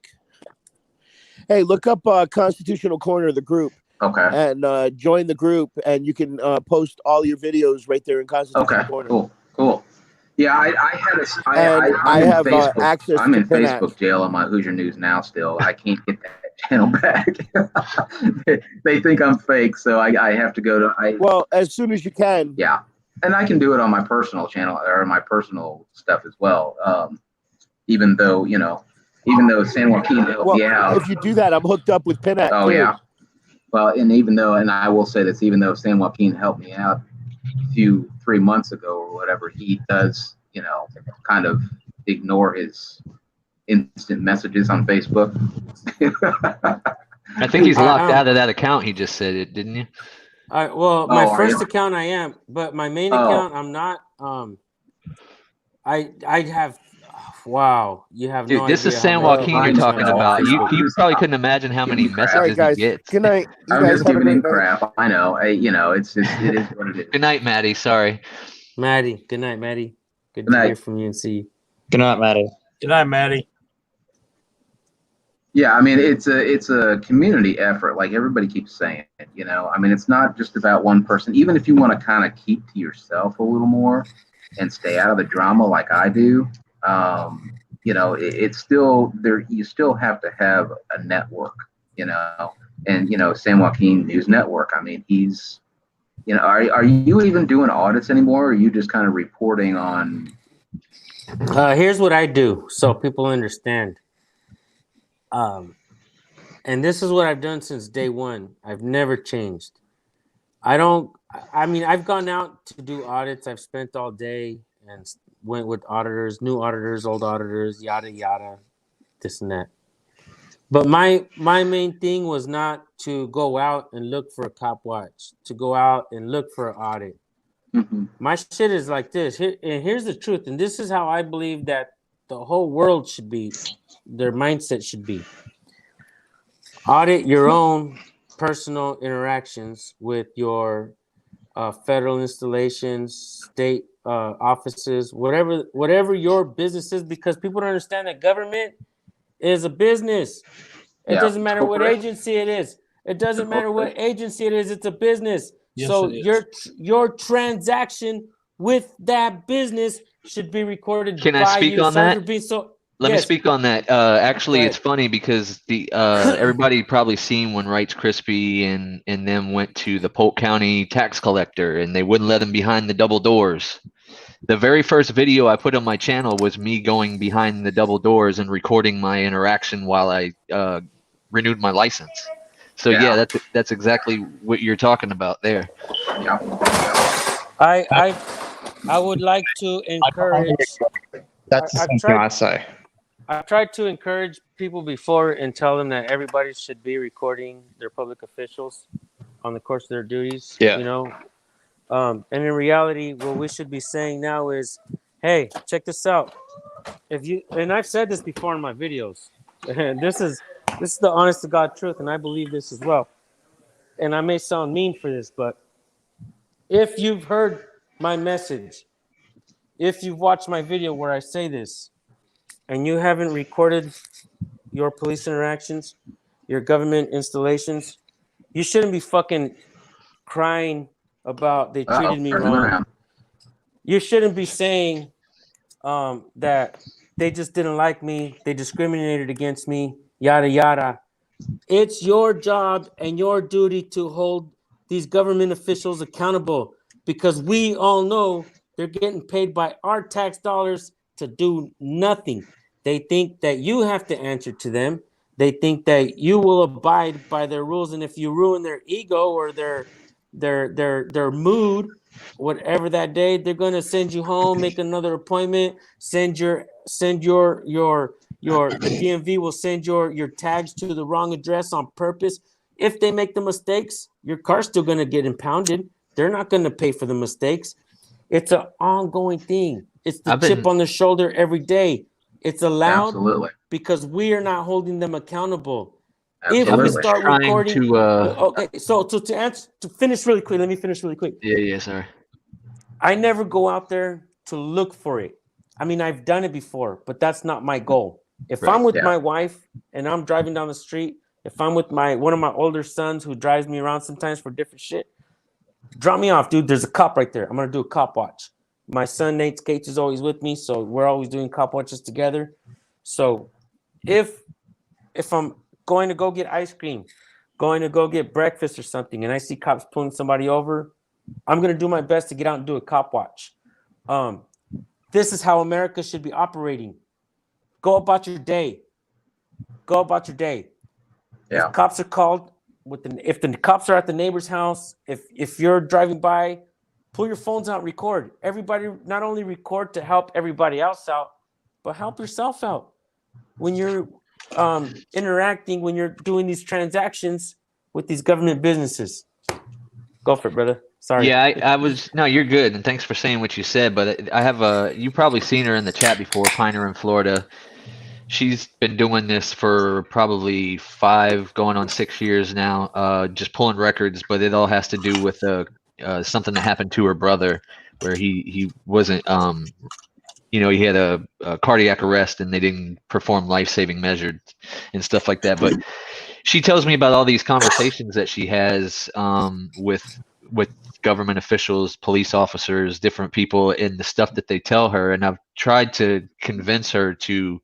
Hey, look up Constitutional Corner, the group. Okay. And join the group, and you can post all your videos right there in Constitutional Corner. Cool. Yeah, I have access. I'm in Facebook jail on my Hoosier News Now. Still, I can't get that channel back. they think I'm fake, so I have to go to. Well, as soon as you can. Yeah, and I can do it on my personal channel or my personal stuff as well. Even though San Joaquin helped me out. If you do that, I'm hooked up with Pinat. Oh yeah. Well, and I will say this, even though San Joaquin helped me out 3 months ago or whatever, he does, kind of ignore his instant messages on Facebook. I think he's locked out of that account. He just said it, didn't you? Well, my first account I am, but my main account I'm not. I have. Wow, you have dude. No this idea is San Joaquin you're talking about. You probably couldn't imagine how many messages he gets. Good night. I'm just giving him crap. I know. It is what it is. Good night, Maddie. Sorry. Maddie. Good night, Maddie. Good to hear from you and see you. Good night, Maddie. Good night, Maddie. Yeah, I mean, it's a community effort, like everybody keeps saying. I mean, it's not just about one person. Even if you want to kind of keep to yourself a little more and stay out of the drama, like I do. It's still there. You still have to have a network, and San Joaquin News Network. I mean, he's, are you even doing audits anymore? Or are you just kind of reporting on? Here's what I do, so people understand. And this is what I've done since day one. I've never changed. I've gone out to do audits. I've spent all day and went with auditors, new auditors, old auditors, yada yada, this and that. But my main thing was not to go out and look for a cop watch, to go out and look for an audit. Mm-hmm. My shit is like this. Here's the truth, and this is how I believe that the whole world should be, their mindset should be. Audit your own personal interactions with your federal installations, state offices, whatever your business is, because people don't understand that government is a business. It doesn't matter what agency it is. It doesn't matter what agency it is. It's a business. Yes, so your transaction with that business should be recorded. Can I speak on that? Let me Yes. speak on that. Actually, it's funny because the everybody probably seen when Rice Krispie and them went to the Polk County tax collector and they wouldn't let them behind the double doors. The very first video I put on my channel was me going behind the double doors and recording my interaction while I renewed my license. So yeah, that's exactly what you're talking about there. Yeah. I would like to encourage. That's the same thing I say. I've tried to encourage people before and tell them that everybody should be recording their public officials on the course of their duties. Yeah. You know, and in reality, what we should be saying now is, hey, check this out. If you, and I've said this before in my videos, and this is the honest to God truth, and I believe this as well. And I may sound mean for this, but if you've heard my message, if you've watched my video where I say this, and you haven't recorded your police interactions, your government installations, you shouldn't be fucking crying about they treated me wrong. You shouldn't be saying that they just didn't like me, they discriminated against me, yada yada. It's your job and your duty to hold these government officials accountable, because we all know they're getting paid by our tax dollars to do nothing. They think that you have to answer to them. They think that you will abide by their rules, and if you ruin their ego or their mood, whatever that day, they're gonna send you home, make another appointment, the DMV will send your tags to the wrong address on purpose. If they make the mistakes, your car's still gonna get impounded. They're not gonna pay for the mistakes. It's an ongoing thing. It's the chip on the shoulder every day. It's allowed because we are not holding them accountable. If we start recording, okay. So to finish really quick, let me finish really quick. Yeah, sorry. I never go out there to look for it. I mean, I've done it before, but that's not my goal. If I'm with my wife and I'm driving down the street, if I'm with one of my older sons who drives me around sometimes for different shit, drop me off, dude. There's a cop right there. I'm gonna do a cop watch. My son Nate Skates is always with me, so we're always doing cop watches together. So if I'm going to go get ice cream, going to go get breakfast or something, and I see cops pulling somebody over, I'm gonna do my best to get out and do a cop watch. This is how America should be operating. Go about your day. Go about your day. Yeah. If cops are called, if the cops are at the neighbor's house, if you're driving by, pull your phones out, record. Everybody, not only record to help everybody else out, but help yourself out. When you're interacting, when you're doing these transactions with these government businesses. Go for it, brother. Sorry. Yeah, I was no, you're good, and thanks for saying what you said. But I have you probably seen her in the chat before, Piner in Florida. She's been doing this for probably 5, going on 6 years now, just pulling records. But it all has to do with something that happened to her brother, where he wasn't, he had a cardiac arrest, and they didn't perform life-saving measures and stuff like that. But she tells me about all these conversations that she has with government officials, police officers, different people, and the stuff that they tell her. And I've tried to convince her to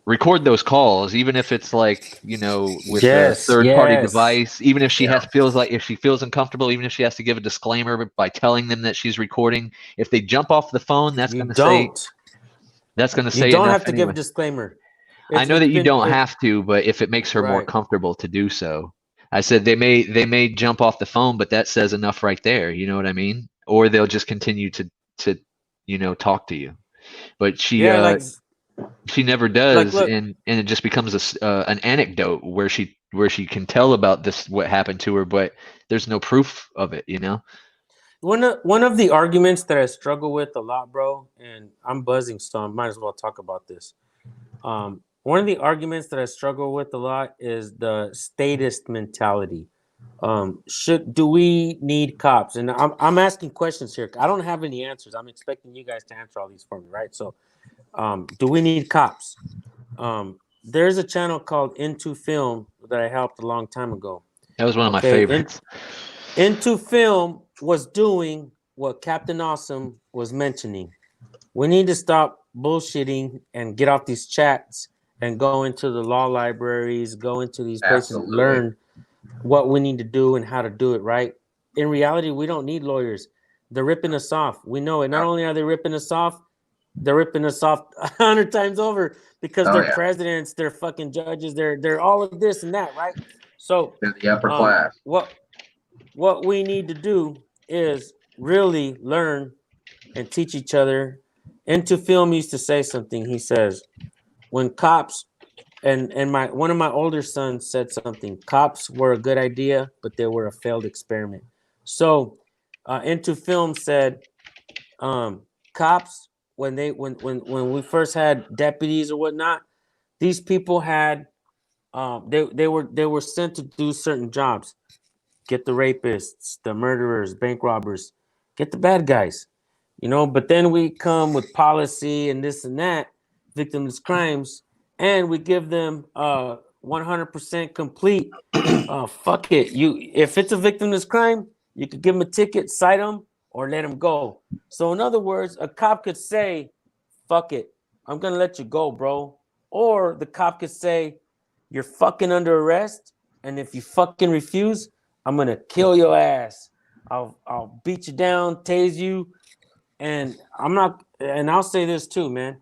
record those calls, even if it's like, with a third-party device, even if she if she feels uncomfortable, even if she has to give a disclaimer by telling them that she's recording. If they jump off the phone, that's going to say you don't have to give a disclaimer. I know that you don't have to, but if it makes her more comfortable to do so. I said they may jump off the phone, but that says enough right there. You know what I mean? Or they'll just continue to talk to you. But she never does, and it just becomes an anecdote where she can tell about what happened to her, but there's no proof of it. One of the arguments that I struggle with a lot, bro, and I'm buzzing, so I might as well talk about this. One of the arguments that I struggle with a lot is the statist mentality. Do we need cops? And I'm asking questions here. I don't have any answers. I'm expecting you guys to answer all these for me, right? So, do we need cops? There's a channel called Into Film that I helped a long time ago. That was one of my favorites. Into Film was doing what Captain Awesome was mentioning. we need to stop bullshitting and get off these chats and go into the law libraries, go into these places, Absolutely. learn what we need to do and how to do it right. In reality, we don't need lawyers. They're ripping us off. We know it. Not only are they ripping us off, they're ripping us off 100 times over because Oh they're yeah, presidents, they're fucking judges, they're all of this and that, right? So they're the upper class. what we need to do is really learn and teach each other. Into Film used to say something. He says, when cops and my one of my older sons said something, cops were a good idea, but they were a failed experiment. So Into Film said, cops, when we first had deputies or whatnot, these people had they were sent to do certain jobs. Get the rapists, the murderers, bank robbers, get the bad guys, you know. But then we come with policy and this and that, victimless crimes, and we give them 100% complete. Fuck it, you if it's a victimless crime, you could give them a ticket, cite them, or let them go. So in other words, a cop could say, "Fuck it, I'm gonna let you go, bro," or the cop could say, "You're fucking under arrest, and if you fucking refuse, I'm gonna kill your ass. I'll beat you down, tase you, and I'm not." And I'll say this too, man.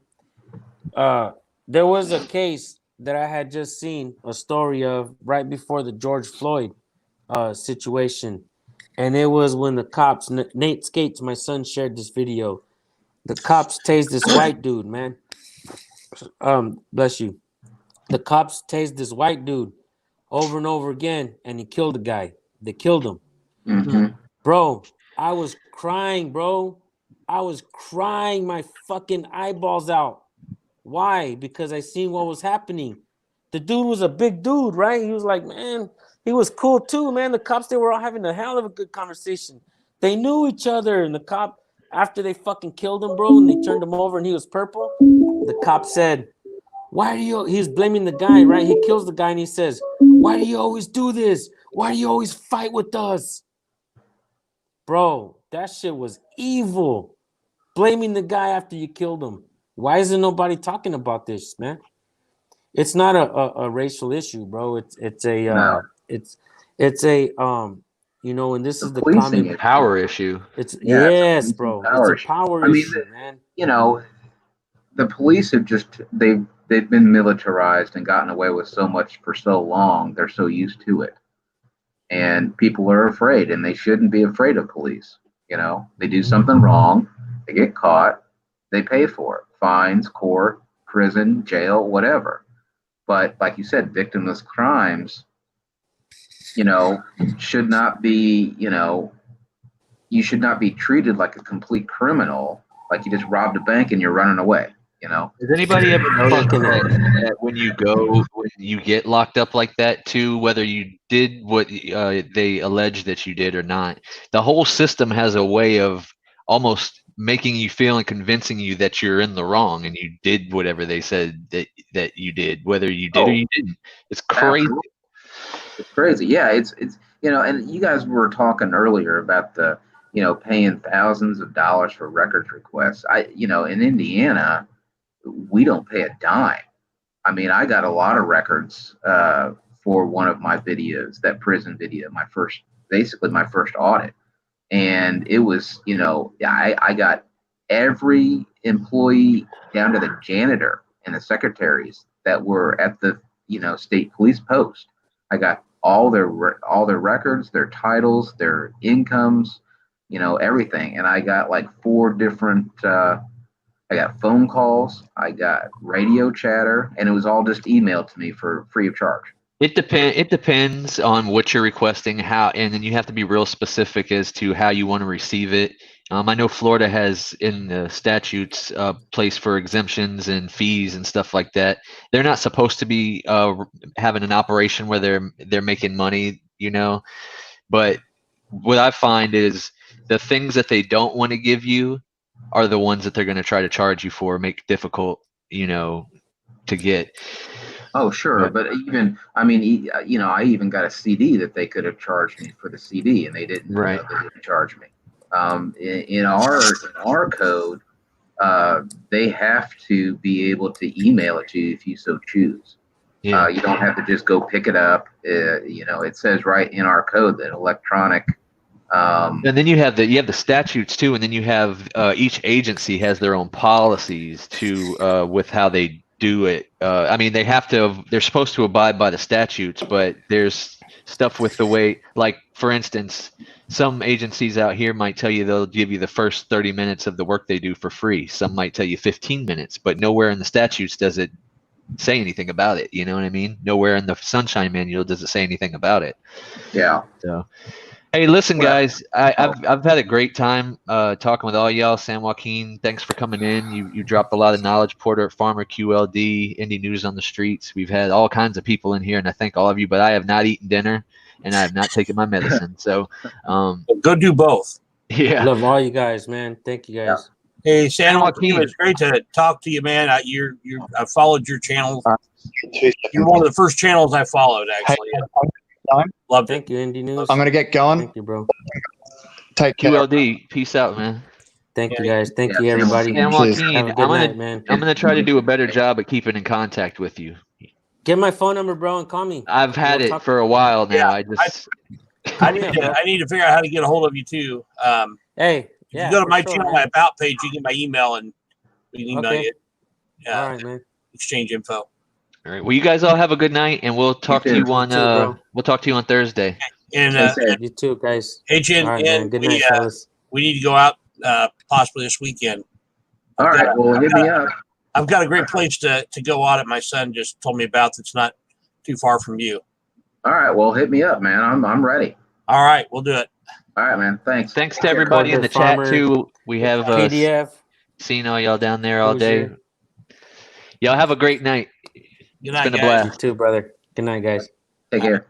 There was a case that I had just seen a story of right before the George Floyd situation, and it was when the cops, Nate Skates, my son, shared this video. The cops tased this white dude, man. Bless you. The cops tased this white dude over and over again, and he killed the guy. They killed him. Mm-hmm. Bro, I was crying, bro. I was crying my fucking eyeballs out. Why? Because I seen what was happening. The dude was a big dude, right? He was like, man, he was cool too, man. The cops, they were all having a hell of a good conversation. They knew each other. And the cop, after they fucking killed him, bro, and they turned him over and he was purple, the cop said, why do you, he's blaming the guy, right? He kills the guy and he says, why do you always do this? Why do you always fight with us? Bro, that shit was evil. Blaming the guy after you killed him. Why isn't nobody talking about this, man? It's not a racial issue, bro. It's a No. it's a you know, and this The is the policing common issue. Power issue. It's Yeah, it's a yes, policing bro. It's power a issue. power I mean, issue, man. you know, the police have just they've been militarized and gotten away with so much for so long. They're so used to it, and people are afraid, and they shouldn't be afraid of police. You know, they do something wrong, they get caught, they pay for it, fines, court, prison, jail, whatever. But like you said, victimless crimes, you know, should not be, you know, you should not be treated like a complete criminal, like you just robbed a bank and you're running away, you know? Has anybody ever noticed Fucking that when you get locked up like that too, whether you did what they allege that you did or not, the whole system has a way of almost making you feel and convincing you that you're in the wrong and you did whatever they said that you did, whether you did or Oh, you didn't. It's crazy. absolutely. It's crazy. Yeah, it's you know, and you guys were talking earlier about the, you know, paying thousands of dollars for records requests. You know, in Indiana, we don't pay a dime. I mean, I got a lot of records for one of my videos, that prison video, basically my first audit. And it was, you know, I got every employee down to the janitor and the secretaries that were at the, you know, state police post. I got all their records, their titles, their incomes, you know, everything. And I got like four different. I got phone calls, I got radio chatter, and it was all just emailed to me for free of charge. It depends on what you're requesting, how, and then you have to be real specific as to how you want to receive it. I know Florida has in the statutes a place for exemptions and fees and stuff like that. They're not supposed to be having an operation where they're making money, you know. But what I find is the things that they don't want to give you are the ones that they're going to try to charge you for, make difficult, you know, to get. Oh, sure, but even I mean, you know, I even got a CD that they could have charged me for the CD, and they didn't. Right. You know, they didn't charge me. In our code, they have to be able to email it to you if you so choose. Yeah. You don't have to just go pick it up. You know, it says right in our code that electronic. And then you have the statutes too, and then you have each agency has their own policies to with how they do it. I mean, they're supposed to abide by the statutes, but there's stuff with the way, like for instance, some agencies out here might tell you they'll give you the first 30 minutes of the work they do for free. Some might tell you 15 minutes, but nowhere in the statutes does it say anything about it. You know what I mean? Nowhere in the Sunshine Manual does it say anything about it. Yeah. So. Hey, listen, guys. I've had a great time talking with all y'all. San Joaquin, thanks for coming in. You dropped a lot of knowledge. Porter Farmer, QLD, Indie News on the Streets. We've had all kinds of people in here, and I thank all of you. But I have not eaten dinner, and I have not taken my medicine. So, go do both. Yeah, love all you guys, man. Thank you guys. Hey, San Joaquin, it's great to talk to you, man. I followed your channel. You're one of the first channels I followed, actually. Love Thank you, Indie News. I'm gonna get going. Thank you, bro. Take care. QLD, peace out, man. Thank you, guys. Thank you, everybody. San Joaquin, Have a good night, man. I'm gonna try to do a better job at keeping in contact with you. Get my phone number, bro, and call me. I've had it for a while now. I need to figure out how to get a hold of you too. Hey, if you go to my channel, my about page, you get my email, and we can email you. All right, man. Exchange info. All right. Well, you guys all have a good night, and we'll talk to you on we'll talk to you on Thursday. And you too, guys. Hey, Jen, All right, man. Good night, fellas. we need to go out possibly this weekend. All right, well, hit me up. I've got a great place to go out at. My son just told me about that's not too far from you. All right, well, hit me up, man. I'm ready. All right, we'll do it. All right, man. Thanks. Thanks to everybody in the chat too. We have PDF. Seen all y'all down there all day. Y'all have a great night. Good night, it's been a guys. blast. You too, brother. Good night, guys. Take care.